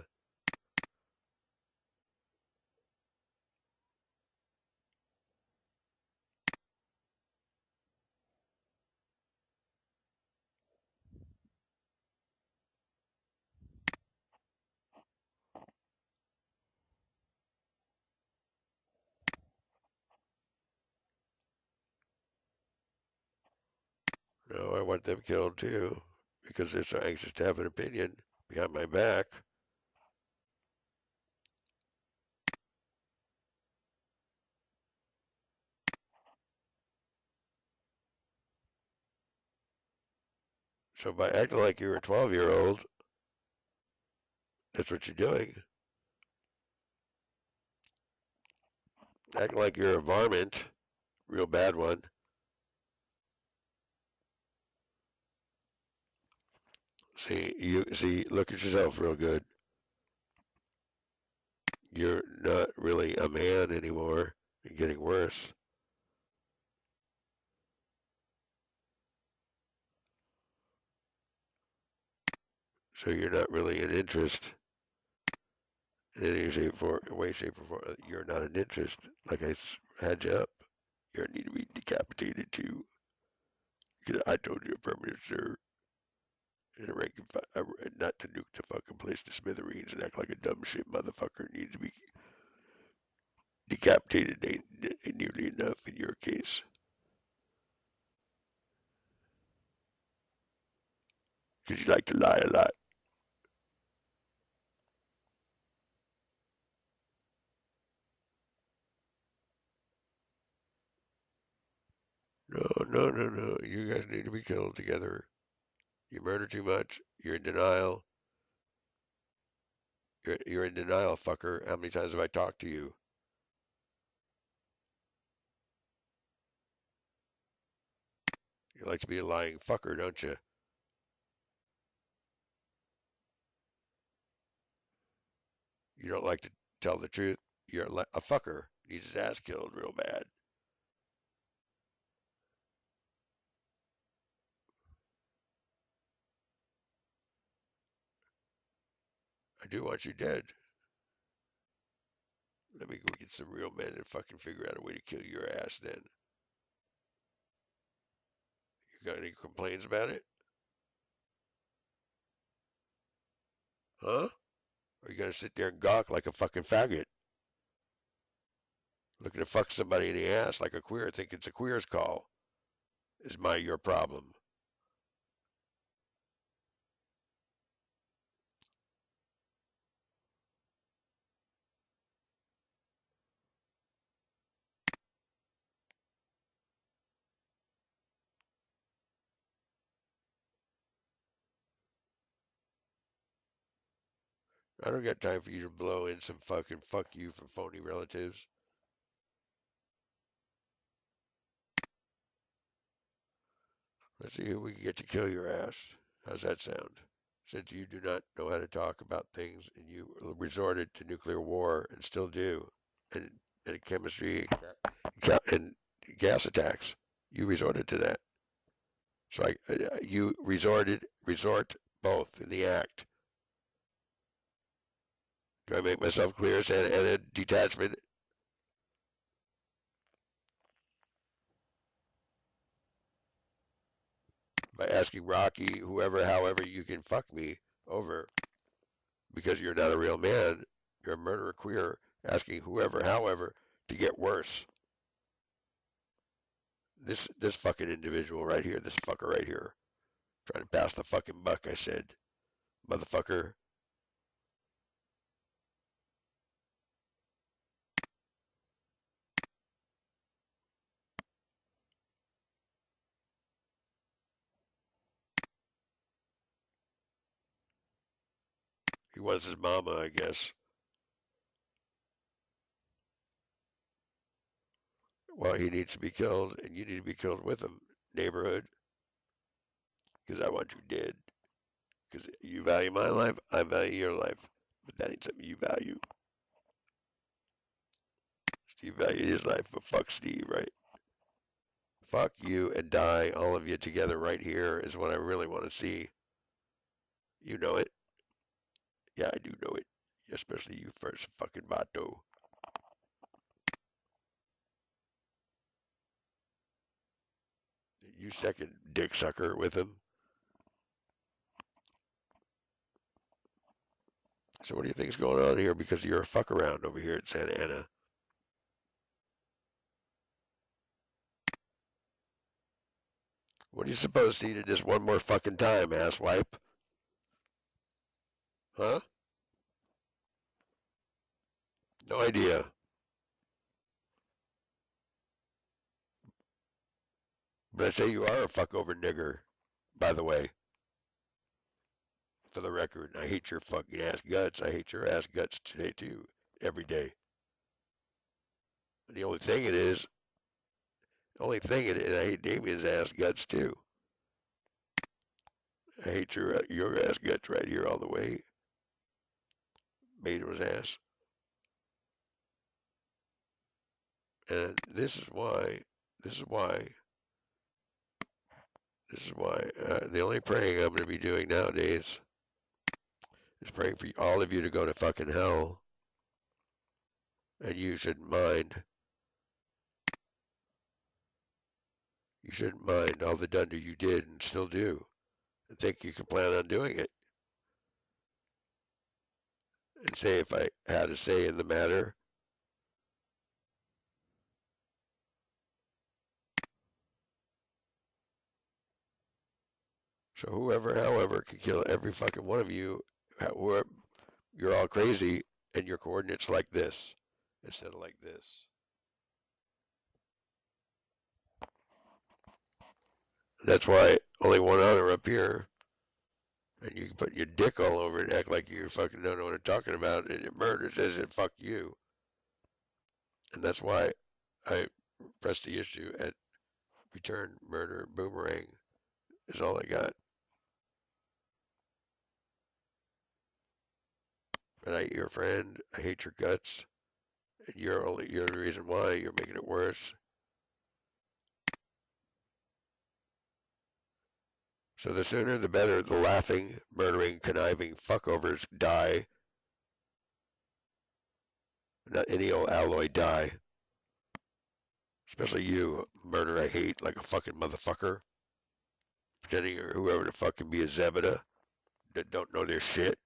No, I want them killed too, because they're so anxious to have an opinion behind my back. So by acting like you're a 12-year-old, that's what you're doing. Acting like you're a varmint, real bad one. Look at yourself real good. You're not really a man anymore. You're getting worse. So you're not really an interest in any way, shape, or form. You're not an interest. Like I had you up. You need to be decapitated too. Because I told you affirmative, sir. And not to nuke the fucking place to smithereens and act like a dumb shit motherfucker needs to be decapitated ain't nearly enough in your case. Because you like to lie a lot. No. You guys need to be killed together. You murder too much. You're in denial. You're in denial, fucker. How many times have I talked to you? You like to be a lying fucker, don't you? You don't like to tell the truth. You're a fucker. Needs his ass killed real bad. I do want you dead. Let me go get some real men and fucking figure out a way to kill your ass then. You got any complaints about it? Huh? Or you gonna sit there and gawk like a fucking faggot? Looking to fuck somebody in the ass like a queer, think it's a queer's call. Is your problem? I don't got time for you to blow in some fucking fuck you from phony relatives. Let's see who we can get to kill your ass. How's that sound? Since you do not know how to talk about things and you resorted to nuclear war and still do, and chemistry and gas attacks, you resorted to that. So you resort both in the act. Do I make myself clear, and a detachment? By asking Rocky, whoever, however you can fuck me over because you're not a real man, you're a murderer queer, asking whoever, however, to get worse. This fucking individual right here, this fucker right here, trying to pass the fucking buck, I said. Motherfucker. He wants his mama, I guess. Well, he needs to be killed, and you need to be killed with him, neighborhood, because I want you dead. Because you value my life, I value your life. But that ain't something you value. Steve valued his life, but fuck Steve, right? Fuck you and die, all of you together right here is what I really want to see. You know it. Yeah, I do know it. Especially you first, fucking Bato. You second, dick sucker with him. So what do you think's going on here? Because you're a fuck around over here at Santa Ana. What are you supposed to eat it just one more fucking time, asswipe? Huh? No idea. But I say you are a fuck over nigger, by the way. For the record, I hate your fucking ass guts. I hate your ass guts today too. Every day. And the only thing it is, I hate Damien's ass guts too. I hate your ass guts right here all the way. Made his ass. And this is why the only praying I'm going to be doing nowadays is praying for all of you to go to fucking hell. And you shouldn't mind. You shouldn't mind all the dunder you did and still do. And think you can plan on doing it. And say if I had a say in the matter, so whoever, however, can kill every fucking one of you, whoever, you're all crazy, and your coordinates like this instead of like this. That's why only one honor up here, and you can put your dick all over it, act like you fucking don't know what I'm talking about, and it murder says it fuck you. And that's why I press the issue at return murder boomerang is all I got. And I hate your friend, I hate your guts, and you're the reason why you're making it worse. So the sooner the better the laughing, murdering, conniving fuckovers die. Not any old alloy die. Especially you, murder I hate like a fucking motherfucker. Pretending you're whoever the fuck can be a Zebeda that don't know their shit.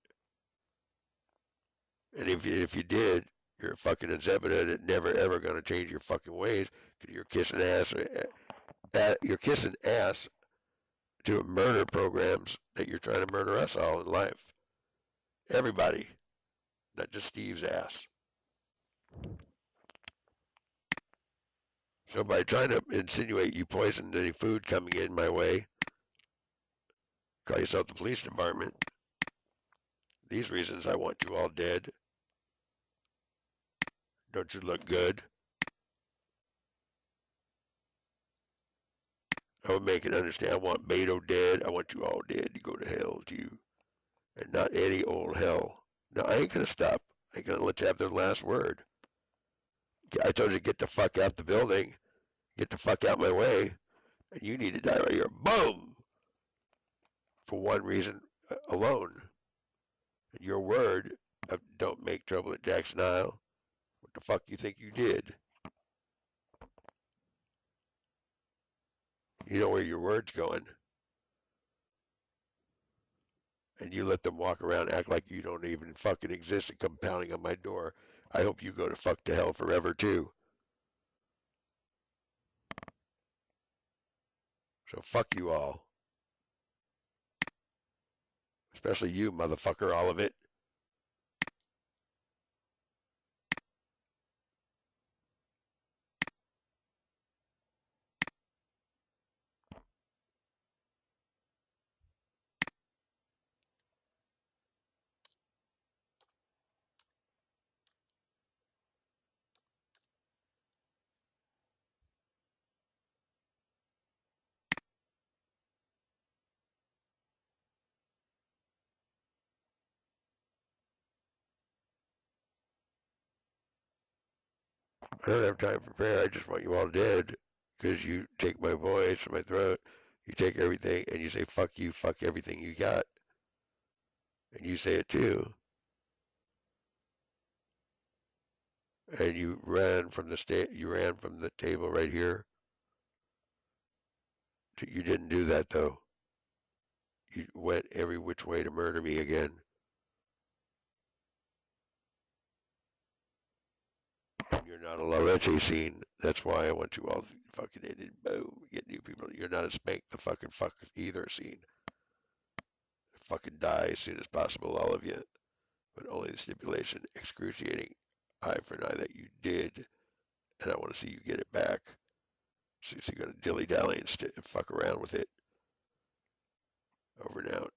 And if you did, you're a fucking Zebeda that never ever gonna change your fucking ways because you're kissing ass. You're kissing ass to murder programs that you're trying to murder us all in life. Everybody, not just Steve's ass. So by trying to insinuate you poisoned any food coming in my way, call yourself the police department. These reasons I want you all dead. Don't you look good? I would make it understand. I want Beto dead. I want you all dead to go to hell too, and not any old hell. No, I ain't gonna stop. I ain't gonna let you have the last word. I told you to get the fuck out the building. Get the fuck out my way, and you need to die right here. Boom! For one reason alone. And your word of don't make trouble at Jackson Isle. What the fuck you think you did? You know where your word's going. And you let them walk around, act like you don't even fucking exist and come pounding on my door. I hope you go to fuck to hell forever too. So fuck you all. Especially you, motherfucker, all of it. I don't have time for prayer. I just want you all dead. Because you take my voice, my throat, you take everything, and you say, fuck you, fuck everything you got. And you say it too. And you ran from the table right here. You didn't do that though. You went every which way to murder me again. And you're not a La Leche scene. That's why I want you all fucking in and boom, get new people. You're not a spank the fucking fuck either scene. Fucking die as soon as possible, all of you. But only the stipulation, excruciating eye for an eye that you did, and I want to see you get it back. So you're gonna dilly dally and fuck around with it. Over and out.